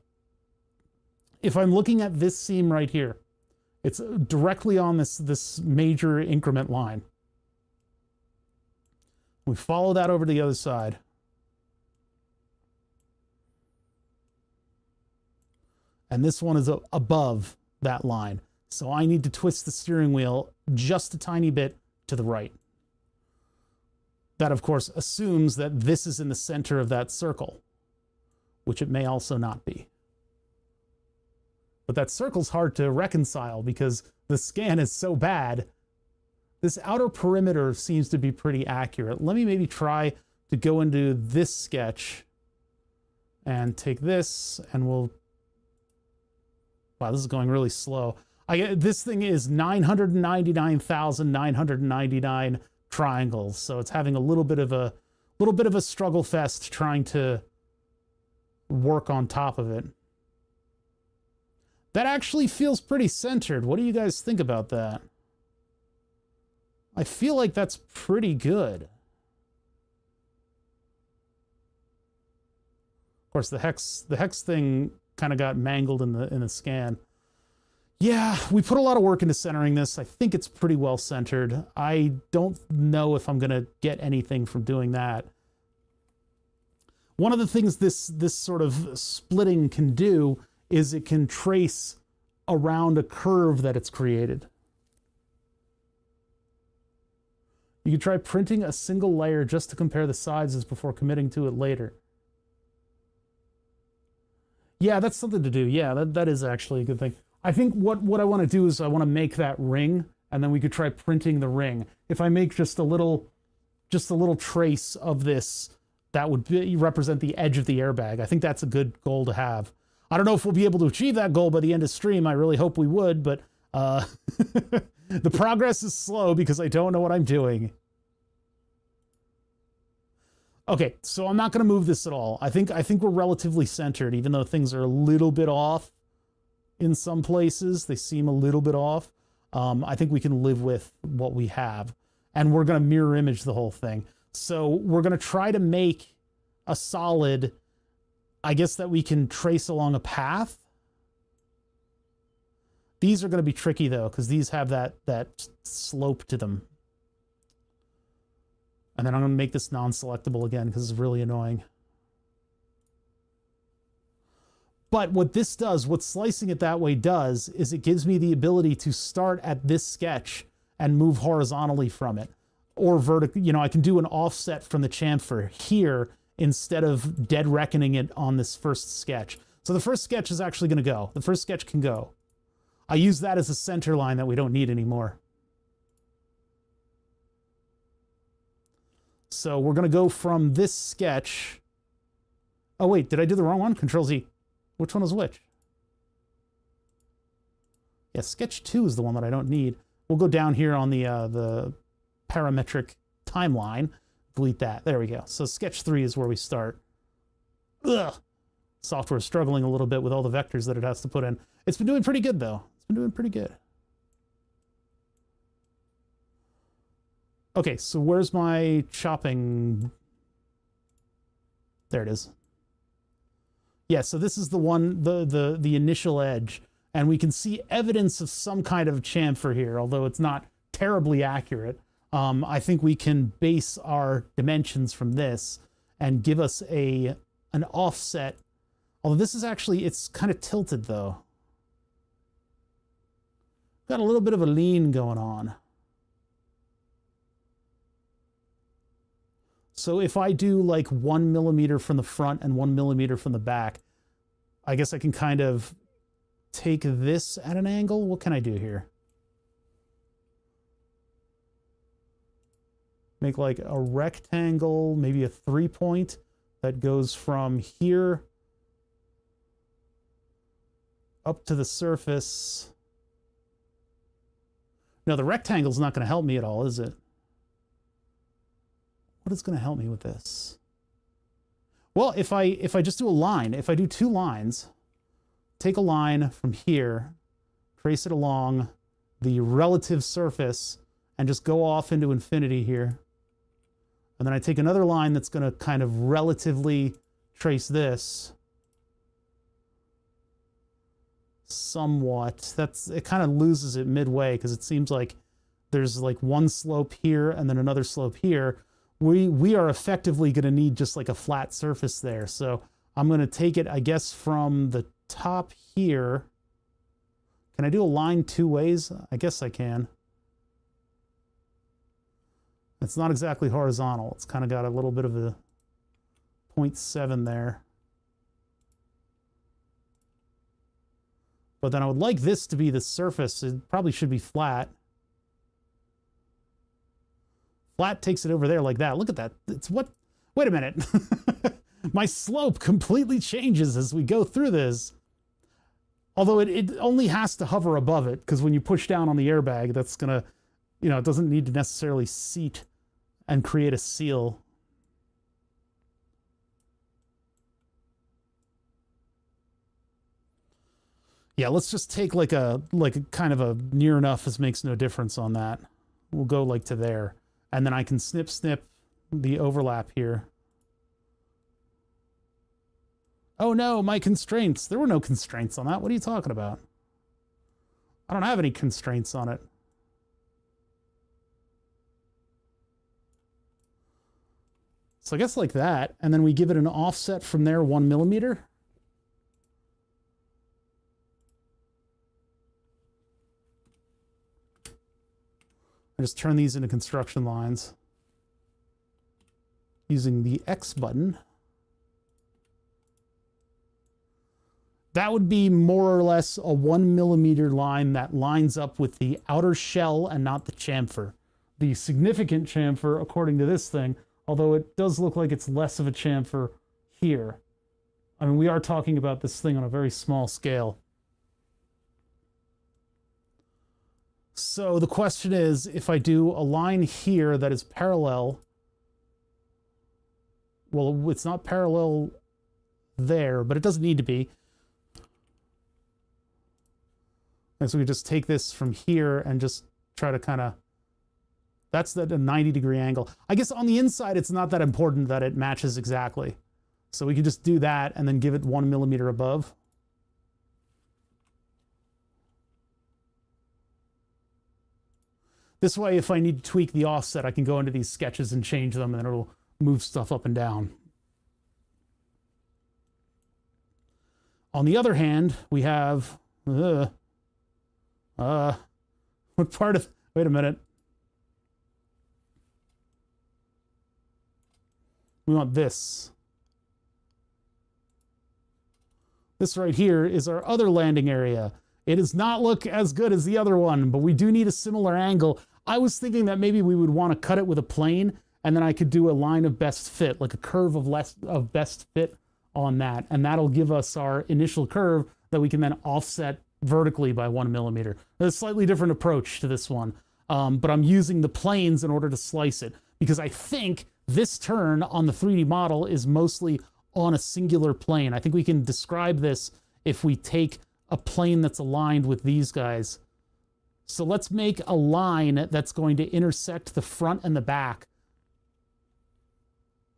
if I'm looking at this seam right here, it's directly on this major increment line. We follow that over to the other side. And this one is above that line. So I need to twist the steering wheel just a tiny bit to the right. That, of course, assumes that this is in the center of that circle, which it may also not be. But that circle's hard to reconcile because the scan is so bad. This outer perimeter seems to be pretty accurate. Let me maybe try to go into this sketch and take this, and we'll... Wow, this is going really slow. This thing is 999,999 triangles, so it's having a little bit of a struggle fest trying to work on top of it. That actually feels pretty centered. What do you guys think about that? I feel like that's pretty good. Of course, the hex thing kind of got mangled in the scan. Yeah, we put a lot of work into centering this. I think it's pretty well centered. I don't know if I'm going to get anything from doing that. One of the things this sort of splitting can do is it can trace around a curve that it's created. You could try printing a single layer just to compare the sizes before committing to it later. Yeah, that's something to do. Yeah, that is actually a good thing. I think what I want to do is I want to make that ring, and then we could try printing the ring. If I make just a little trace of this, that would represent the edge of the airbag. I think that's a good goal to have. I don't know if we'll be able to achieve that goal by the end of stream. I really hope we would, but the progress is slow because I don't know what I'm doing. Okay, so I'm not going to move this at all. I think we're relatively centered, even though things are a little bit off in some places. They seem a little bit off. I think we can live with what we have, and we're going to mirror image the whole thing. So we're going to try to make a solid, I guess, that we can trace along a path. These are going to be tricky though, because these have that slope to them. And then I'm going to make this non-selectable again because it's really annoying. But what this does, what slicing it that way does, is it gives me the ability to start at this sketch and move horizontally from it. Or vertical, you know, I can do an offset from the chamfer here instead of dead reckoning it on this first sketch. So the first sketch is actually going to go. The first sketch can go. I use that as a center line that we don't need anymore. So we're going to go from this sketch. Oh, wait, did I do the wrong one? Control Z. Which one was which? Yeah, sketch 2 is the one that I don't need. We'll go down here on the parametric timeline. Delete that. There we go. So sketch 3 is where we start. Ugh. Software is struggling a little bit with all the vectors that it has to put in. It's been doing pretty good, though. It's been doing pretty good. Okay, so where's my chopping? There it is. Yeah, so this is the one, the initial edge, and we can see evidence of some kind of chamfer here, although it's not terribly accurate. I think we can base our dimensions from this and give us an offset. Although this is actually, it's kind of tilted though. Got a little bit of a lean going on. So if I do like 1 millimeter from the front and 1 millimeter from the back, I guess I can kind of take this at an angle. What can I do here? Make like a rectangle, maybe a 3-point that goes from here up to the surface. No, the rectangle's not going to help me at all, is it? What is going to help me with this? Well, if I just do a line, if I do 2 lines, take a line from here, trace it along the relative surface, and just go off into infinity here. And then I take another line that's going to kind of relatively trace this somewhat. It kind of loses it midway because it seems like there's like one slope here and then another slope here. We are effectively going to need just like a flat surface there. So I'm going to take it, I guess, from the top here. Can I do a line 2 ways? I guess I can. It's not exactly horizontal. It's kind of got a little bit of a 0.7 there. But then I would like this to be the surface. It probably should be flat. Flat takes it over there like that. Look at that. It's what? Wait a minute. My slope completely changes as we go through this. Although it only has to hover above it, because when you push down on the airbag, that's going to, you know, it doesn't need to necessarily seat and create a seal. Yeah, let's just take like a kind of a near enough as makes no difference on that. We'll go like to there. And then I can snip the overlap here. Oh no, my constraints. There were no constraints on that. What are you talking about? I don't have any constraints on it. So I guess like that, and then we give it an offset from there, 1 millimeter. I just turn these into construction lines using the X button. That would be more or less a 1 millimeter line that lines up with the outer shell and not the chamfer. The significant chamfer, according to this thing, although it does look like it's less of a chamfer here. I mean, we are talking about this thing on a very small scale. So the question is, if I do a line here that is parallel, well, it's not parallel there, but it doesn't need to be. And so we just take this from here and just try to kind of, that's a 90-degree angle. I guess on the inside, it's not that important that it matches exactly. So we can just do that and then give it 1 millimeter above. This way, if I need to tweak the offset, I can go into these sketches and change them, and it'll move stuff up and down. On the other hand, we have, what part of, wait a minute. We want this. This right here is our other landing area. It does not look as good as the other one, but we do need a similar angle. I was thinking that maybe we would want to cut it with a plane, and then I could do a line of best fit, like a curve of best fit on that. And that'll give us our initial curve that we can then offset vertically by 1 millimeter. There's a slightly different approach to this one, but I'm using the planes in order to slice it, because I think this turn on the 3D model is mostly on a singular plane. I think we can describe this if we take a plane that's aligned with these guys. So let's make a line that's going to intersect the front and the back,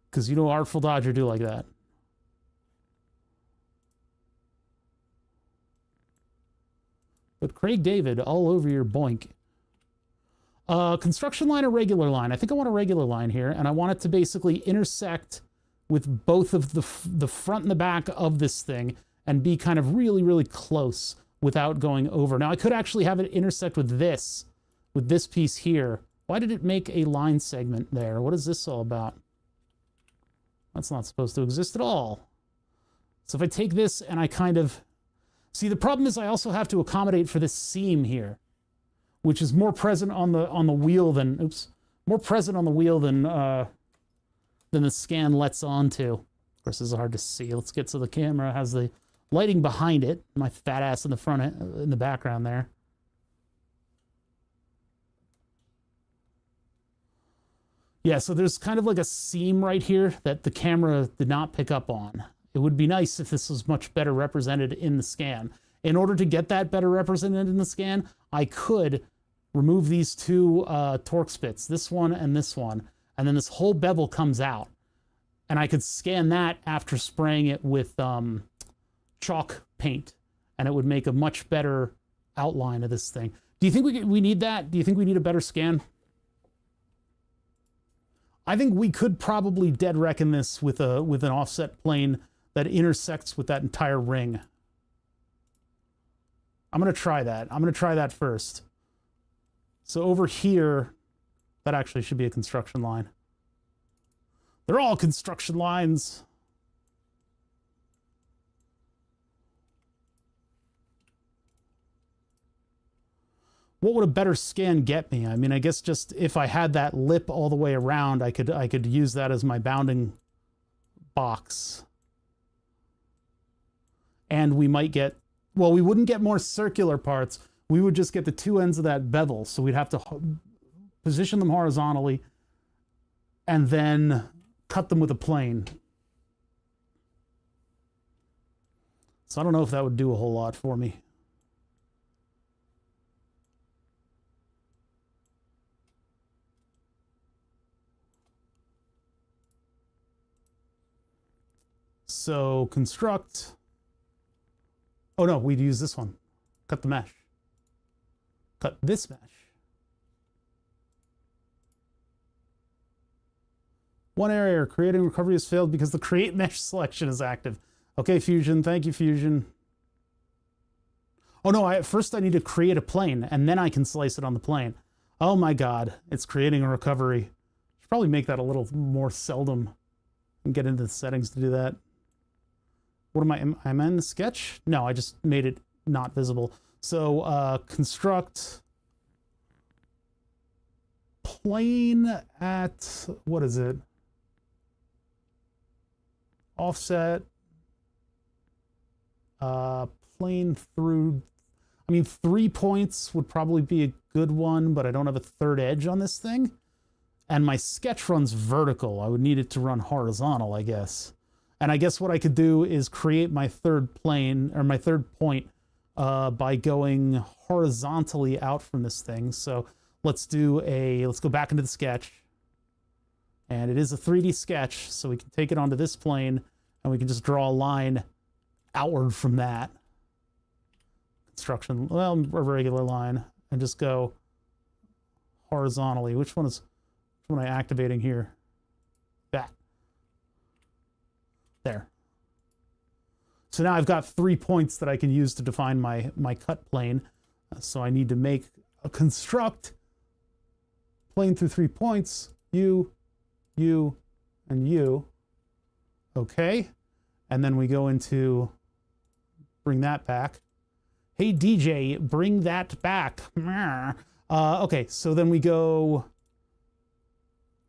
because you know Artful Dodger do like that. But Craig David, all over your boink. Construction line or regular line? I think I want a regular line here, and I want it to basically intersect with both of the front and the back of this thing and be kind of really, really close without going over. Now, I could actually have it intersect with this piece here. Why did it make a line segment there? What is this all about? That's not supposed to exist at all. So if I take this and I kind of... See, the problem is I also have to accommodate for this seam here, which is more present on the wheel than... Oops. More present on the wheel than the scan lets on to. Of course, this is hard to see. Let's get so the camera has the lighting behind it. My fat ass in the front, in the background there. Yeah, so there's kind of like a seam right here that the camera did not pick up on. It would be nice if this was much better represented in the scan. In order to get that better represented in the scan, I could remove these two torque spits, this one, and then this whole bevel comes out. And I could scan that after spraying it with chalk paint, and it would make a much better outline of this thing. Do you think we need that? Do you think we need a better scan? I think we could probably dead reckon this with an offset plane that intersects with that entire ring. I'm going to try that. I'm going to try that first. So over here, that actually should be a construction line. They're all construction lines. What would a better scan get me? I mean, I guess just if I had that lip all the way around, I could use that as my bounding box. And we might get, well, we wouldn't get more circular parts. We would just get the two ends of that bevel. So we'd have to position them horizontally and then cut them with a plane. So I don't know if that would do a whole lot for me. So construct. Oh no, we'd use this one. Cut the mesh. Cut this mesh. One error, creating recovery has failed because the create mesh selection is active. Okay, Fusion, thank you, Fusion. Oh no, first I need to create a plane, and then I can slice it on the plane. Oh my God, it's creating a recovery. Should probably make that a little more seldom and get into the settings to do that. What am I in the sketch? No, I just made it not visible. So construct plane at, what is it? Offset, plane through, I mean, 3 points would probably be a good one, but I don't have a third edge on this thing. And my sketch runs vertical. I would need it to run horizontal, I guess. And I guess what I could do is create my third plane, or my third point, by going horizontally out from this thing. So let's go back into the sketch. And it is a 3D sketch, so we can take it onto this plane, and we can just draw a line outward from that. Construction, well, a regular line, and just go horizontally. Which one am I activating here? That. There. So now I've got 3 points that I can use to define my cut plane. So I need to make a construct plane through 3 points, U, and U. Okay. And then we go into bring that back. Hey, DJ, bring that back. Okay, so then we go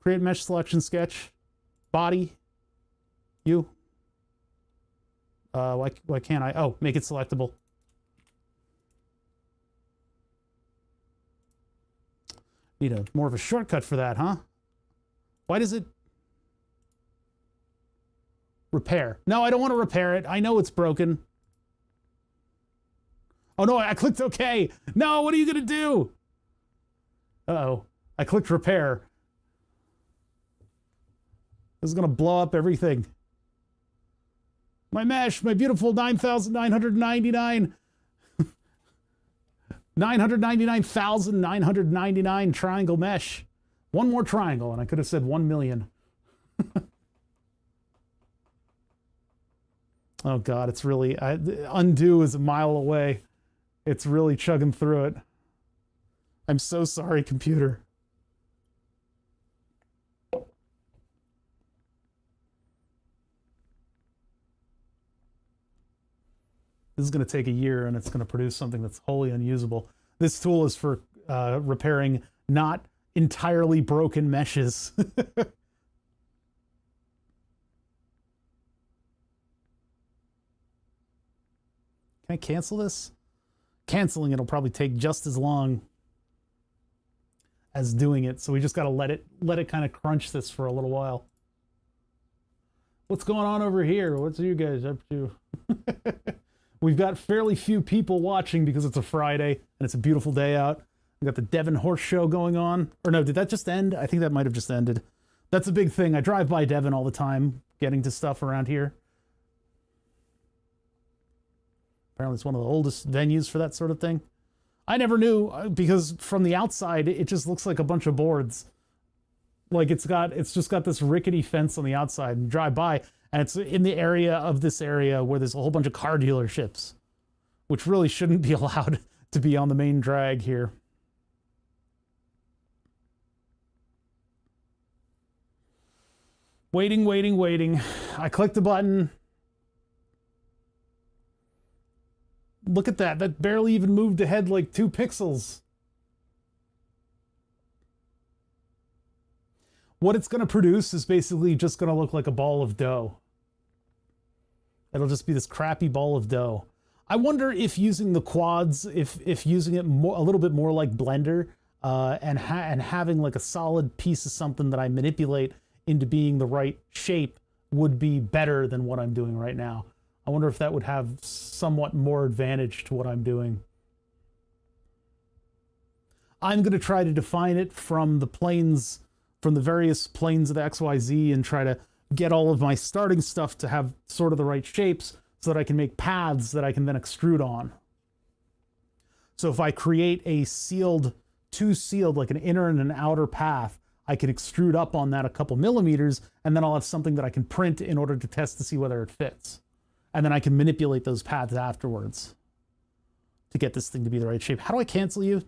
create mesh selection sketch, body, U. Why can't I? Oh, make it selectable. Need more of a shortcut for that, huh? Why does it repair? No, I don't want to repair it. I know it's broken. Oh no, I clicked OK. No, what are you going to do? Uh-oh, I clicked repair. This is going to blow up everything. My mesh, my beautiful 9,999. 999,999 triangle mesh. One more triangle, and I could have said 1 million. Oh God, it's really, undo is a mile away. It's really chugging through it. I'm so sorry, computer. This is going to take a year, and it's going to produce something that's wholly unusable. This tool is for repairing not entirely broken meshes. Can I cancel this? Canceling it'll probably take just as long as doing it, so we just got to let it kind of crunch this for a little while. What's going on over here? What's you guys up to? We've got fairly few people watching because it's a Friday and it's a beautiful day out. We got the Devon Horse Show going on. Or no, did that just end? I think that might have just ended. That's a big thing. I drive by Devon all the time, getting to stuff around here. Apparently it's one of the oldest venues for that sort of thing. I never knew, because from the outside, it just looks like a bunch of boards. Like it's just got this rickety fence on the outside, and drive by, and it's in the area of this area where there's a whole bunch of car dealerships, which really shouldn't be allowed to be on the main drag here. Waiting, waiting, waiting. I clicked the button. Look at that. That barely even moved ahead like 2 pixels. What it's going to produce is basically just going to look like a ball of dough. It'll just be this crappy ball of dough. I wonder if using the quads, if using it a little bit more like Blender, and having like a solid piece of something that I manipulate into being the right shape would be better than what I'm doing right now. I wonder if that would have somewhat more advantage to what I'm doing. I'm going to try to define it from the planes, from the various planes of the XYZ, and try to get all of my starting stuff to have sort of the right shapes so that I can make paths that I can then extrude on. So if I create a sealed, two sealed, like an inner and an outer path, I can extrude up on that a couple millimeters, and then I'll have something that I can print in order to test to see whether it fits. And then I can manipulate those paths afterwards to get this thing to be the right shape. How do I cancel you?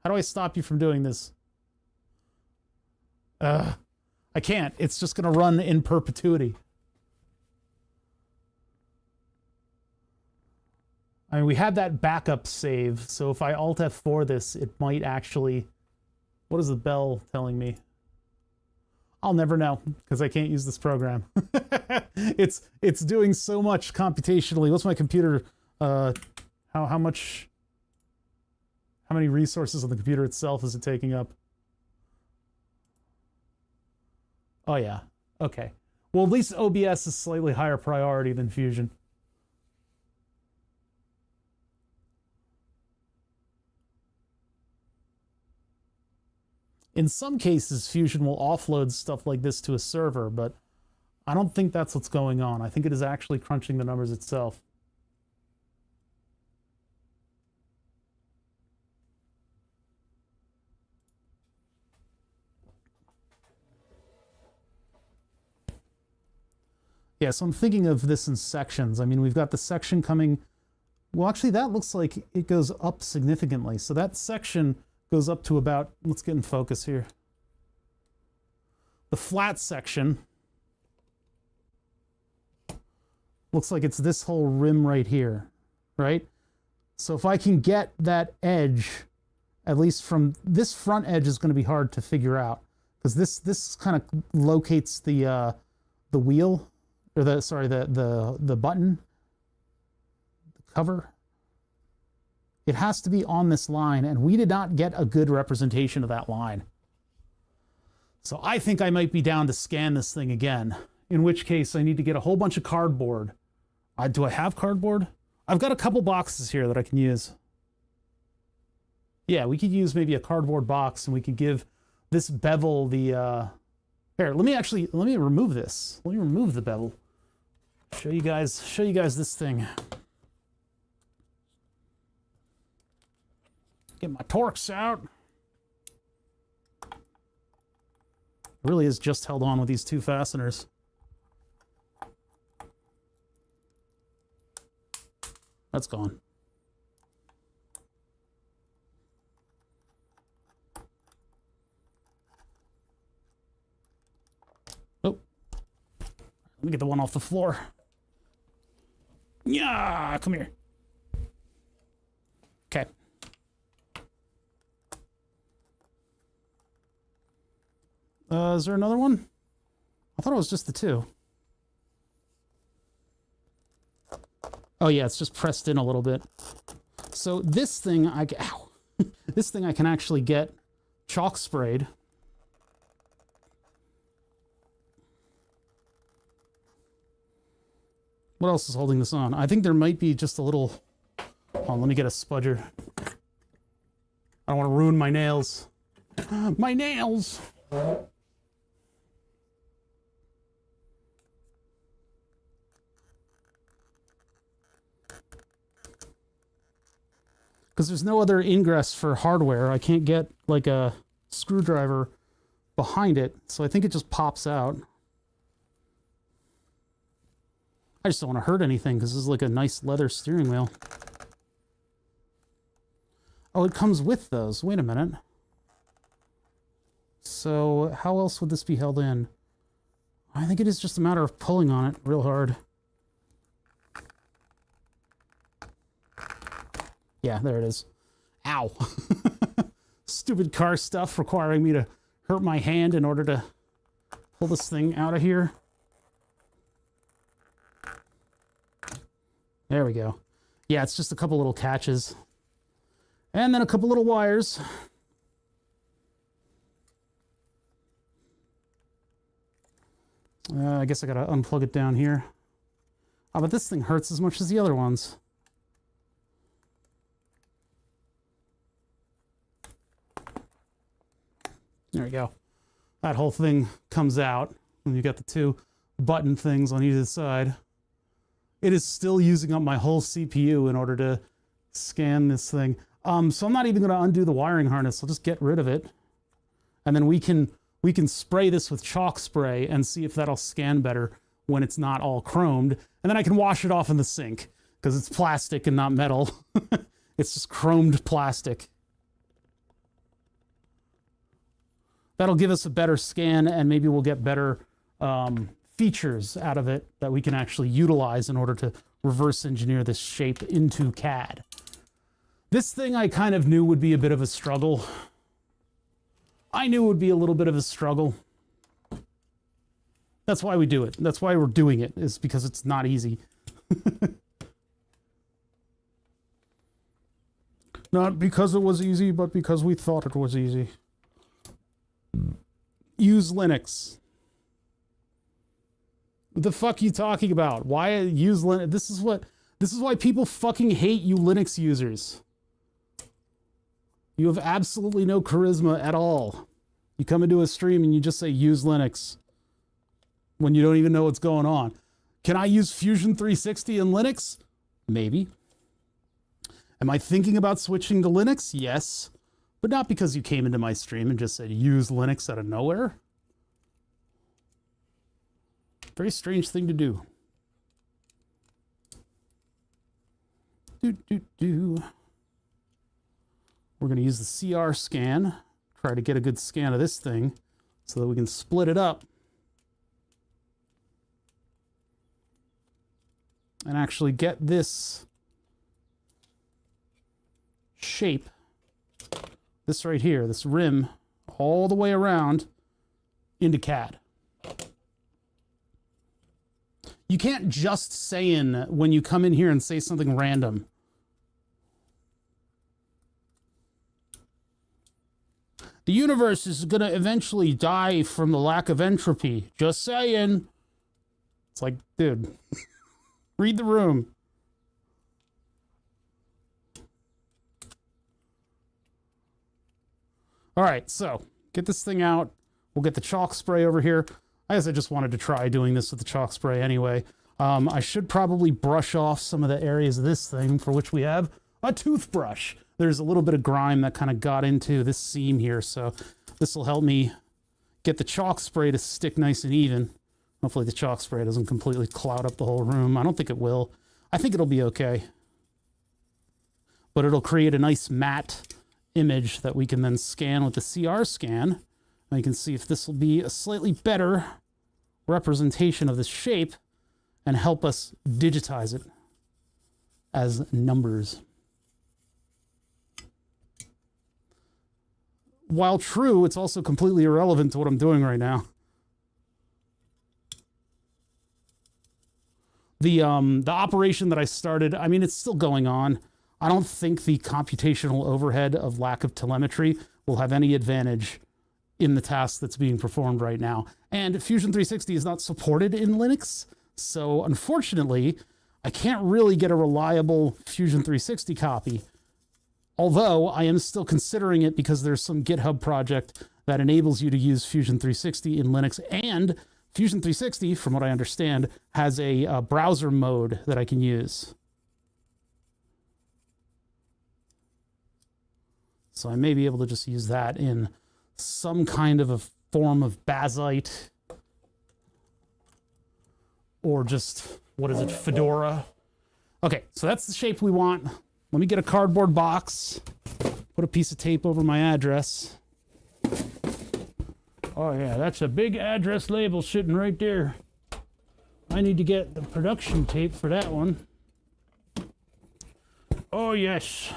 How do I stop you from doing this? I can't. It's just going to run in perpetuity. I mean, we had that backup save, so if I Alt F4 this, it might actually... What is the bell telling me? I'll never know, because I can't use this program. It's doing so much computationally. What's my computer? How many resources on the computer itself is it taking up? Oh yeah, okay. Well, at least OBS is slightly higher priority than Fusion. In some cases, Fusion will offload stuff like this to a server, but I don't think that's what's going on. I think it is actually crunching the numbers itself. Yeah, so I'm thinking of this in sections. I mean, we've got the section coming... Well, actually, that looks like it goes up significantly. So that section goes up to about... Let's get in focus here. The flat section looks like it's this whole rim right here, right? So if I can get that edge, at least from... This front edge is going to be hard to figure out, because this kind of locates the wheel... Or the button, the cover. It has to be on this line, and we did not get a good representation of that line. So I think I might be down to scan this thing again, in which case I need to get a whole bunch of cardboard. Do I have cardboard? I've got a couple boxes here that I can use. Yeah, we could use maybe a cardboard box, and we could give this bevel the... Here, let me remove this. Let me remove the bevel. Show you guys this thing. Get my Torx out. Really is just held on with these two fasteners. That's gone. Oh. Let me get the one off the floor. Yeah, come here. Okay. Is there another one? I thought it was just the two. Oh yeah, it's just pressed in a little bit. So this thing this thing I can actually get chalk sprayed. What else is holding this on? I think there might be just a little... Hold on, let me get a spudger. I don't want to ruin my nails. My nails! Because there's no other ingress for hardware. I can't get like a screwdriver behind it, so I think it just pops out. I just don't want to hurt anything because this is like a nice leather steering wheel. Oh, it comes with those. Wait a minute. So how else would this be held in? I think it is just a matter of pulling on it real hard. Yeah, there it is. Ow. Stupid car stuff requiring me to hurt my hand in order to pull this thing out of here. There we go. Yeah, it's just a couple little catches. And then a couple little wires. I guess I gotta unplug it down here. Oh, but this thing hurts as much as the other ones. There we go. That whole thing comes out, and you got the two button things on either side. It is still using up my whole CPU in order to scan this thing. So I'm not even going to undo the wiring harness. I'll just get rid of it. And then we can spray this with chalk spray and see if that'll scan better when it's not all chromed. And then I can wash it off in the sink because it's plastic and not metal. It's just chromed plastic. That'll give us a better scan, and maybe we'll get better features out of it that we can actually utilize in order to reverse engineer this shape into CAD. This thing I kind of knew would be a bit of a struggle. I knew it would be a little bit of a struggle. That's why we do it. That's why we're doing it, is because it's not easy. Not because it was easy, but because we thought it was easy. Use Linux. What the fuck are you talking about? Why use Linux? This is why people fucking hate you Linux users. You have absolutely no charisma at all. You come into a stream and you just say use Linux when you don't even know what's going on. Can I use Fusion 360 in Linux? Maybe. Am I thinking about switching to Linux? Yes. But not because you came into my stream and just said use Linux out of nowhere. Very strange thing to do. We're going to use the CR scan, try to get a good scan of this thing so that we can split it up and actually get this shape, this right here, this rim, all the way around into CAD. You can't just say in when you come in here and say something random. The universe is going to eventually die from the lack of entropy. Just saying. It's like, dude, read the room. All right, so get this thing out. We'll get the chalk spray over here. I guess I just wanted to try doing this with the chalk spray anyway. I should probably brush off some of the areas of this thing for which we have a toothbrush. There's a little bit of grime that kind of got into this seam here, so this will help me get the chalk spray to stick nice and even. Hopefully the chalk spray doesn't completely cloud up the whole room. I don't think it will. I think it'll be okay. But it'll create a nice matte image that we can then scan with the CR scan. And you can see if this will be a slightly better representation of this shape and help us digitize it as numbers. While true, it's also completely irrelevant to what I'm doing right now. The operation that I started, I mean, it's still going on. I don't think the computational overhead of lack of telemetry will have any advantage in the task that's being performed right now. And Fusion 360 is not supported in Linux, so unfortunately, I can't really get a reliable Fusion 360 copy. Although I am still considering it because there's some GitHub project that enables you to use Fusion 360 in Linux, and Fusion 360, from what I understand, has a browser mode that I can use. So I may be able to just use that in some kind of a form of Bazite, or just, what is it, Fedora? Okay, so that's the shape we want. Let me get a cardboard box, put a piece of tape over my address. Oh yeah, that's a big address label sitting right there. I need to get the production tape for that one. Oh yes.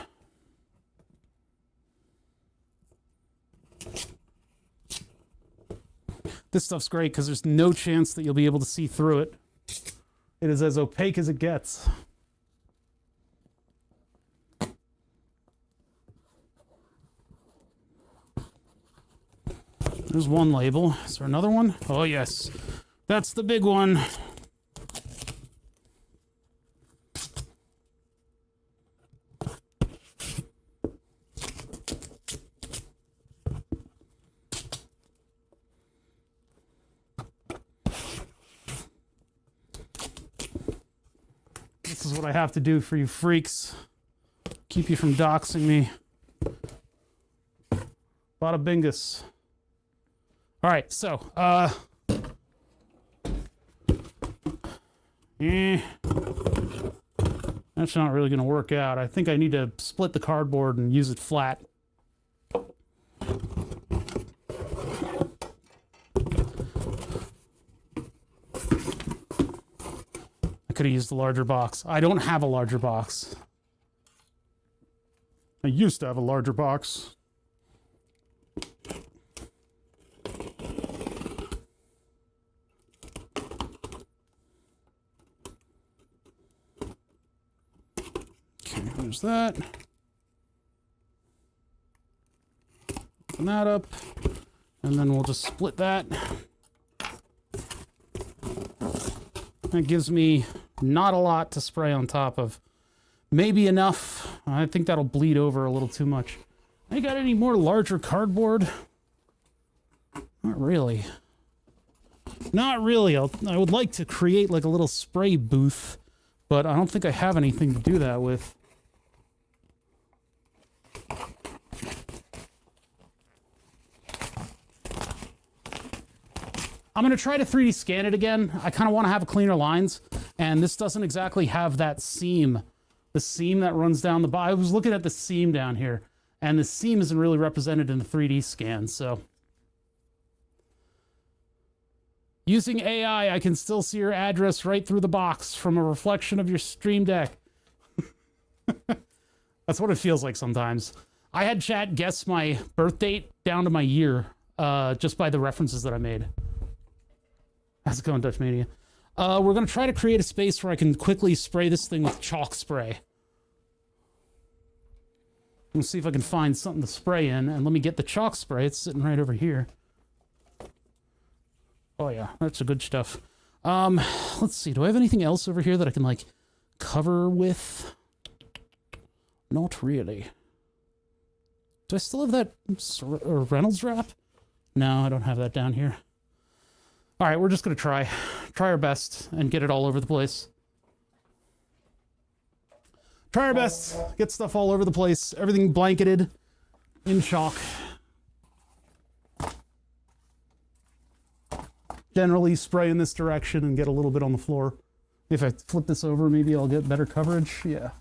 This stuff's great because there's no chance that you'll be able to see through it. It is as opaque as it gets. There's one label. Is there another one? Oh, yes. That's the big one. This is what I have to do for you freaks. Keep you from doxing me. Bada bingus. All right, so, that's not really going to work out. I think I need to split the cardboard and use it flat. I could have used a larger box. I don't have a larger box. I used to have a larger box. There's that. Open that up. And then we'll just split that. That gives me not a lot to spray on top of. Maybe enough. I think that'll bleed over a little too much. I got any more larger cardboard? Not really. Not really. I would like to create like a little spray booth, but I don't think I have anything to do that with. I'm going to try to 3D scan it again. I kind of want to have cleaner lines, and this doesn't exactly have that seam. The seam that runs down the bottom. I was looking at the seam down here, and the seam isn't really represented in the 3D scan, so. Using AI, I can still see your address right through the box from a reflection of your Stream Deck. That's what it feels like sometimes. I had chat guess my birth date down to my year, just by the references that I made. How's it going, Dutch Mania? We're going to try to create a space where I can quickly spray this thing with chalk spray. Let's see if I can find something to spray in, and let me get the chalk spray. It's sitting right over here. Oh yeah, that's the good stuff. Let's see, do I have anything else over here that I can, like, cover with? Not really. Do I still have that Reynolds wrap? No, I don't have that down here. All right, we're just going to try our best and get it all over the place. Try our best, get stuff all over the place, everything blanketed in chalk. Generally spray in this direction and get a little bit on the floor. If I flip this over, maybe I'll get better coverage. Yeah.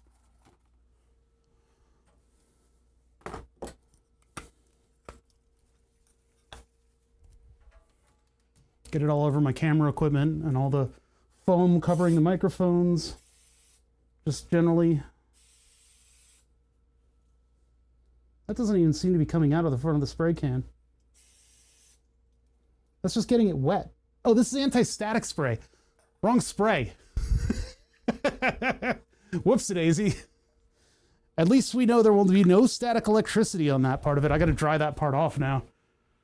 Get it all over my camera equipment and all the foam covering the microphones. Just generally. That doesn't even seem to be coming out of the front of the spray can. That's just getting it wet. Oh, this is anti-static spray. Wrong spray. Whoops-a-daisy. At least we know there will be no static electricity on that part of it. I got to dry that part off now.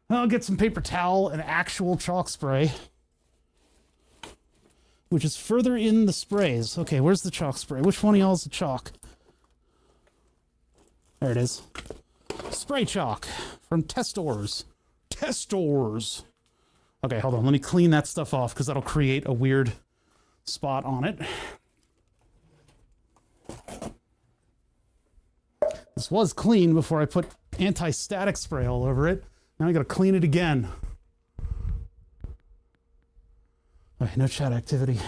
I'll get some paper towel and actual chalk spray, which is further in the sprays. Okay, where's the chalk spray? Which one of y'all is the chalk? There it is. Spray chalk from Testors. Testors. Okay, hold on. Let me clean that stuff off because that'll create a weird spot on it. This was clean before I put anti-static spray all over it. Now I gotta clean it again. Okay, no chat activity.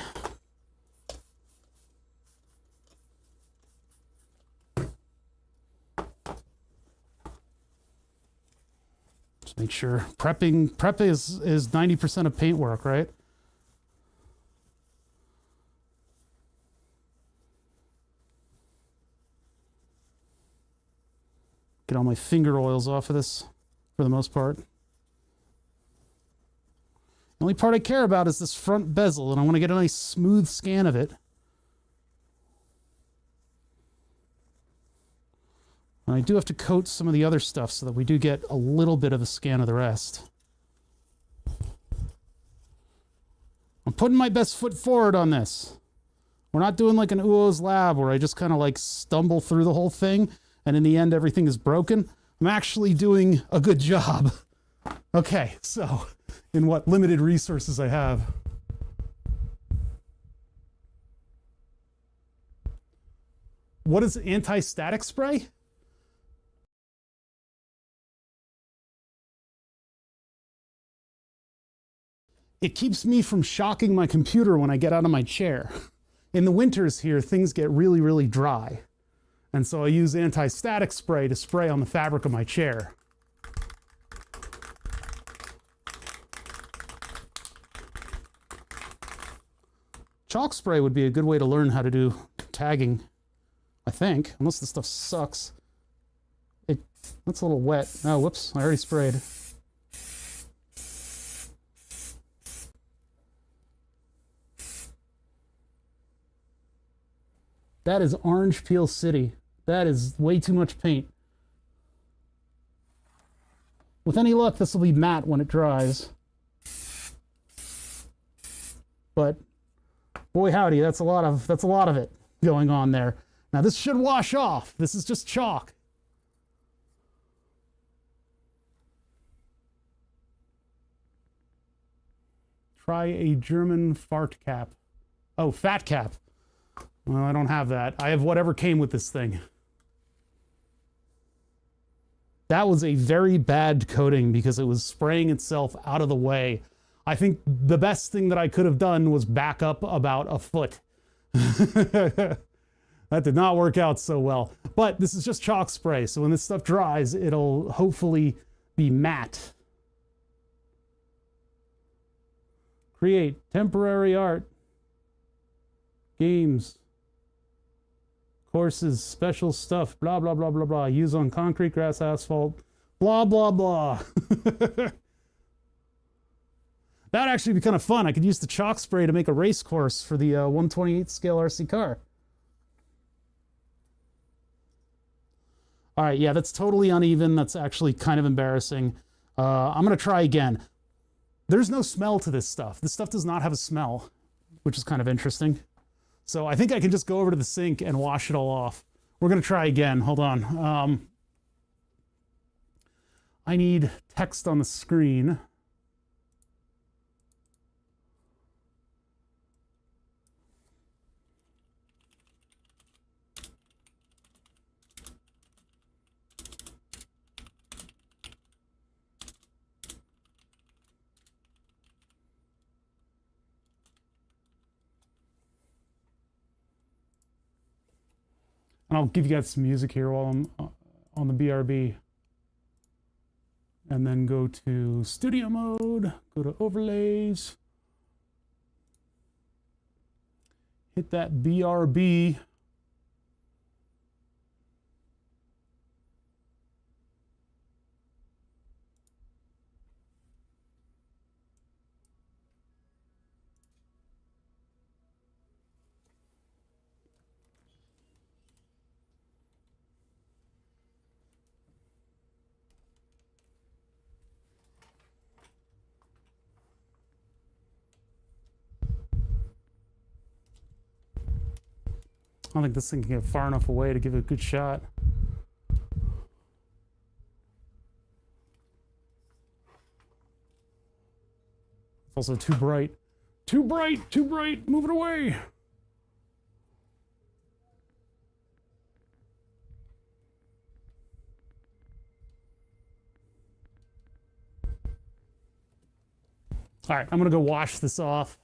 Just make sure. Prep is 90% of paint work, right? Get all my finger oils off of this. For the most part. The only part I care about is this front bezel, and I want to get a nice smooth scan of it. And I do have to coat some of the other stuff so that we do get a little bit of a scan of the rest. I'm putting my best foot forward on this. We're not doing like an Uo's Lab where I just kind of like stumble through the whole thing, and in the end everything is broken. I'm actually doing a good job. Okay, so in what limited resources I have. What is anti-static spray? It keeps me from shocking my computer when I get out of my chair. In the winters here, things get really, really dry. And so I use anti-static spray to spray on the fabric of my chair. Chalk spray would be a good way to learn how to do tagging, I think, unless the stuff sucks. That's a little wet. Oh, whoops, I already sprayed. That is Orange Peel City. That is way too much paint. With any luck, this will be matte when it dries. But boy howdy, that's a lot of it going on there. Now this should wash off. This is just chalk. Try a German fart cap. Oh, fat cap. Well, I don't have that. I have whatever came with this thing. That was a very bad coating because it was spraying itself out of the way. I think the best thing that I could have done was back up about a foot. That did not work out so well. But this is just chalk spray, so when this stuff dries, it'll hopefully be matte. Create temporary art. Games. Courses, special stuff, blah, blah, blah, blah, blah. Use on concrete, grass, asphalt, blah, blah, blah. That'd actually be kind of fun. I could use the chalk spray to make a race course for the 1/28 scale RC car. All right, yeah, that's totally uneven. That's actually kind of embarrassing. I'm going to try again. There's no smell to this stuff. This stuff does not have a smell, which is kind of interesting. So I think I can just go over to the sink and wash it all off. We're going to try again. Hold on. I need text on the screen. And I'll give you guys some music here while I'm on the BRB. And then go to studio mode, go to overlays, hit that BRB. I don't think this thing can get far enough away to give it a good shot. It's also too bright. Too bright, too bright, move it away. All right, I'm gonna go wash this off.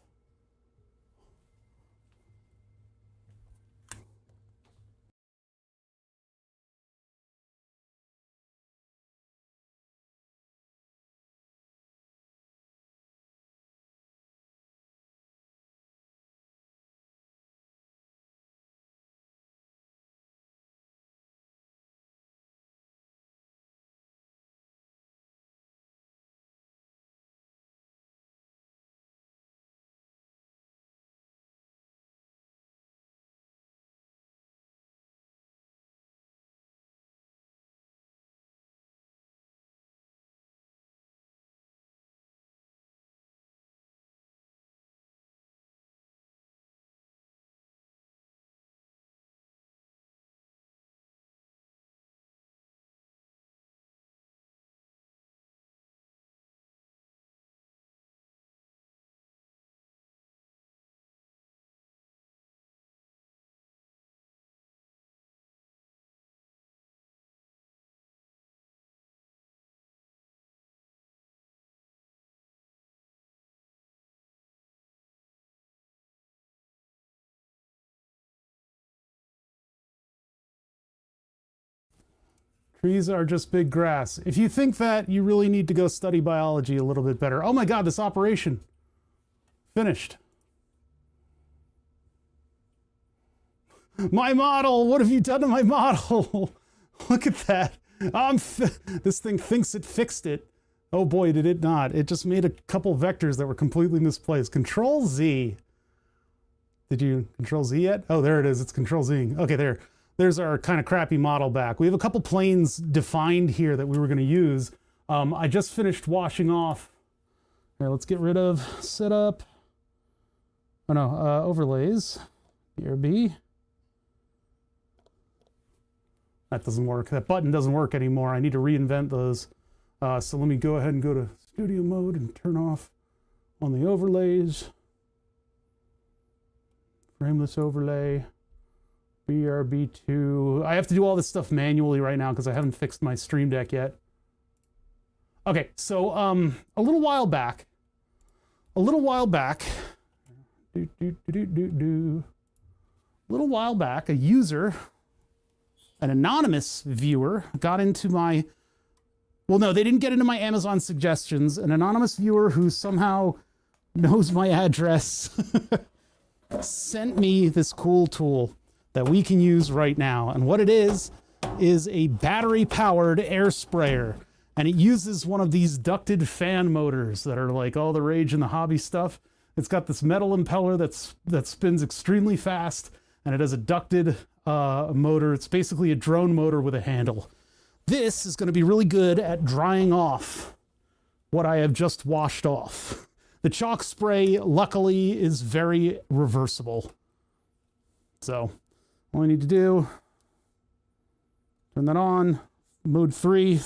Trees are just big grass. If you think that, you really need to go study biology a little bit better. Oh my God, this operation. Finished. My model, what have you done to my model? Look at that. This thing thinks it fixed it. Oh boy, did it not. It just made a couple vectors that were completely misplaced. Control Z. Did you Control Z yet? Oh, there it is. It's Control Z. Okay, there. There's our kind of crappy model back. We have a couple planes defined here that we were going to use. I just finished washing off. Here, let's get rid of setup. Oh no, overlays. BRB. That doesn't work. That button doesn't work anymore. I need to reinvent those. So let me go ahead and go to studio mode and turn off on the overlays. Frameless overlay. BRB2. I have to do all this stuff manually right now because I haven't fixed my Stream Deck yet. Okay, so a little while back, a little while back, a user, an anonymous viewer, got into my, well, no, they didn't get into my Amazon suggestions. An anonymous viewer who somehow knows my address sent me this cool tool that we can use right now. And what it is a battery-powered air sprayer. And it uses one of these ducted fan motors that are like all the rage in the hobby stuff. It's got this metal impeller that spins extremely fast, and it has a ducted motor. It's basically a drone motor with a handle. This is going to be really good at drying off what I have just washed off. The chalk spray, luckily, is very reversible. So all I need to do, turn that on, mode 3.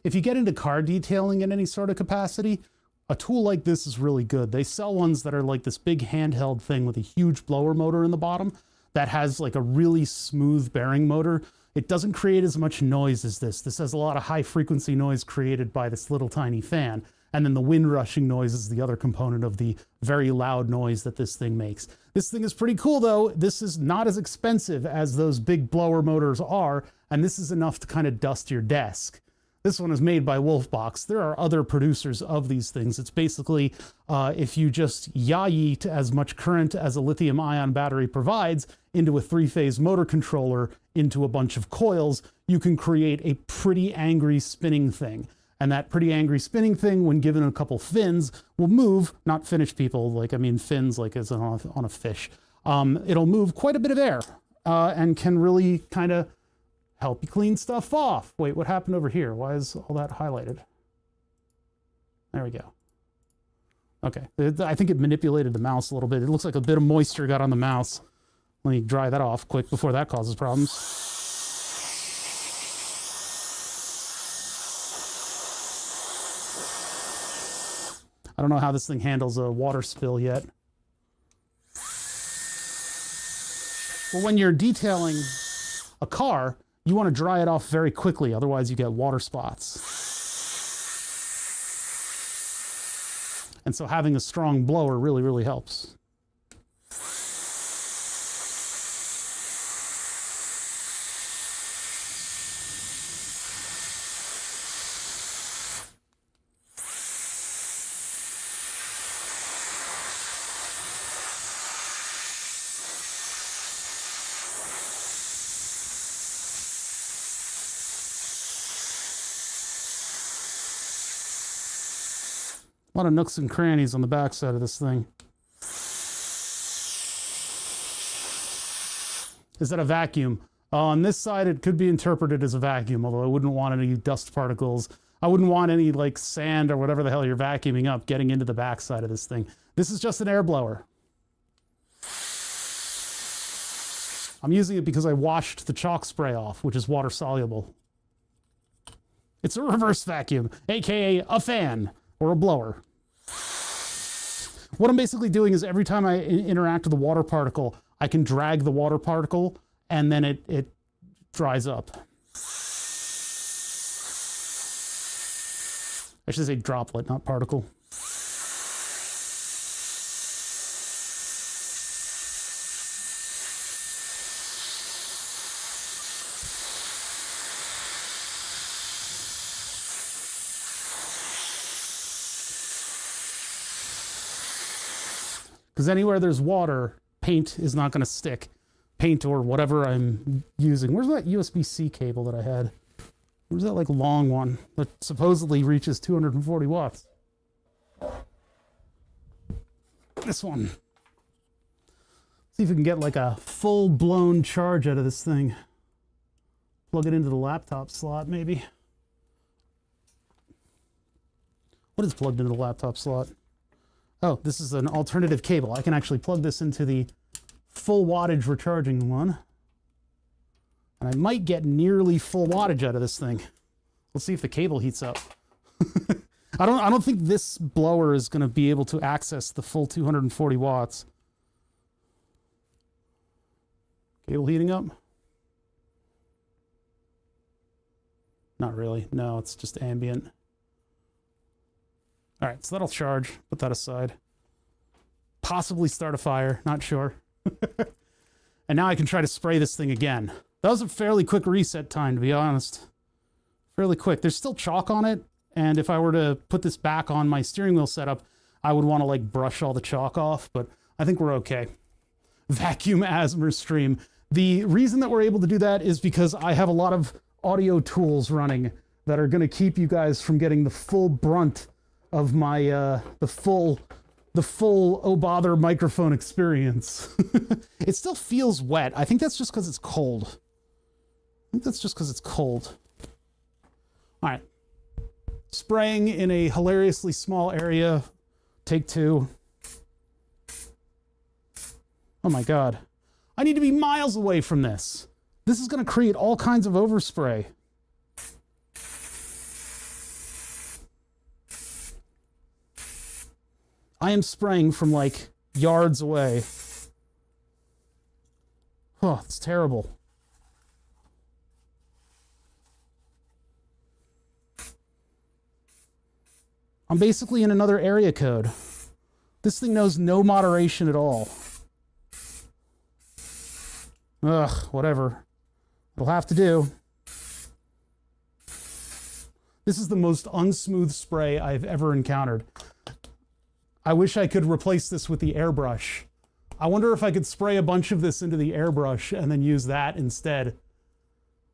If you get into car detailing in any sort of capacity, a tool like this is really good. They sell ones that are like this big handheld thing with a huge blower motor in the bottom that has like a really smooth bearing motor. It doesn't create as much noise as this. This has a lot of high frequency noise created by this little tiny fan. And then the wind rushing noise is the other component of the very loud noise that this thing makes. This thing is pretty cool though. This is not as expensive as those big blower motors are, and this is enough to kind of dust your desk. This one is made by Wolfbox. There are other producers of these things. It's basically, if you just yeet as much current as a lithium-ion battery provides into a 3-phase motor controller into a bunch of coils, you can create a pretty angry spinning thing. And that pretty angry spinning thing, when given a couple fins, will move, not finish people, like, I mean fins like as on a fish. It'll move quite a bit of air and can really kind of help you clean stuff off. Wait, what happened over here? Why is all that highlighted? There we go. Okay, I think it manipulated the mouse a little bit. It looks like a bit of moisture got on the mouse. Let me dry that off quick before that causes problems. I don't know how this thing handles a water spill yet. Well, when you're detailing a car, you want to dry it off very quickly, otherwise you get water spots. And so having a strong blower really, really helps. A lot of nooks and crannies on the backside of this thing. Is that a vacuum? On this side, it could be interpreted as a vacuum, although I wouldn't want any dust particles. I wouldn't want any like sand or whatever the hell you're vacuuming up getting into the backside of this thing. This is just an air blower. I'm using it because I washed the chalk spray off, which is water soluble. It's a reverse vacuum, aka a fan or a blower. What I'm basically doing is every time I interact with a water particle, I can drag the water particle and then it dries up. I should say droplet, not particle. Because anywhere there's water, paint is not going to stick. Paint or whatever I'm using. Where's that USB-C cable that I had? Where's that like long one that supposedly reaches 240 watts? This one. See if we can get like a full-blown charge out of this thing. Plug it into the laptop slot, maybe. What is plugged into the laptop slot? Oh, this is an alternative cable. I can actually plug this into the full wattage recharging one. And I might get nearly full wattage out of this thing. Let's see if the cable heats up. I don't think this blower is going to be able to access the full 240 watts. Cable heating up? Not really. No, it's just ambient. All right, so that'll charge. Put that aside. Possibly start a fire. Not sure. And now I can try to spray this thing again. That was a fairly quick reset time, to be honest. Fairly quick. There's still chalk on it, and if I were to put this back on my steering wheel setup, I would want to like brush all the chalk off, but I think we're okay. Vacuum asthma stream. The reason that we're able to do that is because I have a lot of audio tools running that are going to keep you guys from getting the full brunt of my the full oh bother microphone experience. It still feels wet. I think that's just because it's cold. All right. Spraying in a hilariously small area. Take two. Oh my God. I need to be miles away from this. This is going to create all kinds of overspray. I am spraying from like yards away. Oh, it's terrible. I'm basically in another area code. This thing knows no moderation at all. Ugh, whatever. It'll have to do. This is the most unsmooth spray I've ever encountered. I wish I could replace this with the airbrush. I wonder if I could spray a bunch of this into the airbrush and then use that instead.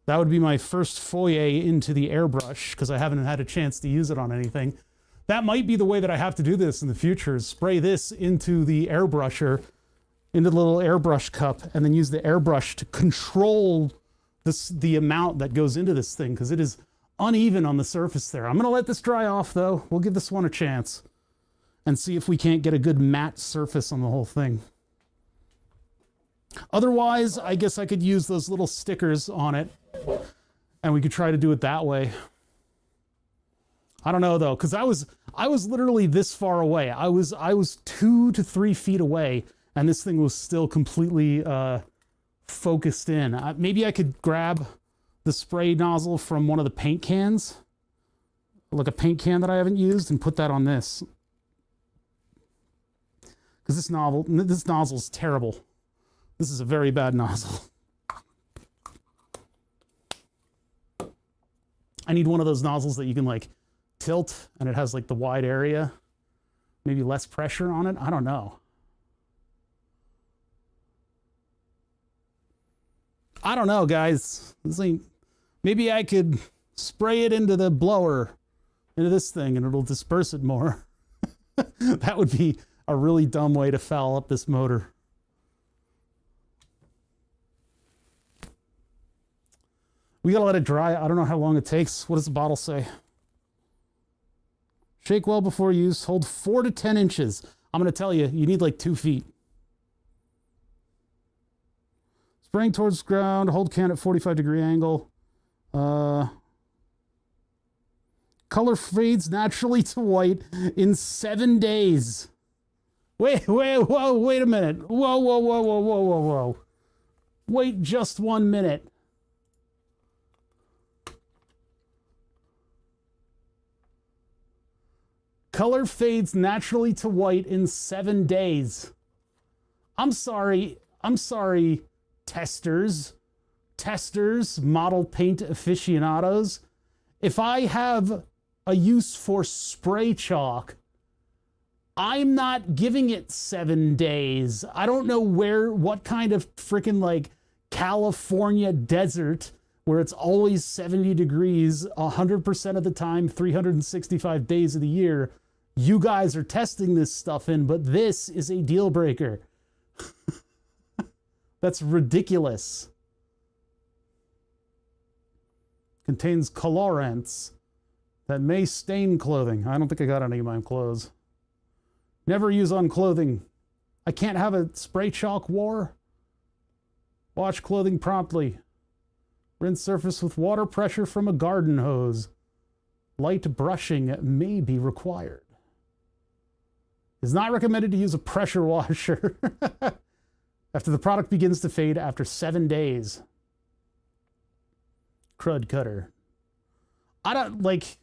That would be my first foyer into the airbrush because I haven't had a chance to use it on anything. That might be the way that I have to do this in the future, is spray this into the airbrusher, into the little airbrush cup, and then use the airbrush to control the amount that goes into this thing because it is uneven on the surface there. I'm going to let this dry off though. We'll give this one a chance and see if we can't get a good matte surface on the whole thing. Otherwise, I guess I could use those little stickers on it and we could try to do it that way. I don't know though, because I was literally this far away. I was 2 to 3 feet away and this thing was still completely focused in. Maybe I could grab the spray nozzle from one of the paint cans, like a paint can that I haven't used, and put that on this. Because this nozzle is terrible. This is a very bad nozzle. I need one of those nozzles that you can like tilt and it has like the wide area. Maybe less pressure on it. I don't know. I don't know, guys. Maybe I could spray it into the blower, into this thing, and it'll disperse it more. That would be a really dumb way to foul up this motor. We gotta let it dry. I don't know how long it takes. What does the bottle say? Shake well before use. Hold 4 to 10 inches. I'm gonna tell you, you need like 2 feet. Spraying towards ground. Hold can at 45-degree angle. Color fades naturally to white in 7 days. Wait a minute. Whoa. Wait just 1 minute. Color fades naturally to white in 7 days. I'm sorry, testers, model paint aficionados. If I have a use for spray chalk, I'm not giving it 7 days. I don't know what kind of freaking like California desert where it's always 70 degrees 100% of the time, 365 days of the year, you guys are testing this stuff in, but this is a deal breaker. That's ridiculous. Contains colorants that may stain clothing. I don't think I got any of my clothes. Never use on clothing. I can't have a spray chalk war. Wash clothing promptly. Rinse surface with water pressure from a garden hose. Light brushing may be required. It's not recommended to use a pressure washer after the product begins to fade after 7 days. Crud cutter. I don't like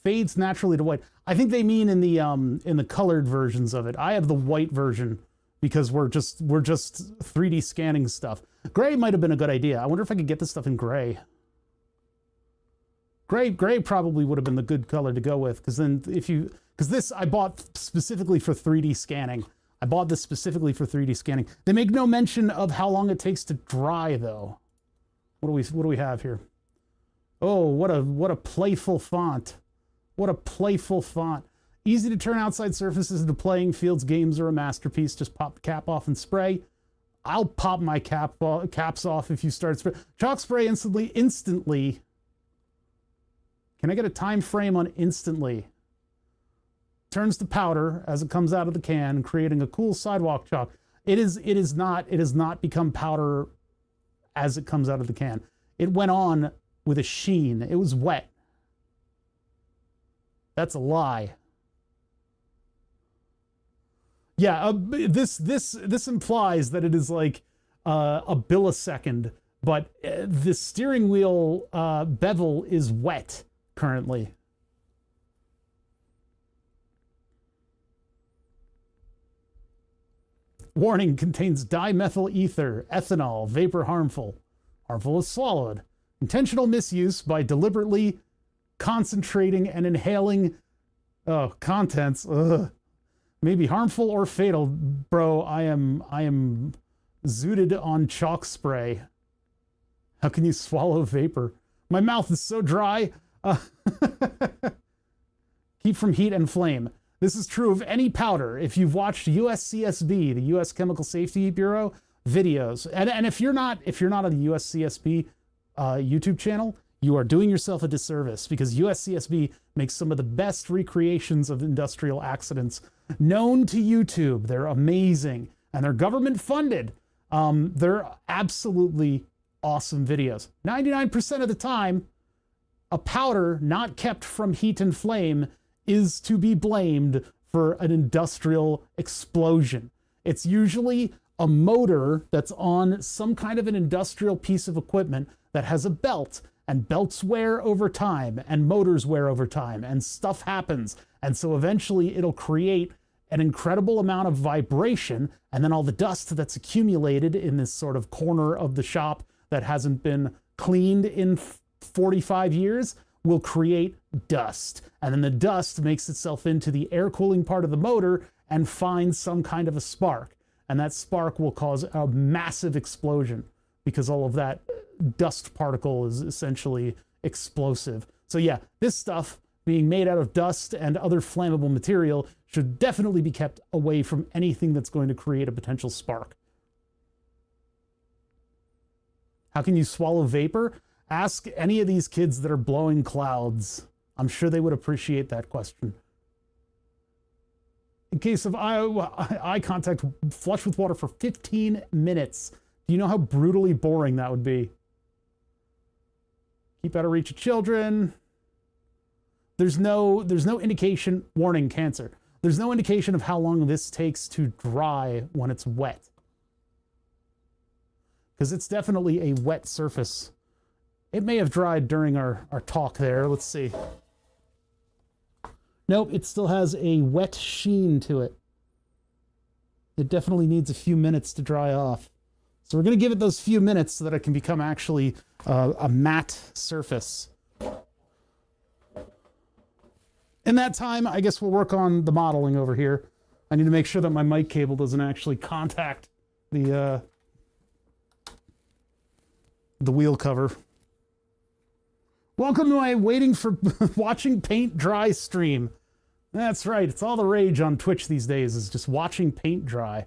fades naturally to white. I think they mean in the colored versions of it. I have the white version because we're just 3D scanning stuff. Gray might have been a good idea. I wonder if I could get this stuff in gray. Gray probably would have been the good color to go with, because then because this I bought specifically for 3D scanning. I bought this specifically for 3D scanning. They make no mention of how long it takes to dry though. What do we have here? Oh, what a playful font. What a playful font. Easy to turn outside surfaces into playing fields, games, or a masterpiece. Just pop the cap off and spray. I'll pop my caps off if you start spray. Chalk spray instantly. Can I get a time frame on instantly? Turns to powder as it comes out of the can, creating a cool sidewalk chalk. It is not become powder as it comes out of the can. It went on with a sheen. It was wet. That's a lie. Yeah, this implies that it is like a millisecond, but the steering wheel bevel is wet currently. Warning, contains dimethyl ether, ethanol, vapor harmful. Harmful is swallowed. Intentional misuse by deliberately concentrating and inhaling contents. May be harmful or fatal. Bro, I am zooted on chalk spray. How can you swallow vapor? My mouth is so dry. Keep from heat and flame. This is true of any powder. If you've watched USCSB, the U.S. Chemical Safety Bureau videos, and if you're not on the USCSB YouTube channel, you are doing yourself a disservice, because USCSB makes some of the best recreations of industrial accidents known to YouTube. They're amazing, and they're government funded. They're absolutely awesome videos. 99% of the time, a powder not kept from heat and flame is to be blamed for an industrial explosion. It's usually a motor that's on some kind of an industrial piece of equipment that has a belt, and belts wear over time, and motors wear over time, and stuff happens. And so eventually it'll create an incredible amount of vibration, and then all the dust that's accumulated in this sort of corner of the shop that hasn't been cleaned in 45 years will create dust. And then the dust makes itself into the air cooling part of the motor and finds some kind of a spark. And that spark will cause a massive explosion, because all of that dust particle is essentially explosive. So yeah, this stuff being made out of dust and other flammable material should definitely be kept away from anything that's going to create a potential spark. How can you swallow vapor? Ask any of these kids that are blowing clouds. I'm sure they would appreciate that question. In case of eye contact, flush with water for 15 minutes. Do you know how brutally boring that would be? Keep out of reach of children. there's no indication, warning, cancer. There's no indication of how long this takes to dry when it's wet. Because it's definitely a wet surface. It may have dried during our talk there. Let's see. Nope, it still has a wet sheen to it. It definitely needs a few minutes to dry off. So we're going to give it those few minutes so that it can become actually a matte surface. In that time, I guess we'll work on the modeling over here. I need to make sure that my mic cable doesn't actually contact the wheel cover. Welcome to my waiting for watching paint dry stream. That's right, it's all the rage on Twitch these days, is just watching paint dry.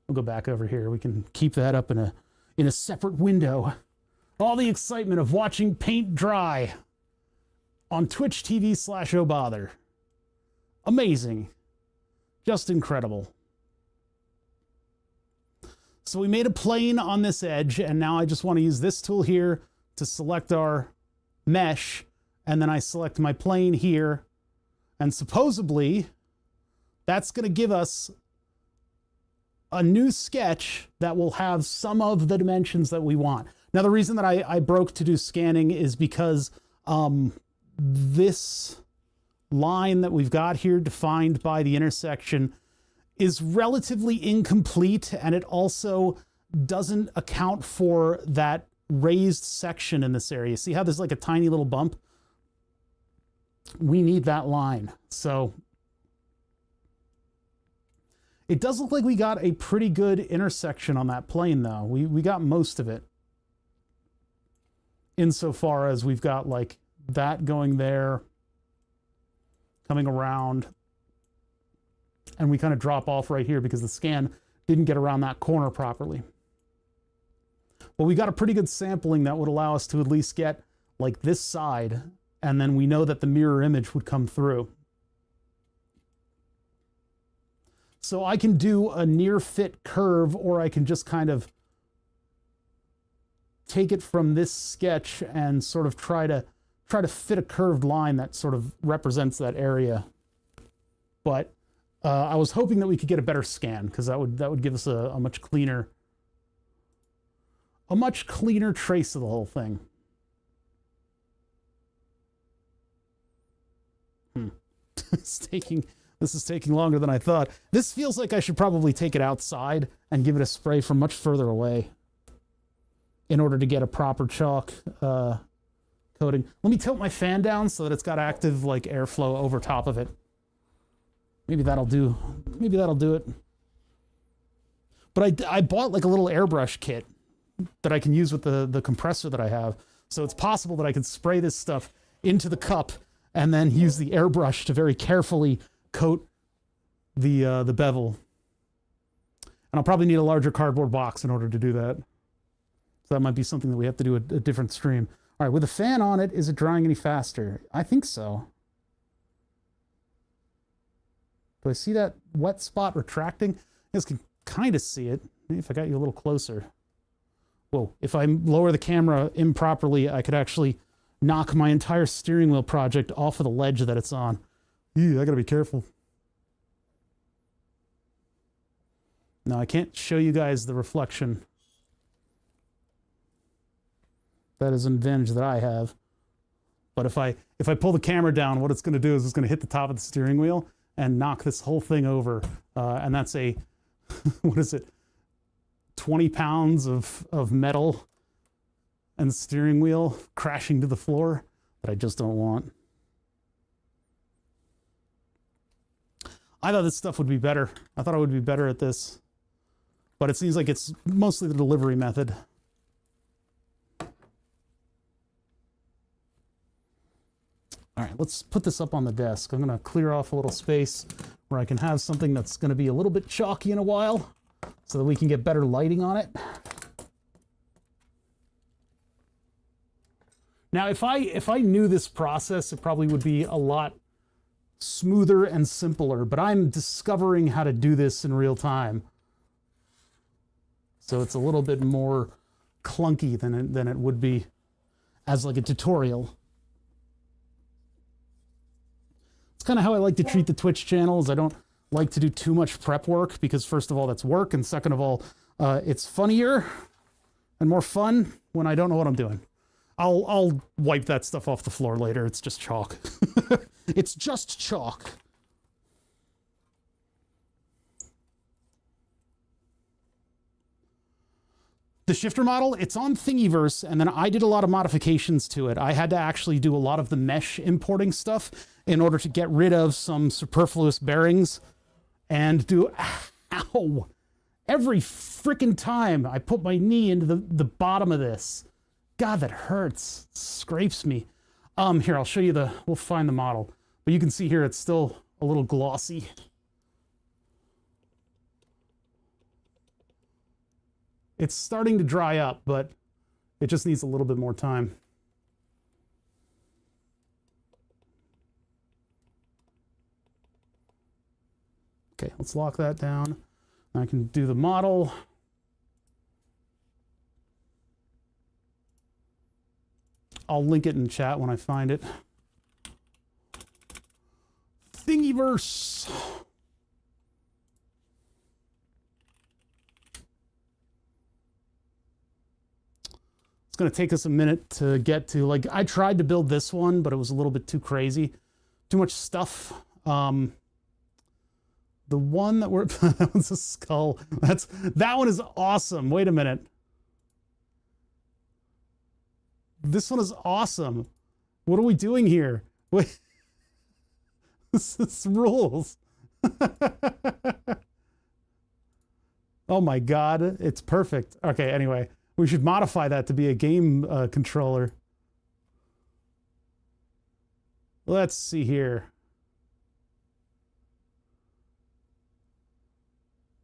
We'll go back over here. We can keep that up in a separate window. All the excitement of watching paint dry on Twitch TV/OBother. Amazing. Just incredible. So we made a plane on this edge, and now I just want to use this tool here to select our mesh, and then I select my plane here, and supposedly that's going to give us a new sketch that will have some of the dimensions that we want. Now, the reason that I broke to do scanning is because this line that we've got here defined by the intersection is relatively incomplete, and it also doesn't account for that raised section in this area. See how there's like a tiny little bump? We need that line. So it does look like we got a pretty good intersection on that plane, though. We got most of it. Insofar as we've got like that going there, coming around, and we kind of drop off right here because the scan didn't get around that corner properly. But we got a pretty good sampling that would allow us to at least get like this side, and then we know that the mirror image would come through. So I can do a near fit curve, or I can just kind of take it from this sketch and sort of try to fit a curved line that sort of represents that area. But I was hoping that we could get a better scan, because that would give us a much cleaner trace of the whole thing. This is taking longer than I thought. This feels like I should probably take it outside and give it a spray from much further away in order to get a proper chalk coating. Let me tilt my fan down so that it's got active like airflow over top of it. Maybe that'll do. Maybe that'll do it. But I bought like a little airbrush kit that I can use with the compressor that I have. So it's possible that I could spray this stuff into the cup and then use the airbrush to very carefully coat the bevel. And I'll probably need a larger cardboard box in order to do that. So that might be something that we have to do a different stream. All right, with a fan on it, is it drying any faster? I think so. Do I see that wet spot retracting? You guys can kind of see it. Maybe if I got you a little closer. Whoa, if I lower the camera improperly, I could actually knock my entire steering wheel project off of the ledge that it's on. Ew, I gotta be careful. No, I can't show you guys the reflection. That is an advantage that I have. But if I pull the camera down, what it's gonna do is it's gonna hit the top of the steering wheel and knock this whole thing over. And that's a, what is it? 20 pounds of metal and steering wheel crashing to the floor that I just don't want. I thought this stuff would be better. I thought I would be better at this. But it seems like it's mostly the delivery method. All right, let's put this up on the desk. I'm going to clear off a little space where I can have something that's going to be a little bit chalky in a while so that we can get better lighting on it. Now, if I knew this process, it probably would be a lot smoother and simpler, but I'm discovering how to do this in real time. So it's a little bit more clunky than it would be as like a tutorial. It's kind of how I like to treat the Twitch channels. I don't like to do too much prep work because first of all, that's work. And second of all, it's funnier and more fun when I don't know what I'm doing. I'll wipe that stuff off the floor later. It's just chalk. It's just chalk. The shifter model, it's on Thingiverse, and then I did a lot of modifications to it. I had to actually do a lot of the mesh importing stuff in order to get rid of some superfluous bearings and do... Ow! Every freaking time I put my knee into the bottom of this. God, that hurts. It scrapes me. Here, I'll show you we'll find the model. But you can see here it's still a little glossy. It's starting to dry up, but it just needs a little bit more time. Okay, let's lock that down. I can do the model. I'll link it in chat when I find it. Thingiverse. Going to take us a minute to get to. Like, I tried to build this one, but it was a little bit too crazy, too much stuff. The one that we're that was a skull. That one is awesome. Wait a minute, this one is awesome. What are we doing here? Wait, this rules. Oh my god, it's perfect. Okay, anyway. We should modify that to be a game controller. Let's see here.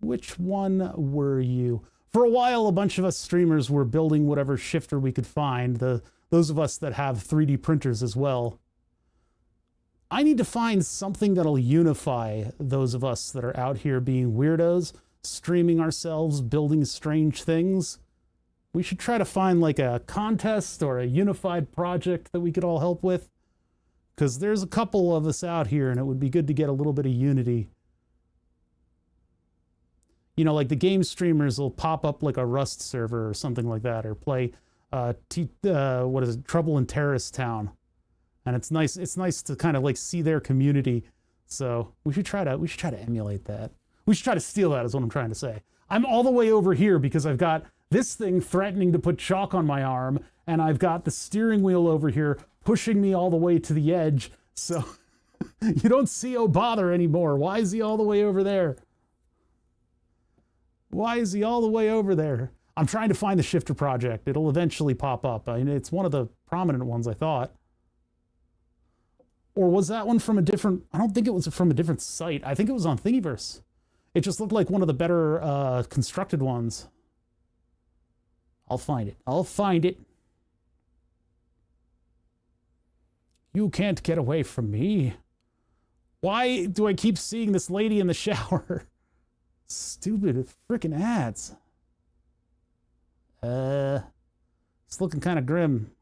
Which one were you? For a while, a bunch of us streamers were building whatever shifter we could find. Those of us that have 3D printers as well. I need to find something that'll unify those of us that are out here being weirdos, streaming ourselves, building strange things. We should try to find like a contest or a unified project that we could all help with. Because there's a couple of us out here and it would be good to get a little bit of unity. You know, like the game streamers will pop up like a Rust server or something like that, or play what is it, Trouble in Terrorist Town. And it's nice to kind of like see their community. So we should try to emulate that. We should try to steal that is what I'm trying to say. I'm all the way over here because I've got this thing threatening to put chalk on my arm, and I've got the steering wheel over here pushing me all the way to the edge, so you don't see Oh Bother anymore. Why is he all the way over there? Why is he all the way over there? I'm trying to find the shifter project. It'll eventually pop up. I mean, it's one of the prominent ones, I thought. Or was that one from a different... I don't think it was from a different site. I think it was on Thingiverse. It just looked like one of the better constructed ones. I'll find it. I'll find it. You can't get away from me. Why do I keep seeing this lady in the shower? Stupid freaking ads. It's looking kind of grim.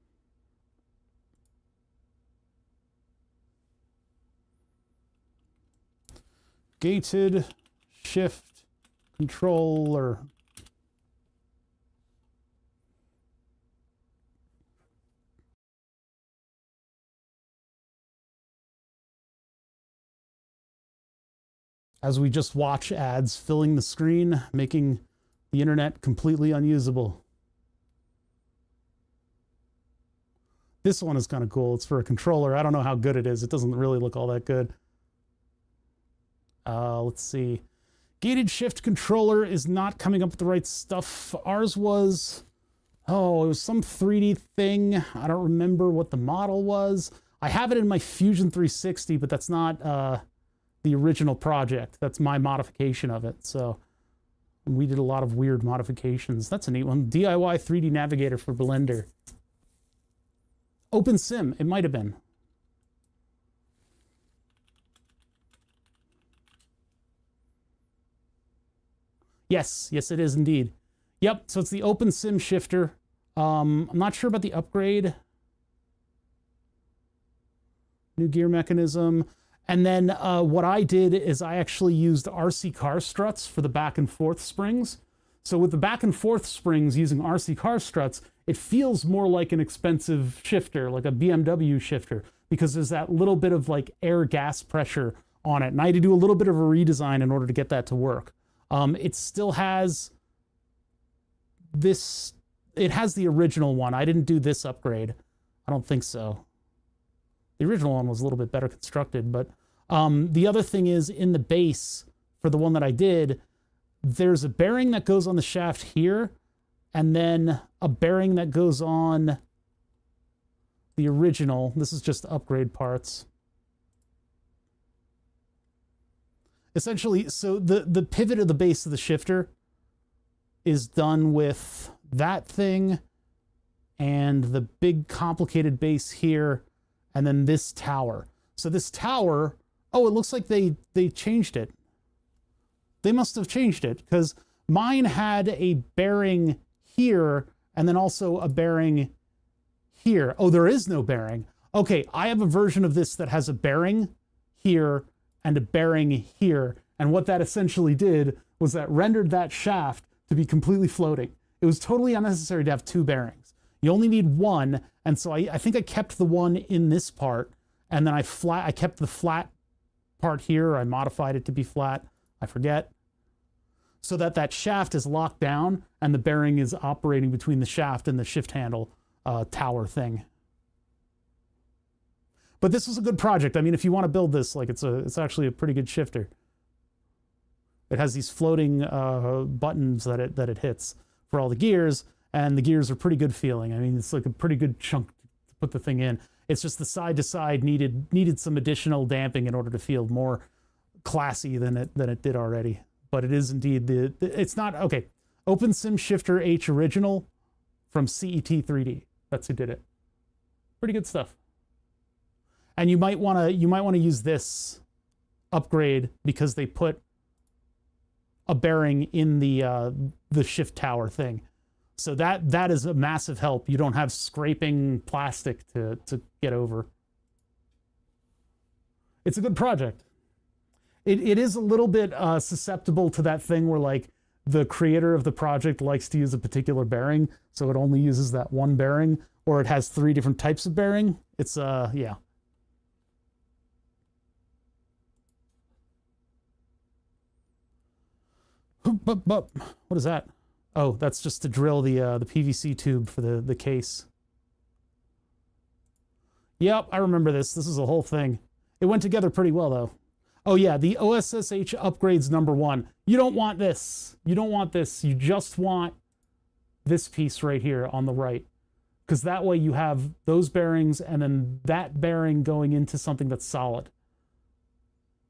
Gated shift controller. As we just watch ads filling the screen, making the internet completely unusable. This one is kind of cool. It's for a controller. I don't know how good it is. It doesn't really look all that good. Let's see. Gated shift controller is not coming up with the right stuff. Ours was, oh, it was some 3D thing. I don't remember what the model was. I have it in my Fusion 360, but that's not the original project. That's my modification of it. So we did a lot of weird modifications. That's a neat one. DIY 3D Navigator for Blender. OpenSim, it might have been. Yes, yes, it is indeed. Yep, so it's the OpenSim shifter. I'm not sure about the upgrade. New gear mechanism. And then what I did is I actually used RC car struts for the back and forth springs. So with the back and forth springs using RC car struts, it feels more like an expensive shifter, like a BMW shifter, because there's that little bit of like air gas pressure on it. And I had to do a little bit of a redesign in order to get that to work. It still has this, it has the original one. I didn't do this upgrade. I don't think so. The original one was a little bit better constructed, but the other thing is in the base for the one that I did, there's a bearing that goes on the shaft here, and then a bearing that goes on the original. This is just upgrade parts. Essentially, so the pivot of the base of the shifter is done with that thing and the big complicated base here, and then this tower. So this tower, oh, it looks like they changed it. They must have changed it, because mine had a bearing here and then also a bearing here. Oh, there is no bearing. Okay, I have a version of this that has a bearing here and a bearing here. And what that essentially did was that rendered that shaft to be completely floating. It was totally unnecessary to have two bearings. You only need one. And so I think I kept the one in this part, and then I kept the flat part here. I modified it to be flat. I forget. So that that shaft is locked down and the bearing is operating between the shaft and the shift handle tower thing. But this was a good project. I mean, if you want to build this, like it's actually a pretty good shifter. It has these floating buttons that it hits for all the gears, and the gears are pretty good feeling. I mean, it's like a pretty good chunk to put the thing in. It's just the side to side needed some additional damping in order to feel more classy than it did already. But it is indeed it's not okay. OpenSim Shifter H original from CET 3D. That's who did it. Pretty good stuff. And you might want to use this upgrade because they put a bearing in the shift tower thing. So that is a massive help. You don't have scraping plastic to get over. It's a good project. It is a little bit susceptible to that thing where like the creator of the project likes to use a particular bearing, so it only uses that one bearing, or it has 3 different types of bearing. It's yeah. What is that? Oh, that's just to drill the PVC tube for the case. Yep, I remember this. This is a whole thing. It went together pretty well, though. Oh, yeah, the OSSH upgrades #1. You don't want this. You don't want this. You just want this piece right here on the right. Because that way you have those bearings and then that bearing going into something that's solid.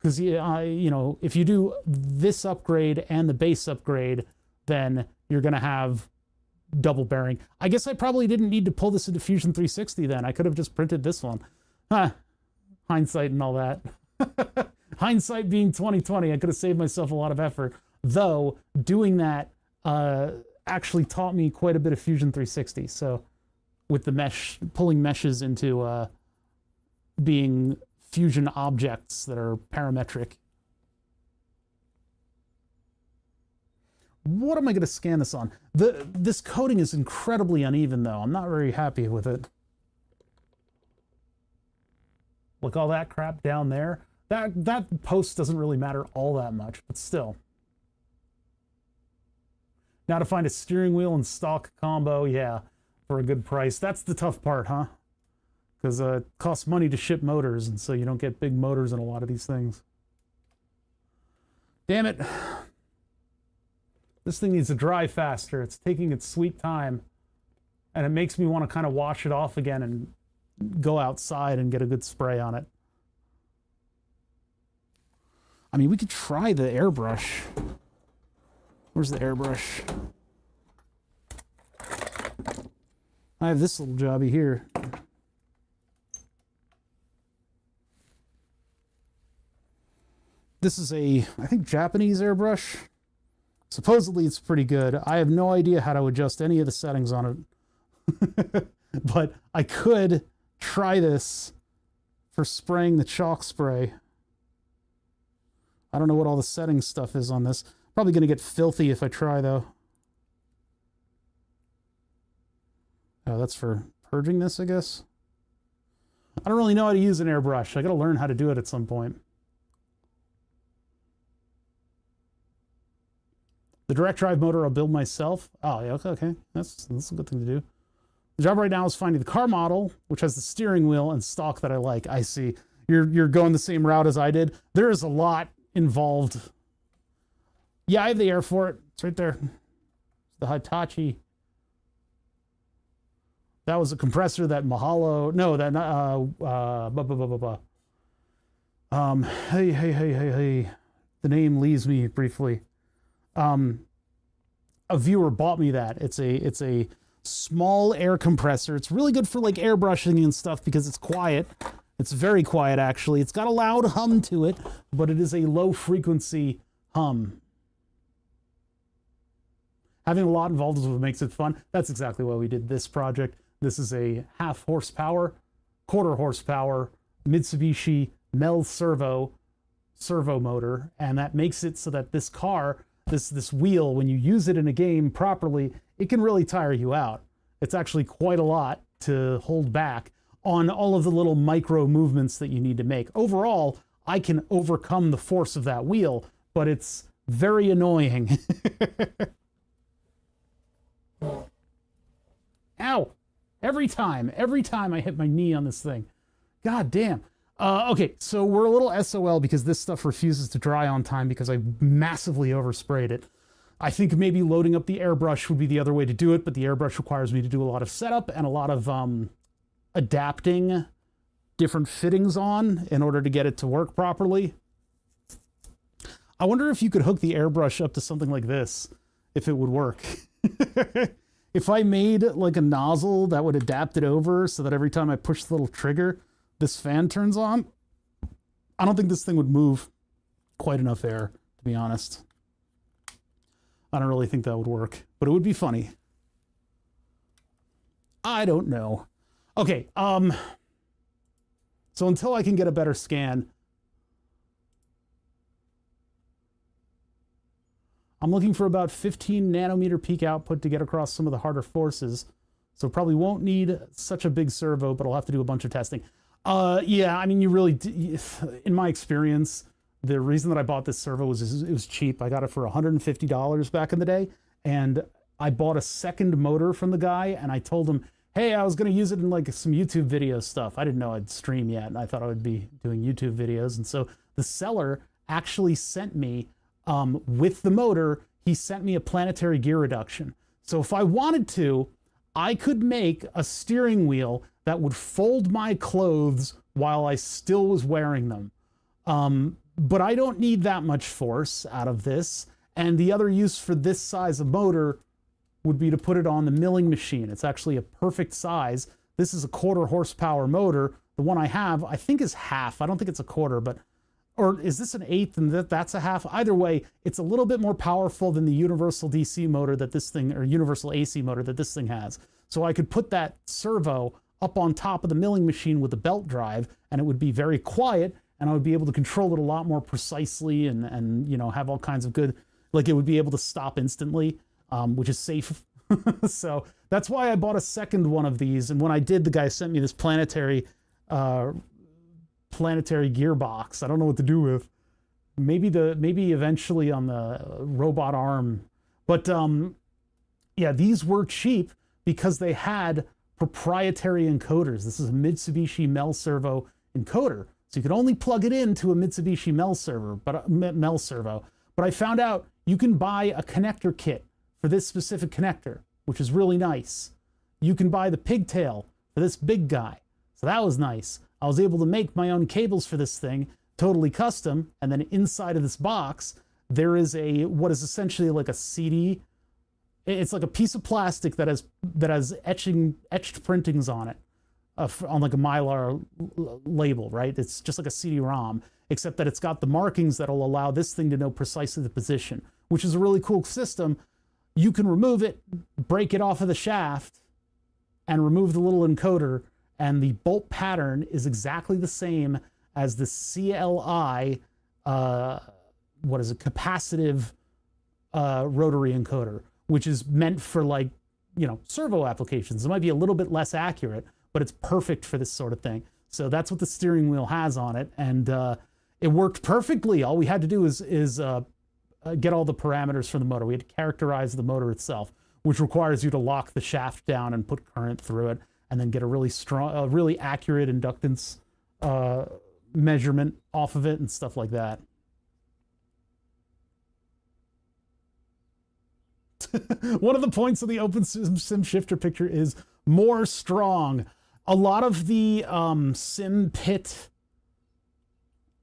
Because, you know, if you do this upgrade and the base upgrade, then you're going to have double bearing. I guess I probably didn't need to pull this into Fusion 360 then. I could have just printed this one. Huh. Hindsight and all that. Hindsight being 2020, I could have saved myself a lot of effort. Though, doing that actually taught me quite a bit of Fusion 360. So, with the mesh, pulling meshes into being Fusion objects that are parametric. What am I going to scan this on? This coating is incredibly uneven, though. I'm not very happy with it. Look, all that crap down there. That post doesn't really matter all that much, but still. Now to find a steering wheel and stock combo, yeah, for a good price. That's the tough part, huh? Because it costs money to ship motors, and so you don't get big motors in a lot of these things. Damn it. This thing needs to dry faster. It's taking its sweet time. And it makes me want to kind of wash it off again and go outside and get a good spray on it. I mean, we could try the airbrush. Where's the airbrush? I have this little jobby here. This is a, I think, Japanese airbrush. Supposedly it's pretty good. I have no idea how to adjust any of the settings on it. But I could try this for spraying the chalk spray. I don't know what all the settings stuff is on this. Probably going to get filthy if I try, though. Oh, that's for purging this, I guess. I don't really know how to use an airbrush. I got to learn how to do it at some point. The direct drive motor I'll build myself. Oh, yeah, okay. That's a good thing to do. The job right now is finding the car model, which has the steering wheel and stock that I like. I see. You're going the same route as I did. There is a lot involved. Yeah, I have the air for it. It's right there. The Hitachi. That was a compressor that Mahalo. No, that hey. The name leaves me briefly. A viewer bought me that. It's a small air compressor. It's really good for like airbrushing and stuff because it's quiet. It's very quiet, actually. It's got a loud hum to it, but it is a low frequency hum. Having a lot involved is what makes it fun. That's exactly why we did this project. This is a half horsepower, quarter horsepower Mitsubishi Mel servo motor, and that makes it so that this car, this wheel, when you use it in a game properly, it can really tire you out. It's actually quite a lot to hold back on all of the little micro movements that you need to make. Overall, I can overcome the force of that wheel, but it's very annoying. Ow! Every time I hit my knee on this thing. God damn. Okay, so we're a little SOL because this stuff refuses to dry on time because I massively oversprayed it. I think maybe loading up the airbrush would be the other way to do it, but the airbrush requires me to do a lot of setup and a lot of adapting different fittings on in order to get it to work properly. I wonder if you could hook the airbrush up to something like this, if it would work. If I made like a nozzle that would adapt it over so that every time I push the little trigger, this fan turns on, I don't think this thing would move quite enough air, to be honest. I don't really think that would work, but it would be funny. I don't know. Okay, so until I can get a better scan, I'm looking for about 15 nanometer peak output to get across some of the harder forces. So probably won't need such a big servo, but I'll have to do a bunch of testing. Yeah, I mean, you really, in my experience, the reason that I bought this servo was it was cheap. I got it for $150 back in the day. And I bought a second motor from the guy and I told him, hey, I was going to use it in like some YouTube video stuff. I didn't know I'd stream yet. And I thought I would be doing YouTube videos. And so the seller actually sent me, with the motor, he sent me a planetary gear reduction. So if I wanted to, I could make a steering wheel that would fold my clothes while I still was wearing them. But I don't need that much force out of this. And the other use for this size of motor would be to put it on the milling machine. It's actually a perfect size. This is a quarter horsepower motor. The one I have, I think is half. I don't think it's a quarter, but, or is this an eighth and that's a half? Either way, it's a little bit more powerful than the universal DC motor that this thing, or universal AC motor that this thing has. So I could put that servo up on top of the milling machine with the belt drive, and it would be very quiet, and I would be able to control it a lot more precisely and you know, have all kinds of good, like it would be able to stop instantly, which is safe. So that's why I bought a second one of these. And when I did, the guy sent me this planetary gearbox. I don't know what to do with. Maybe eventually on the robot arm. But yeah, these were cheap because they had proprietary encoders. This is a Mitsubishi Mel servo encoder. So you could only plug it into a Mitsubishi Mel servo. But I found out you can buy a connector kit for this specific connector, which is really nice. You can buy the pigtail for this big guy. So that was nice. I was able to make my own cables for this thing, totally custom. And then inside of this box, there is what is essentially like a CD. It's like a piece of plastic that has etched printings on it, on like a Mylar label, right? It's just like a CD-ROM, except that it's got the markings that'll allow this thing to know precisely the position, which is a really cool system. You can remove it, break it off of the shaft, and remove the little encoder, and the bolt pattern is exactly the same as the CLI what is a capacitive rotary encoder, which is meant for, like, you know, servo applications. It might be a little bit less accurate, but it's perfect for this sort of thing. So that's what the steering wheel has on it, and it worked perfectly. All we had to do is get all the parameters for the motor. We had to characterize the motor itself, which requires you to lock the shaft down and put current through it, and then get a really strong, really accurate inductance measurement off of it and stuff like that. One of the points of the open sim shifter picture is more strong. A lot of the sim pit,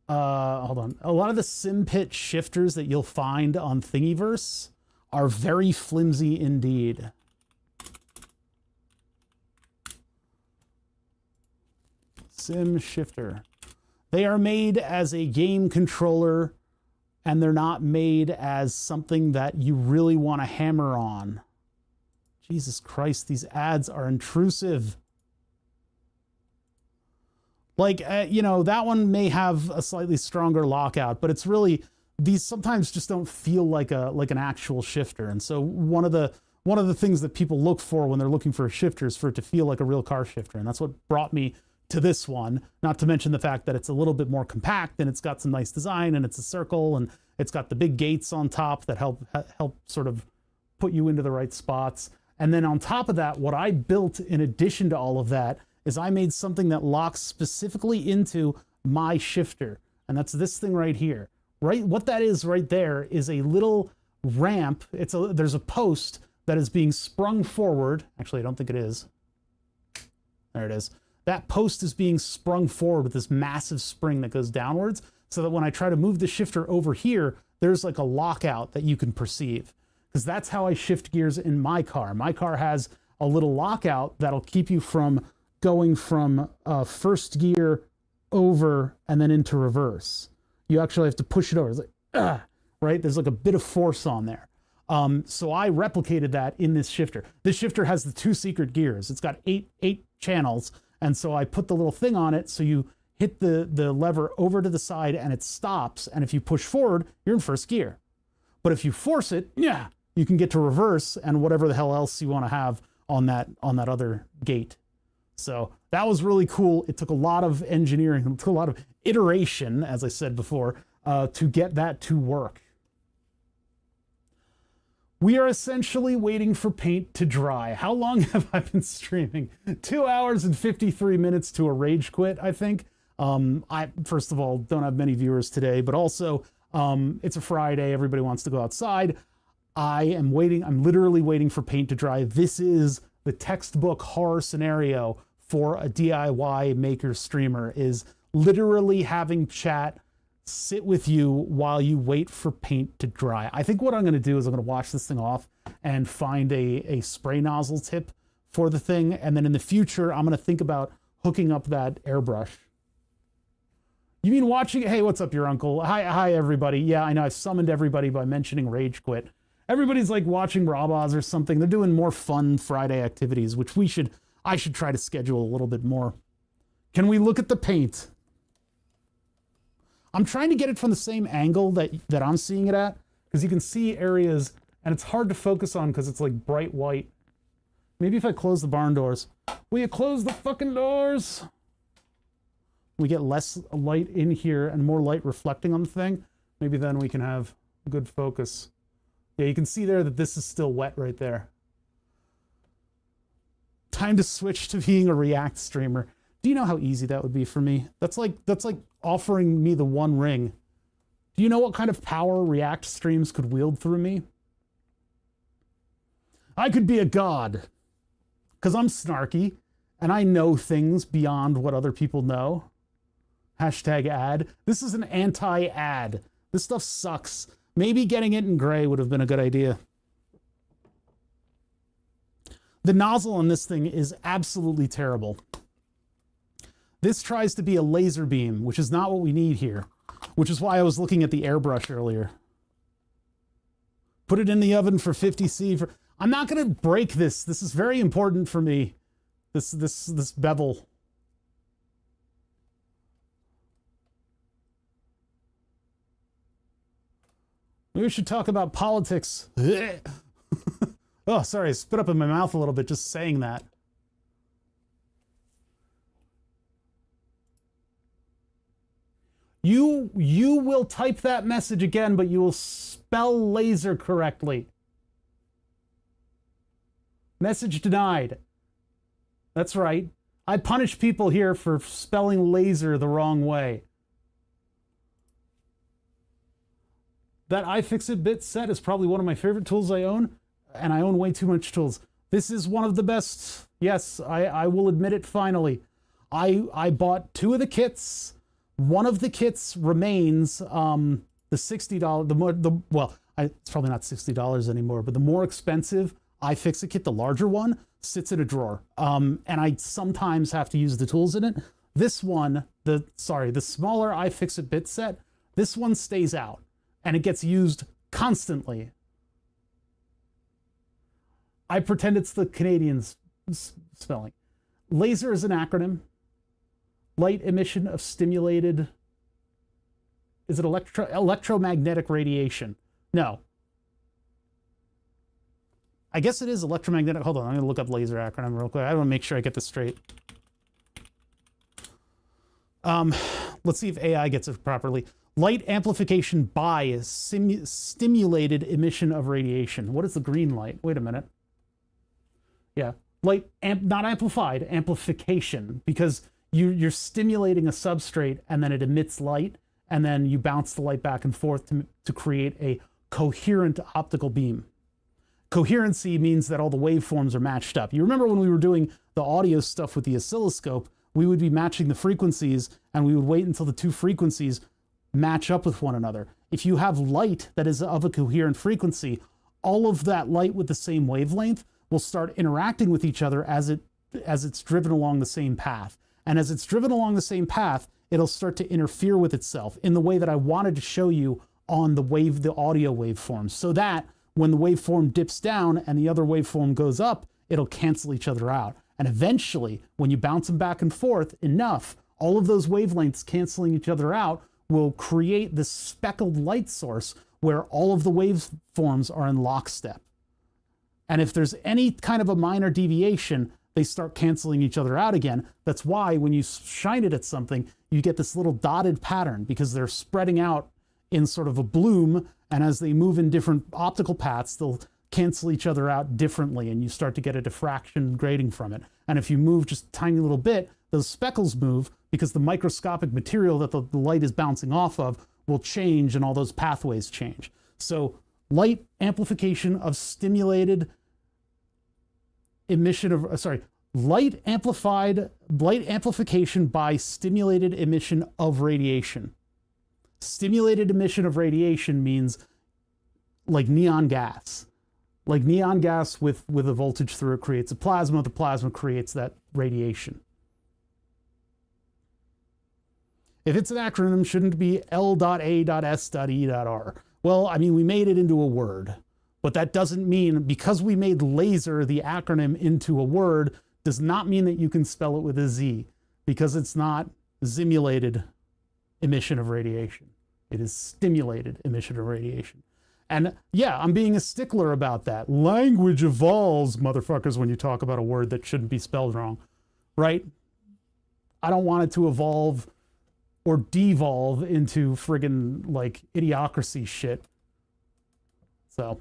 hold on. A lot of the sim pit shifters that you'll find on Thingiverse are very flimsy indeed. Sim shifter. They are made as a game controller, and they're not made as something that you really want to hammer on. Jesus Christ, these ads are intrusive. Like, you know, that one may have a slightly stronger lockout, but it's really, these sometimes just don't feel like an actual shifter. And so one of the things that people look for when they're looking for a shifter is for it to feel like a real car shifter. And that's what brought me to this one, not to mention the fact that it's a little bit more compact and it's got some nice design and it's a circle and it's got the big gates on top that help sort of put you into the right spots. And then on top of that, what I built in addition to all of that is I made something that locks specifically into my shifter. And that's this thing right here. Right, what that is right there is a little ramp. There's a post that is being sprung forward. Actually, I don't think it is. There it is. That post is being sprung forward with this massive spring that goes downwards, so that when I try to move the shifter over here, there's like a lockout that you can perceive. Because that's how I shift gears in my car. My car has a little lockout that'll keep you from going from first gear over and then into reverse. You actually have to push it over. It's like, right? There's like a bit of force on there. So I replicated that in this shifter. This shifter has the 2 secret gears. It's got eight channels. And so I put the little thing on it, so you hit the lever over to the side and it stops. And if you push forward, you're in first gear. But if you force it, yeah, you can get to reverse and whatever the hell else you want to have on that other gate. So that was really cool. It took a lot of engineering, it took a lot of iteration, as I said before, to get that to work. We are essentially waiting for paint to dry. How long have I been streaming? 2 hours and 53 minutes to a rage quit, I think. I, first of all, don't have many viewers today, but also it's a Friday. Everybody wants to go outside. I'm literally waiting for paint to dry. This is the textbook horror scenario for a DIY maker streamer, is literally having chat sit with you while you wait for paint to dry. I think what I'm going to do is I'm going to wash this thing off and find a spray nozzle tip for the thing. And then in the future, I'm going to think about hooking up that airbrush. You mean watching it? Hey, what's up, your uncle? Hi, everybody. Yeah, I know I've summoned everybody by mentioning Rage Quit. Everybody's like watching Rabaz or something. They're doing more fun Friday activities, which I should try to schedule a little bit more. Can we look at the paint? I'm trying to get it from the same angle that I'm seeing it at, because you can see areas, and it's hard to focus on because it's like bright white. Maybe if I close the barn doors. Will you close the fucking doors? We get less light in here and more light reflecting on the thing. Maybe then we can have good focus. Yeah, you can see there that this is still wet right there. Time to switch to being a React streamer. Do you know how easy that would be for me? That's like offering me the One Ring. Do you know what kind of power React streams could wield through me? I could be a god, because I'm snarky and I know things beyond what other people know. Hashtag ad. This is an anti-ad. This stuff sucks. Maybe getting it in gray would have been a good idea. The nozzle on this thing is absolutely terrible. This tries to be a laser beam, which is not what we need here, which is why I was looking at the airbrush earlier. Put it in the oven for 50°C. I'm not going to break this. This is very important for me. This bevel. Maybe we should talk about politics. Oh, sorry, I spit up in my mouth a little bit just saying that. You will type that message again, but you will spell laser correctly. Message denied. That's right. I punish people here for spelling laser the wrong way. That iFixit bit set is probably one of my favorite tools I own, and I own way too much tools. This is one of the best. Yes, I will admit it finally. I bought 2 of the kits. One of the kits remains the $60. It's probably not $60 anymore, but the more expensive iFixit kit, the larger one, sits in a drawer. And I sometimes have to use the tools in it. This one, the smaller iFixit bit set, this one stays out and it gets used constantly. I pretend it's the Canadian spelling. Laser is an acronym. Light emission of stimulated, is it electromagnetic radiation? No. I guess it is electromagnetic. Hold on, I'm gonna look up laser acronym real quick. I want to make sure I get this straight. Let's see if AI gets it properly. Light amplification by stimulated emission of radiation. What is the green light? Wait a minute. Yeah, light, not amplified, amplification, because you're stimulating a substrate and then it emits light and then you bounce the light back and forth to create a coherent optical beam. Coherency means that all the waveforms are matched up. You remember when we were doing the audio stuff with the oscilloscope, we would be matching the frequencies and we would wait until the 2 frequencies match up with one another. If you have light that is of a coherent frequency, all of that light with the same wavelength will start interacting with each other as it's driven along the same path. And as it's driven along the same path, it'll start to interfere with itself in the way that I wanted to show you on the audio waveforms, so that when the waveform dips down and the other waveform goes up, it'll cancel each other out. And eventually, when you bounce them back and forth enough, all of those wavelengths canceling each other out will create this speckled light source where all of the waveforms are in lockstep. And if there's any kind of a minor deviation, they start canceling each other out again. That's why when you shine it at something, you get this little dotted pattern, because they're spreading out in sort of a bloom, and as they move in different optical paths, they'll cancel each other out differently, and you start to get a diffraction grading from it. And if you move just a tiny little bit, those speckles move because the microscopic material that the light is bouncing off of will change, and all those pathways change. So light amplification of stimulated emission of, light amplification by stimulated emission of radiation. Stimulated emission of radiation means like neon gas. Like neon gas with a voltage through it creates a plasma. The plasma creates that radiation. If it's an acronym, shouldn't it be L.A.S.E.R? Well, I mean, we made it into a word. But that doesn't mean, because we made laser the acronym into a word, does not mean that you can spell it with a Z, because it's not simulated emission of radiation. It is stimulated emission of radiation. And yeah, I'm being a stickler about that. Language evolves, motherfuckers, when you talk about a word that shouldn't be spelled wrong, right? I don't want it to evolve or devolve into friggin' like idiocracy shit. So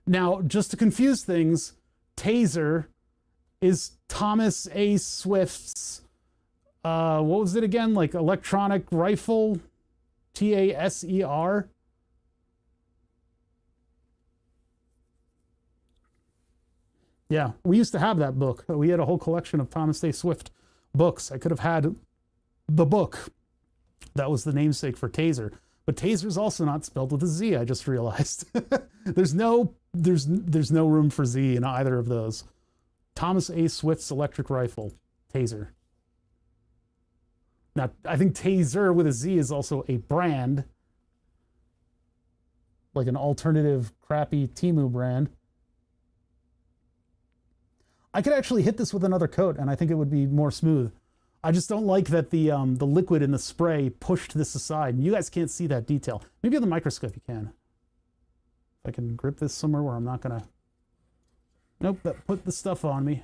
now, just to confuse things, taser is Thomas A. Swift's, what was it again? Like electronic rifle, TASER. Yeah, we used to have that book. We had a whole collection of Thomas A. Swift books. I could have had the book. That was the namesake for taser. But taser is also not spelled with a Z, I just realized. There's no room for Z in either of those. Thomas A. Swift's electric rifle, taser. Now, I think taser with a Z is also a brand, like an alternative crappy Temu brand. I could actually hit this with another coat and I think it would be more smooth. I just don't like that the liquid in the spray pushed this aside. You guys can't see that detail. Maybe on the microscope you can. If I can grip this somewhere where I'm not gonna... Nope, that put the stuff on me.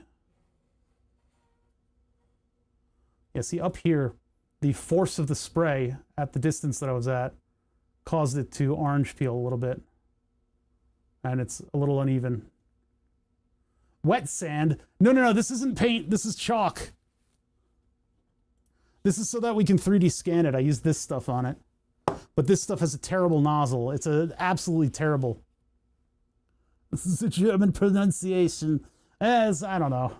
Yeah, see, up here, the force of the spray at the distance that I was at caused it to orange peel a little bit. And it's a little uneven. Wet sand? No, no, no, this isn't paint. This is chalk. This is so that we can 3D scan it. I use this stuff on it. But this stuff has a terrible nozzle. It's absolutely terrible. This is a German pronunciation. As, I don't know.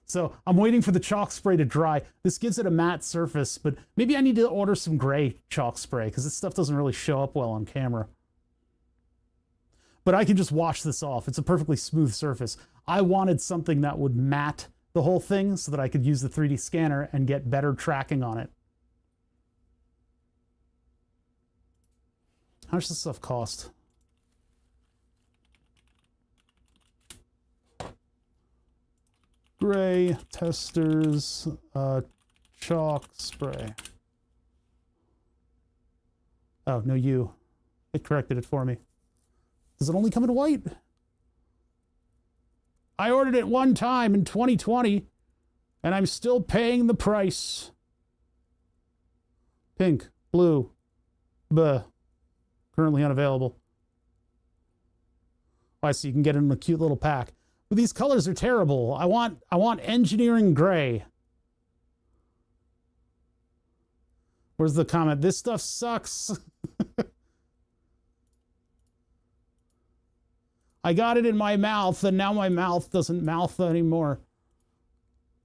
So I'm waiting for the chalk spray to dry. This gives it a matte surface, but maybe I need to order some gray chalk spray because this stuff doesn't really show up well on camera. But I can just wash this off. It's a perfectly smooth surface. I wanted something that would matte the whole thing so that I could use the 3D scanner and get better tracking on it. How much does this stuff cost? Gray testers, chalk spray. Oh, no, you. It corrected it for me. Does it only come in white? I ordered it one time in 2020, and I'm still paying the price. Pink, blue, buh. Currently unavailable. Oh, I see. You can get it in a cute little pack. But these colors are terrible. I want engineering gray. Where's the comment? This stuff sucks. I got it in my mouth, and now my mouth doesn't mouth anymore.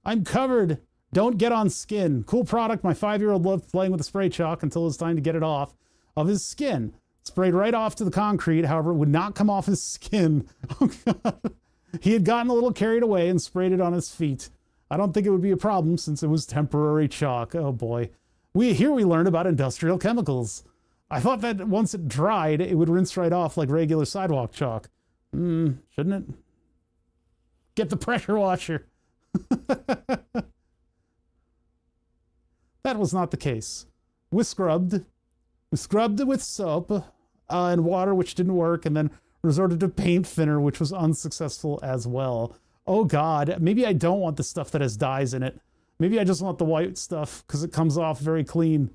I'm covered. Don't get on skin. Cool product. My 5-year-old loved playing with the spray chalk until it was time to get it off of his skin. Sprayed right off to the concrete, however, it would not come off his skin. Oh, God. He had gotten a little carried away and sprayed it on his feet. I don't think it would be a problem since it was temporary chalk. Oh, boy. Here we learned about industrial chemicals. I thought that once it dried, it would rinse right off like regular sidewalk chalk. Shouldn't it? Get the pressure washer. That was not the case. We scrubbed it with soap and water, which didn't work, and then resorted to paint thinner, which was unsuccessful as well. Oh, God. Maybe I don't want the stuff that has dyes in it. Maybe I just want the white stuff because it comes off very clean.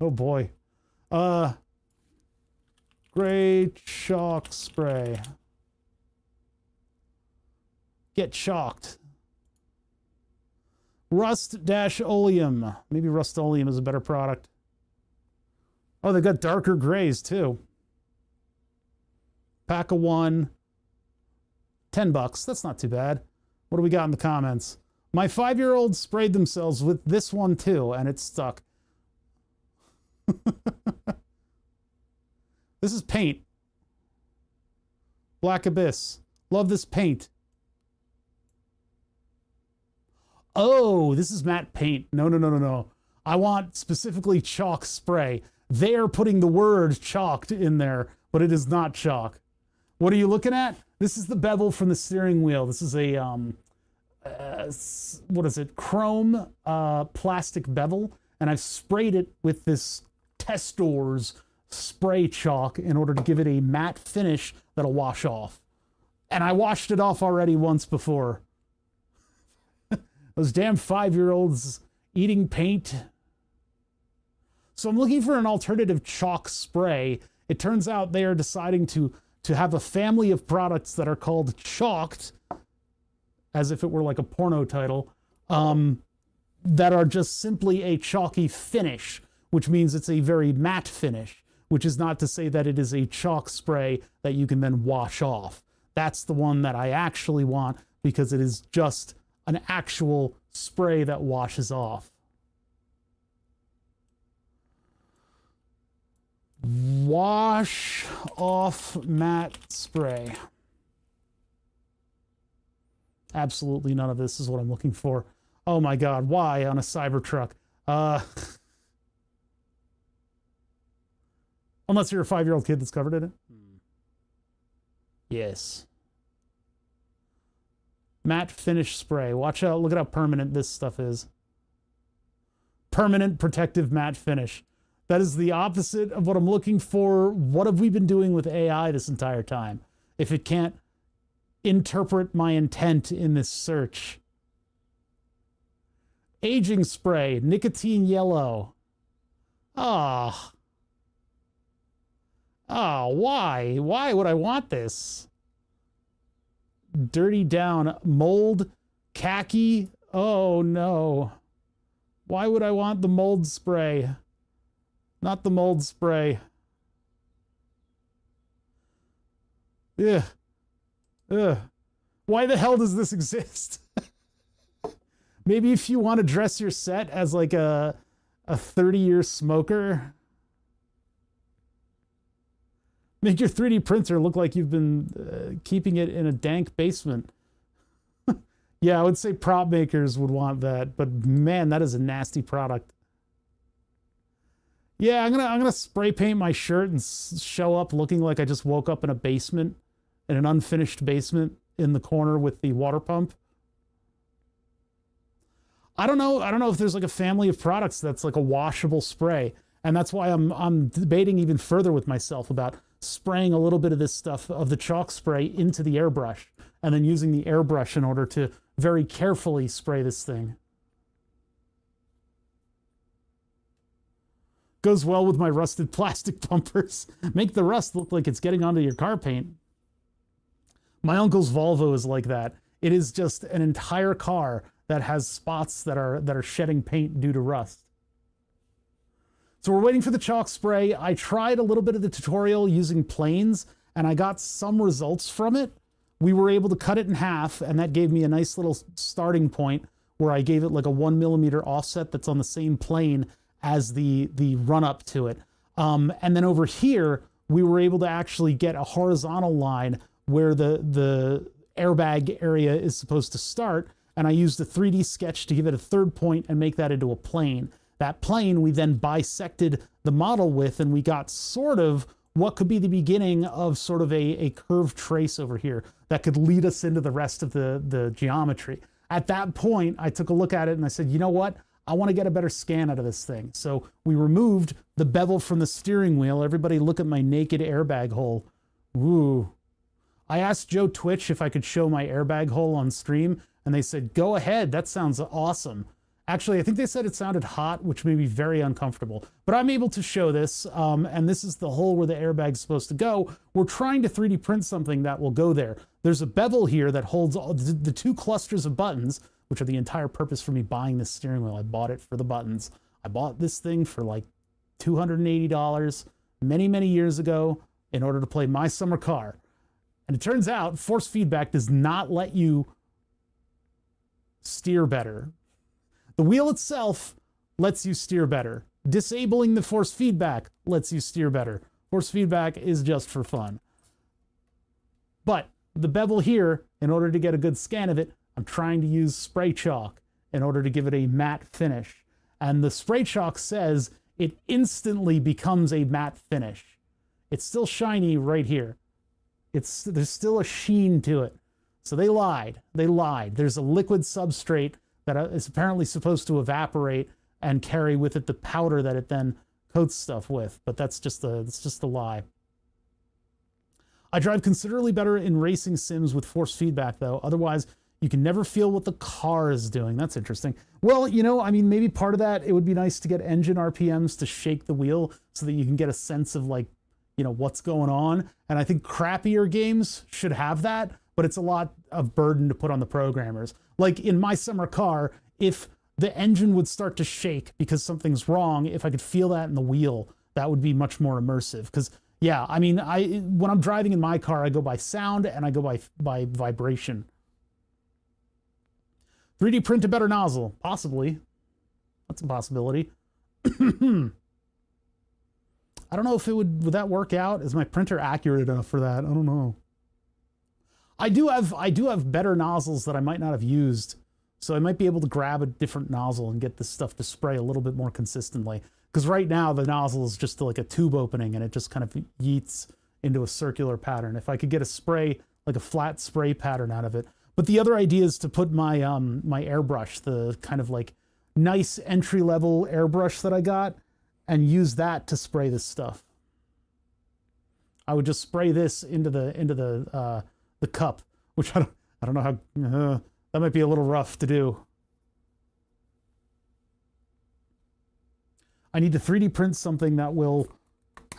Oh, boy. Gray chalk spray. Get chalked. Rust-oleum. Maybe Rust-oleum is a better product. Oh, they got darker grays, too. Pack of 1. $10. That's not too bad. What do we got in the comments? My 5-year-old sprayed themselves with this one, too, and it stuck. This is paint. Black Abyss. Love this paint. Oh, this is matte paint. No, no, no, no, no. I want specifically chalk spray. They are putting the word chalked in there, but it is not chalk. What are you looking at? This is the bevel from the steering wheel. This is a, what is it? Chrome plastic bevel. And I've sprayed it with this Testor's spray chalk in order to give it a matte finish that'll wash off. And I washed it off already once before. Those damn 5-year-olds eating paint. So I'm looking for an alternative chalk spray. It turns out they are deciding to have a family of products that are called chalked, as if it were like a porno title, that are just simply a chalky finish, which means it's a very matte finish, which is not to say that it is a chalk spray that you can then wash off. That's the one that I actually want because it is just an actual spray that washes off. Wash off matte spray. Absolutely none of this is what I'm looking for. Oh my God, why on a Cybertruck? Unless you're a 5-year-old kid that's covered in it. Yes. Matte finish spray. Watch out, look at how permanent this stuff is. Permanent protective matte finish. That is the opposite of what I'm looking for. What have we been doing with AI this entire time? If it can't interpret my intent in this search. Aging spray, nicotine yellow. Ah. Oh, why? Why would I want this? Dirty down, mold, khaki. Oh no. Why would I want the mold spray? Not the mold spray. Ugh. Ugh. Why the hell does this exist? Maybe if you want to dress your set as like a 30-year smoker. Make your 3D printer look like you've been keeping it in a dank basement. Yeah, I would say prop makers would want that, but man, that is a nasty product. Yeah, I'm gonna spray paint my shirt and show up looking like I just woke up in a basement, in an unfinished basement in the corner with the water pump. I don't know if there's like a family of products that's like a washable spray, and that's why I'm debating even further with myself about spraying a little bit of this stuff, of the chalk spray, into the airbrush, and then using the airbrush in order to very carefully spray this thing. Goes well with my rusted plastic bumpers. Make the rust look like it's getting onto your car paint. My uncle's Volvo is like that. It is just an entire car that has spots that are shedding paint due to rust. So we're waiting for the chalk spray. I tried a little bit of the tutorial using planes, and I got some results from it. We were able to cut it in half, and that gave me a nice little starting point where I gave it like a 1mm offset that's on the same plane as the run-up to it. And then over here, we were able to actually get a horizontal line where the airbag area is supposed to start, and I used a 3D sketch to give it a third point and make that into a plane. That plane we then bisected the model with, and we got sort of what could be the beginning of sort of a curved trace over here that could lead us into the rest of the geometry. At that point, I took a look at it and I said, you know what? I want to get a better scan out of this thing. So we removed the bevel from the steering wheel. Everybody look at my naked airbag hole. Woo. I asked Joe Twitch if I could show my airbag hole on stream, and they said, go ahead, that sounds awesome. Actually, I think they said it sounded hot, which made me very uncomfortable. But I'm able to show this, and this is the hole where the airbag's supposed to go. We're trying to 3D print something that will go there. There's a bevel here that holds all the two clusters of buttons, which are the entire purpose for me buying this steering wheel. I bought it for the buttons. I bought this thing for like $280 many, many years ago in order to play My Summer Car. And it turns out force feedback does not let you steer better. The wheel itself lets you steer better. Disabling the force feedback lets you steer better. Force feedback is just for fun. But the bevel here, in order to get a good scan of it, I'm trying to use spray chalk in order to give it a matte finish. And the spray chalk says it instantly becomes a matte finish. It's still shiny right here. There's still a sheen to it. So they lied. They lied. There's a liquid substrate that is apparently supposed to evaporate and carry with it the powder that it then coats stuff with. But it's just a lie. I drive considerably better in racing sims with force feedback, though. Otherwise, you can never feel what the car is doing. That's interesting. Well, you know, I mean, maybe part of that, it would be nice to get engine RPMs to shake the wheel so that you can get a sense of, like, you know, what's going on. And I think crappier games should have that, but it's a lot of burden to put on the programmers. Like in My Summer Car, if the engine would start to shake because something's wrong, if I could feel that in the wheel, that would be much more immersive. Because, yeah, I mean, when I'm driving in my car, I go by sound and I go by vibration. 3D print a better nozzle. Possibly. That's a possibility. I don't know if would that work out? Is my printer accurate enough for that? I don't know. I do have better nozzles that I might not have used. So I might be able to grab a different nozzle and get this stuff to spray a little bit more consistently. Because right now the nozzle is just like a tube opening and it just kind of yeets into a circular pattern. If I could get a spray, like a flat spray pattern out of it. But the other idea is to put my my airbrush, the kind of like nice entry-level airbrush that I got, and use that to spray this stuff. I would just spray this into the cup, which I don't know how that might be a little rough to do. I need to 3D print something that will,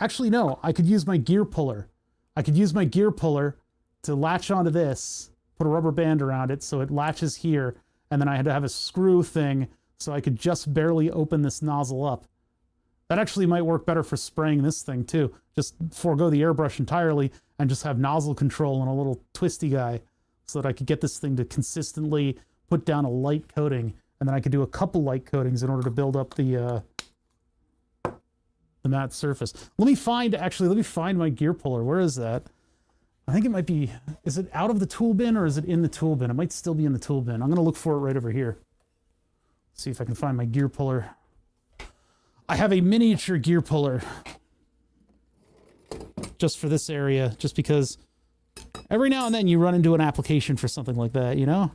actually no, I could use my gear puller. I could use my gear puller to latch onto this, put a rubber band around it so it latches here, and then I had to have a screw thing so I could just barely open this nozzle up. That actually might work better for spraying this thing too. Just forego the airbrush entirely and just have nozzle control and a little twisty guy so that I could get this thing to consistently put down a light coating, and then I could do a couple light coatings in order to build up the matte surface. Let me find my gear puller. Where is that? I think it might be, is it out of the tool bin or is it in the tool bin? It might still be in the tool bin. I'm going to look for it right over here. See if I can find my gear puller. I have a miniature gear puller just for this area, just because every now and then you run into an application for something like that, you know?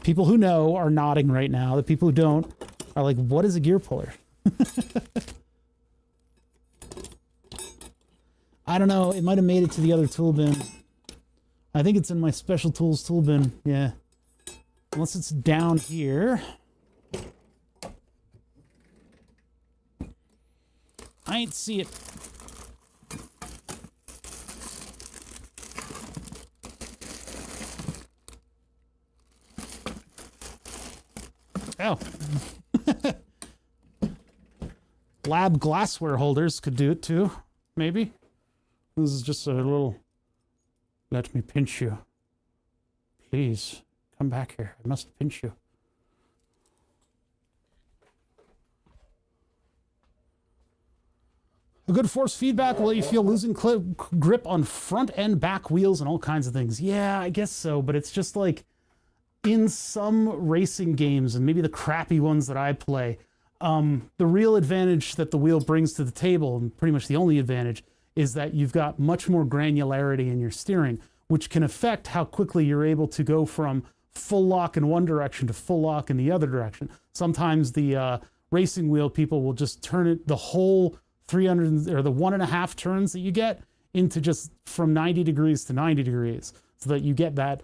People who know are nodding right now. The people who don't are like, what is a gear puller? I don't know. It might have made it to the other tool bin. I think it's in my special tools tool bin. Yeah. Unless it's down here. I ain't see it. Oh. Lab glassware holders could do it too, maybe. This is just a little, let me pinch you. Please, come back here. I must pinch you. A good force feedback will let you feel losing grip on front and back wheels and all kinds of things. Yeah, I guess so, but it's just like in some racing games, and maybe the crappy ones that I play, the real advantage that the wheel brings to the table, and pretty much the only advantage, is that you've got much more granularity in your steering, which can affect how quickly you're able to go from full lock in one direction to full lock in the other direction. Sometimes the racing wheel people will just turn it, the whole 300 or the 1.5 turns that you get, into just from 90 degrees to 90 degrees, so that you get that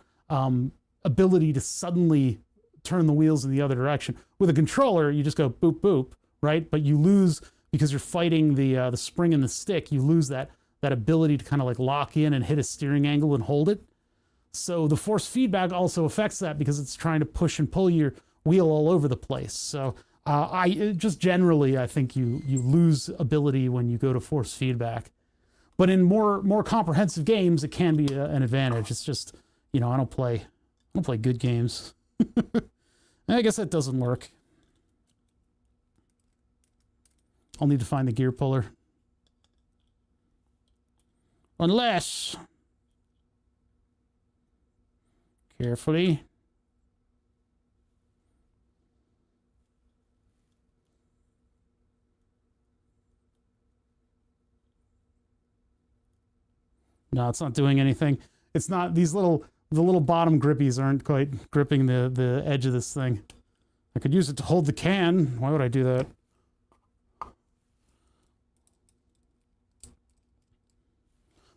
ability to suddenly turn the wheels in the other direction. With a controller, you just go boop boop, right? But you lose, because you're fighting the spring and the stick, you lose that ability to kind of like lock in and hit a steering angle and hold it. So the force feedback also affects that, because it's trying to push and pull your wheel all over the place. So I just generally, I think you lose ability when you go to force feedback. But in more comprehensive games, it can be an advantage. It's just, you know, I don't play good games. I guess that doesn't work. I'll need to find the gear puller. Unless, carefully. No, it's not doing anything. It's not, the little bottom grippies aren't quite gripping the edge of this thing. I could use it to hold the can. Why would I do that?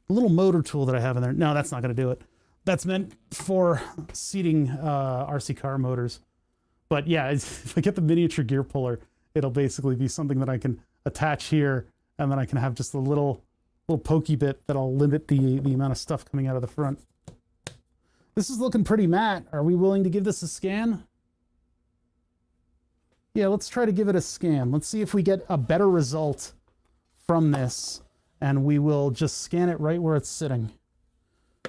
The little motor tool that I have in there. No, that's not going to do it. That's meant for seating RC car motors. But yeah, if I get the miniature gear puller, it'll basically be something that I can attach here, and then I can have just a little pokey bit that'll limit the amount of stuff coming out of the front. This is looking pretty matte. Are we willing to give this a scan? Yeah, let's try to give it a scan. Let's see if we get a better result from this, and we will just scan it right where it's sitting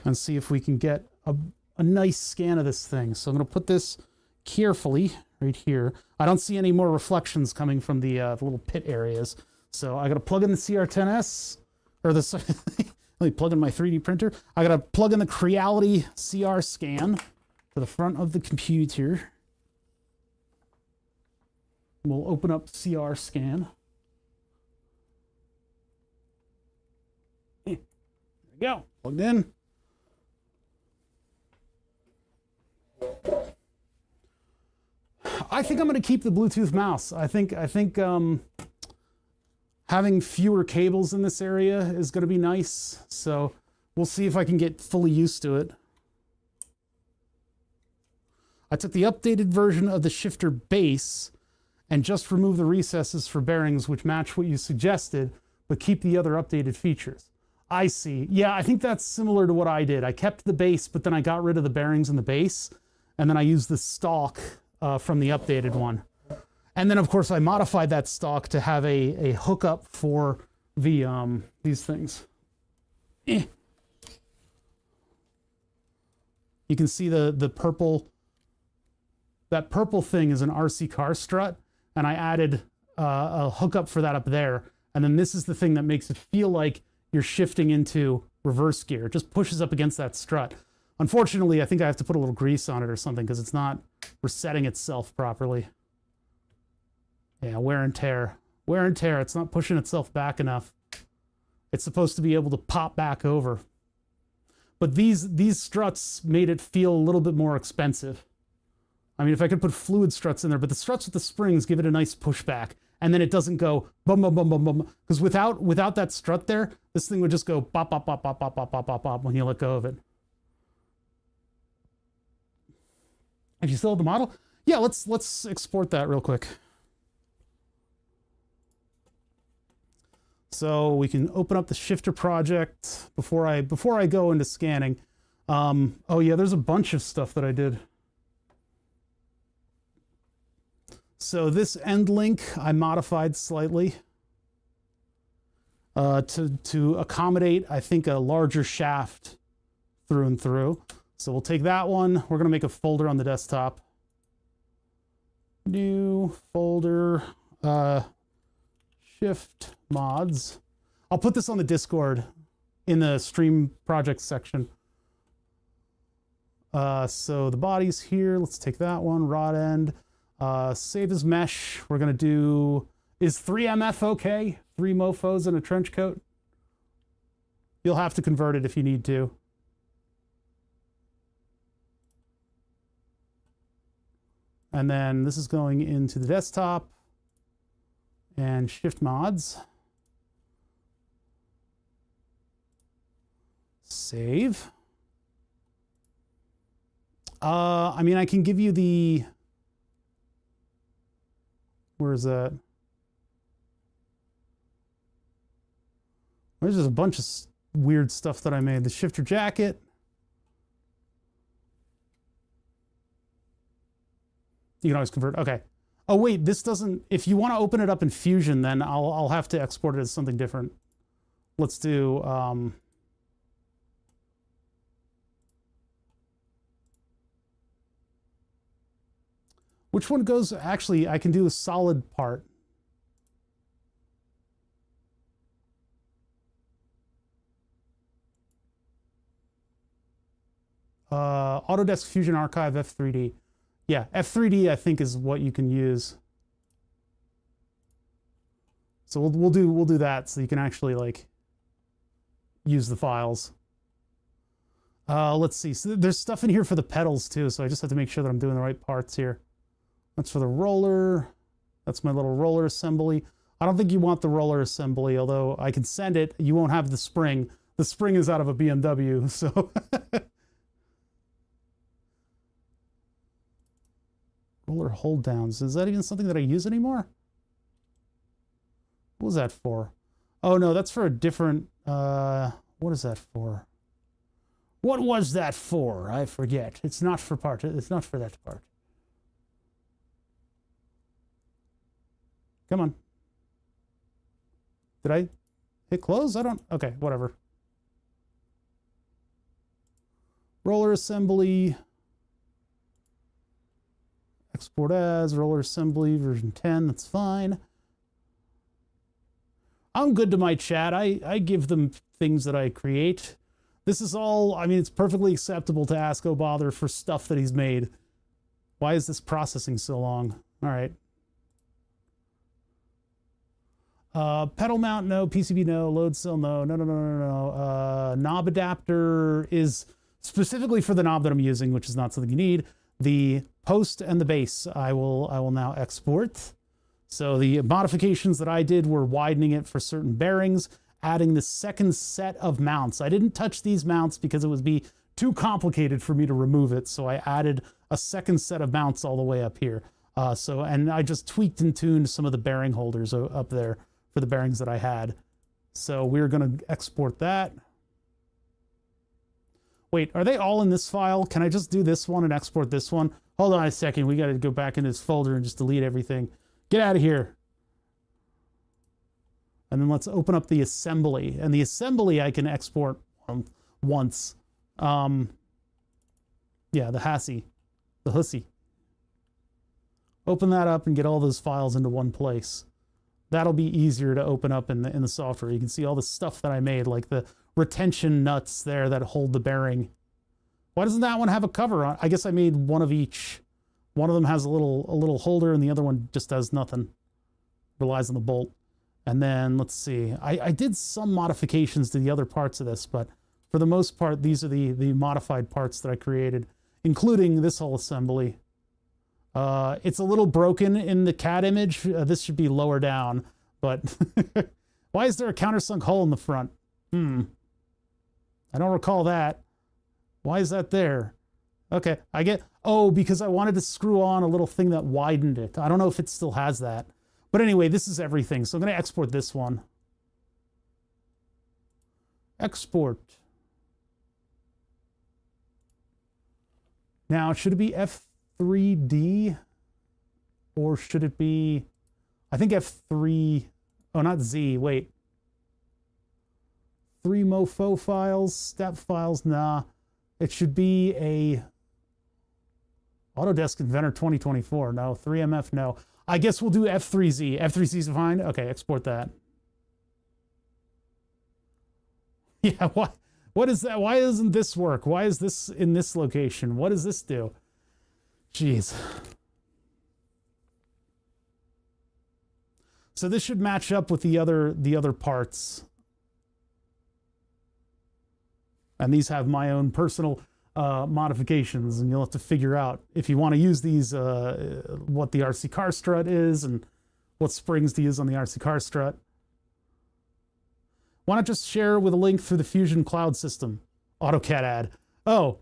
and see if we can get a nice scan of this thing. So I'm going to put this carefully right here. I don't see any more reflections coming from the little pit areas. So I got to plug in the CR10S, or the, let me plug in my 3D printer. I got to plug in the Creality CR scan to the front of the computer. We'll open up CR scan. There we go, plugged in. I think I'm going to keep the Bluetooth mouse. I think having fewer cables in this area is going to be nice. So we'll see if I can get fully used to it. I took the updated version of the shifter base and just removed the recesses for bearings, which match what you suggested, but keep the other updated features. I see. Yeah, I think that's similar to what I did. I kept the base, but then I got rid of the bearings in the base, and then I used the stock from the updated one. And then, of course, I modified that stock to have a hookup for the these things. You can see the purple. That purple thing is an RC car strut, and I added a hookup for that up there. And then this is the thing that makes it feel like you're shifting into reverse gear. It just pushes up against that strut. Unfortunately, I think I have to put a little grease on it or something because it's not resetting itself properly. Yeah, wear and tear. Wear and tear. It's not pushing itself back enough. It's supposed to be able to pop back over. But these struts made it feel a little bit more expensive. I mean, if I could put fluid struts in there, but the struts with the springs give it a nice pushback, and then it doesn't go bum bum bum bum bum. Because without that strut there, this thing would just go bop bop bop bop bop bop bop bop bop when you let go of it. If you still have the model, yeah, let's export that real quick. So we can open up the shifter project before I go into scanning. Oh yeah, there's a bunch of stuff that I did. So this end link I modified slightly to accommodate, I think, a larger shaft through and through. So we'll take that one. We're going to make a folder on the desktop. New folder, shift mods. I'll put this on the Discord in the stream project section. So the body's here. Let's take that one, rod end. Save as mesh. We're going to do, is 3MF okay? 3 mofos in a trench coat? You'll have to convert it if you need to. And then this is going into the desktop and shift mods. Save. I mean, I can give you the, where is that? There's just a bunch of weird stuff that I made. The shifter jacket. You can always convert. Okay. Oh wait, this doesn't. If you want to open it up in Fusion, then I'll have to export it as something different. Let's do. Which one goes? Actually, I can do a solid part. Autodesk Fusion Archive F3D. Yeah, F3D I think is what you can use. So we'll do that so you can actually like use the files. Let's see. So there's stuff in here for the pedals too, so I just have to make sure that I'm doing the right parts here. That's for the roller. That's my little roller assembly. I don't think you want the roller assembly, although I can send it. You won't have the spring. The spring is out of a BMW, so. Roller hold downs. Is that even something that I use anymore? What was that for? Oh no, that's for a different, what is that for? What was that for? I forget. It's not for part, it's not for that part. Come on. Did I hit close? I don't, okay, whatever. Roller assembly. Export as, roller assembly, version 10, that's fine. I'm good to my chat. I give them things that I create. This is all, I mean, it's perfectly acceptable to ask O'Bother for stuff that he's made. Why is this processing so long? All right. Pedal mount, no. PCB, no. Load cell, no. No. Knob adapter is specifically for the knob that I'm using, which is not something you need. The post and the base. I will now export. So the modifications that I did were widening it for certain bearings, adding the second set of mounts. I didn't touch these mounts because it would be too complicated for me to remove it. So I added a second set of mounts all the way up here. And I just tweaked and tuned some of the bearing holders up there for the bearings that I had. So we're going to export that. Wait, are they all in this file? Can I just do this one and export this one? Hold on a second. We got to go back in this folder and just delete everything. Get out of here. And then let's open up the assembly. And the assembly I can export once. Yeah, the HASI, the hussy. Open that up and get all those files into one place. That'll be easier to open up in the software. You can see all the stuff that I made, like the retention nuts there that hold the bearing. Why doesn't that one have a cover on? I guess I made one of each. One of them has a little holder and the other one just does nothing. Relies on the bolt. And then let's see. I did some modifications to the other parts of this, but for the most part, these are the modified parts that I created, including this whole assembly. It's a little broken in the CAD image. This should be lower down, but why is there a countersunk hole in the front? I don't recall that. Why is that there? Okay, because I wanted to screw on a little thing that widened it. I don't know if it still has that. But anyway, this is everything. So I'm going to export this one. Export. Now, should it be F3D? Or should it be... I think F3... Oh, not Z. Wait. 3 mofo files, step files. Nah. It should be a Autodesk Inventor 2024. No. 3MF, no. I guess we'll do F3Z. F3Z is fine? Okay, export that. Yeah, what is that? Why doesn't this work? Why is this in this location? What does this do? Jeez. So this should match up with the other parts. And these have my own personal modifications, and you'll have to figure out if you want to use these, what the RC car strut is and what springs to use on the RC car strut. Why not just share with a link through the Fusion Cloud system? AutoCAD ad. Oh,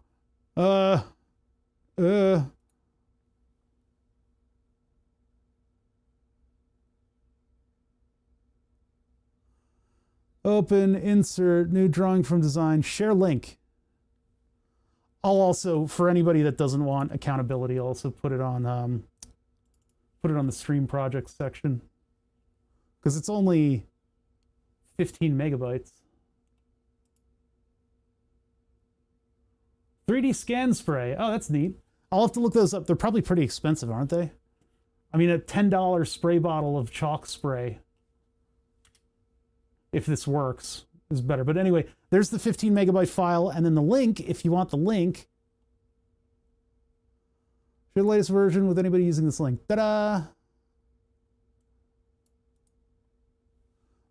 open, insert, new drawing from design, share link. I'll also, for anybody that doesn't want accountability, I'll also put it on the stream projects section, because it's only 15 megabytes. 3D scan spray. Oh, that's neat. I'll have to look those up. They're probably pretty expensive, aren't they? I mean, a $10 spray bottle of chalk spray, if this works, is better. But anyway, there's the 15 megabyte file, and then the link, if you want the link. Share the latest version with anybody using this link. Ta-da!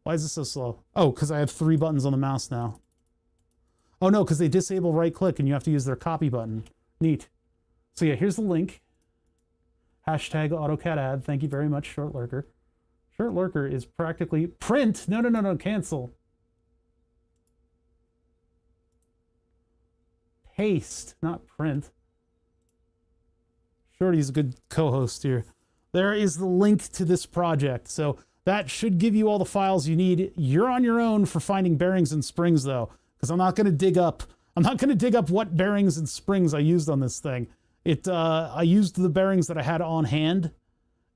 Why is this so slow? Oh, because I have 3 buttons on the mouse now. Oh no, because they disable right-click and you have to use their copy button. Neat. So yeah, here's the link. Hashtag AutoCAD ad. Thank you very much, Short Lurker. Short Lurker is practically... Print! No, cancel. Paste, not print. Shorty's a good co-host here. There is the link to this project. So that should give you all the files you need. You're on your own for finding bearings and springs, though, because I'm not going to dig up what bearings and springs I used on this thing. I used the bearings that I had on hand,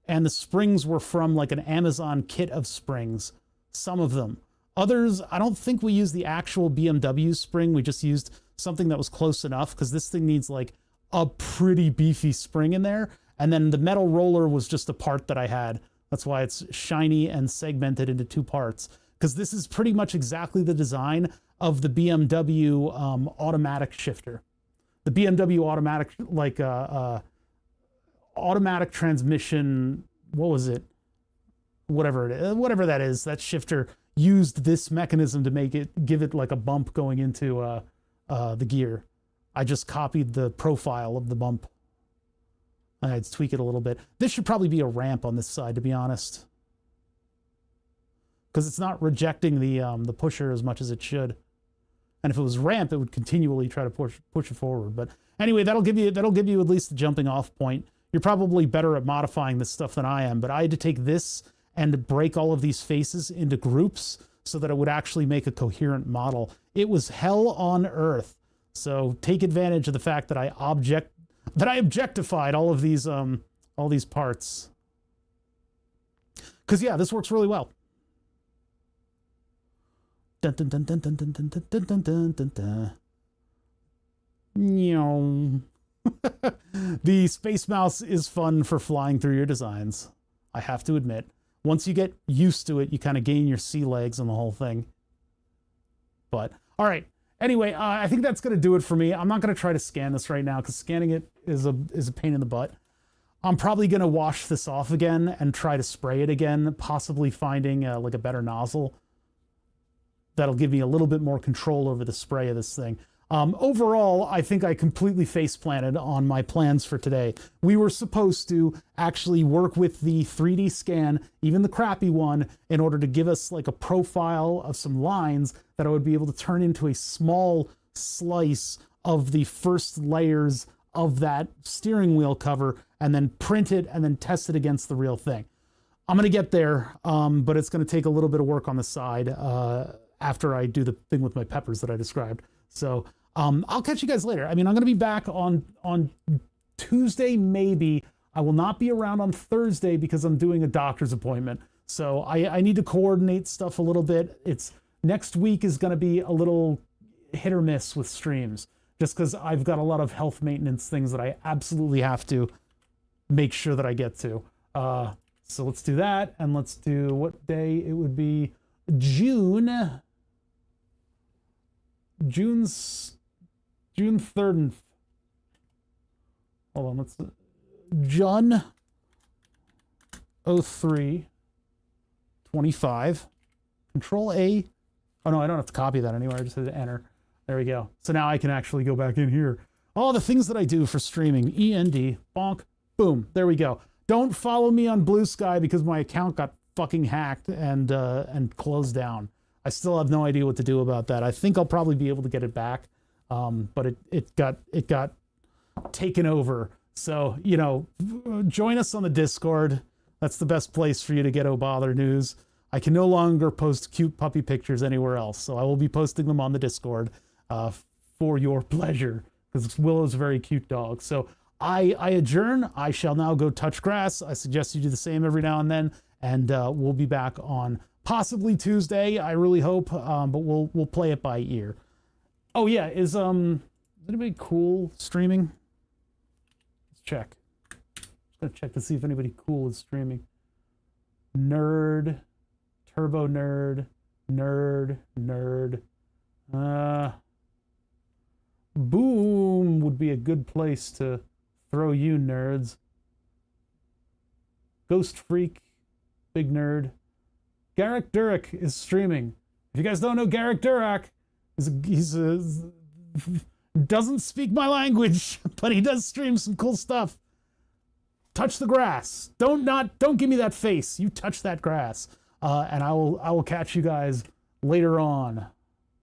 and the springs were from like an Amazon kit of springs. Some of them. Others, I don't think we used the actual BMW spring. We just used something that was close enough, because this thing needs like a pretty beefy spring in there. And then the metal roller was just a part that I had. That's why it's shiny and segmented into 2 parts, because this is pretty much exactly the design of the BMW automatic shifter. The BMW automatic, like automatic transmission, what was it? Whatever it is, whatever that is, that shifter used this mechanism to give it like a bump going into the gear. I just copied the profile of the bump. I'd tweak it a little bit. This should probably be a ramp on this side, to be honest, because it's not rejecting the pusher as much as it should. And if it was ramp, it would continually try to push it forward. But anyway, that'll give you at least the jumping off point. You're probably better at modifying this stuff than I am, but I had to take this and break all of these faces into groups so that it would actually make a coherent model. It was hell on earth. So take advantage of the fact that I objectified all these parts. Because yeah, this works really well. Dun, dun, dun, dun, dun, dun, dun, dun, dun, dun, dun, dun. The Space Mouse is fun for flying through your designs, I have to admit. Once you get used to it, you kind of gain your sea legs on the whole thing. But, all right. Anyway, I think that's going to do it for me. I'm not going to try to scan this right now because scanning it is a pain in the butt. I'm probably going to wash this off again and try to spray it again, possibly finding like a better nozzle. That'll give me a little bit more control over the spray of this thing. Overall, I think I completely face-planted on my plans for today. We were supposed to actually work with the 3D scan, even the crappy one, in order to give us like a profile of some lines that I would be able to turn into a small slice of the first layers of that steering wheel cover and then print it and then test it against the real thing. I'm going to get there, but it's going to take a little bit of work on the side after I do the thing with my peppers that I described. So I'll catch you guys later. I mean, I'm going to be back on Tuesday, maybe. I will not be around on Thursday because I'm doing a doctor's appointment. So I need to coordinate stuff a little bit. Next week is going to be a little hit or miss with streams, just because I've got a lot of health maintenance things that I absolutely have to make sure that I get to. So let's do that, and let's do what day it would be. June 3rd and hold on, let's June 03/25. Control A. Oh no, I don't have to copy that anywhere. I just had to enter. There we go. So now I can actually go back in here. All the things that I do for streaming. END. Bonk. Boom. There we go. Don't follow me on Blue Sky because my account got fucking hacked and closed down. I still have no idea what to do about that. I think I'll probably be able to get it back, but it got taken over. So, you know, join us on the Discord. That's the best place for you to get Oh Bother news. I can no longer post cute puppy pictures anywhere else, so I will be posting them on the Discord for your pleasure, because Willow's a very cute dog. So I adjourn. I shall now go touch grass. I suggest you do the same every now and then, and we'll be back on possibly Tuesday, I really hope, but we'll play it by ear. Oh yeah, is anybody cool streaming? Let's check. Just gonna check to see if anybody cool is streaming. Nerd, Turbo Nerd, Nerd. Boom would be a good place to throw you nerds. Ghost Freak, big nerd. Garrick Durack is streaming. If you guys don't know Garrick Durack, he's doesn't speak my language, but he does stream some cool stuff. Touch the grass. Don't give me that face. You touch that grass. And I will catch you guys later on.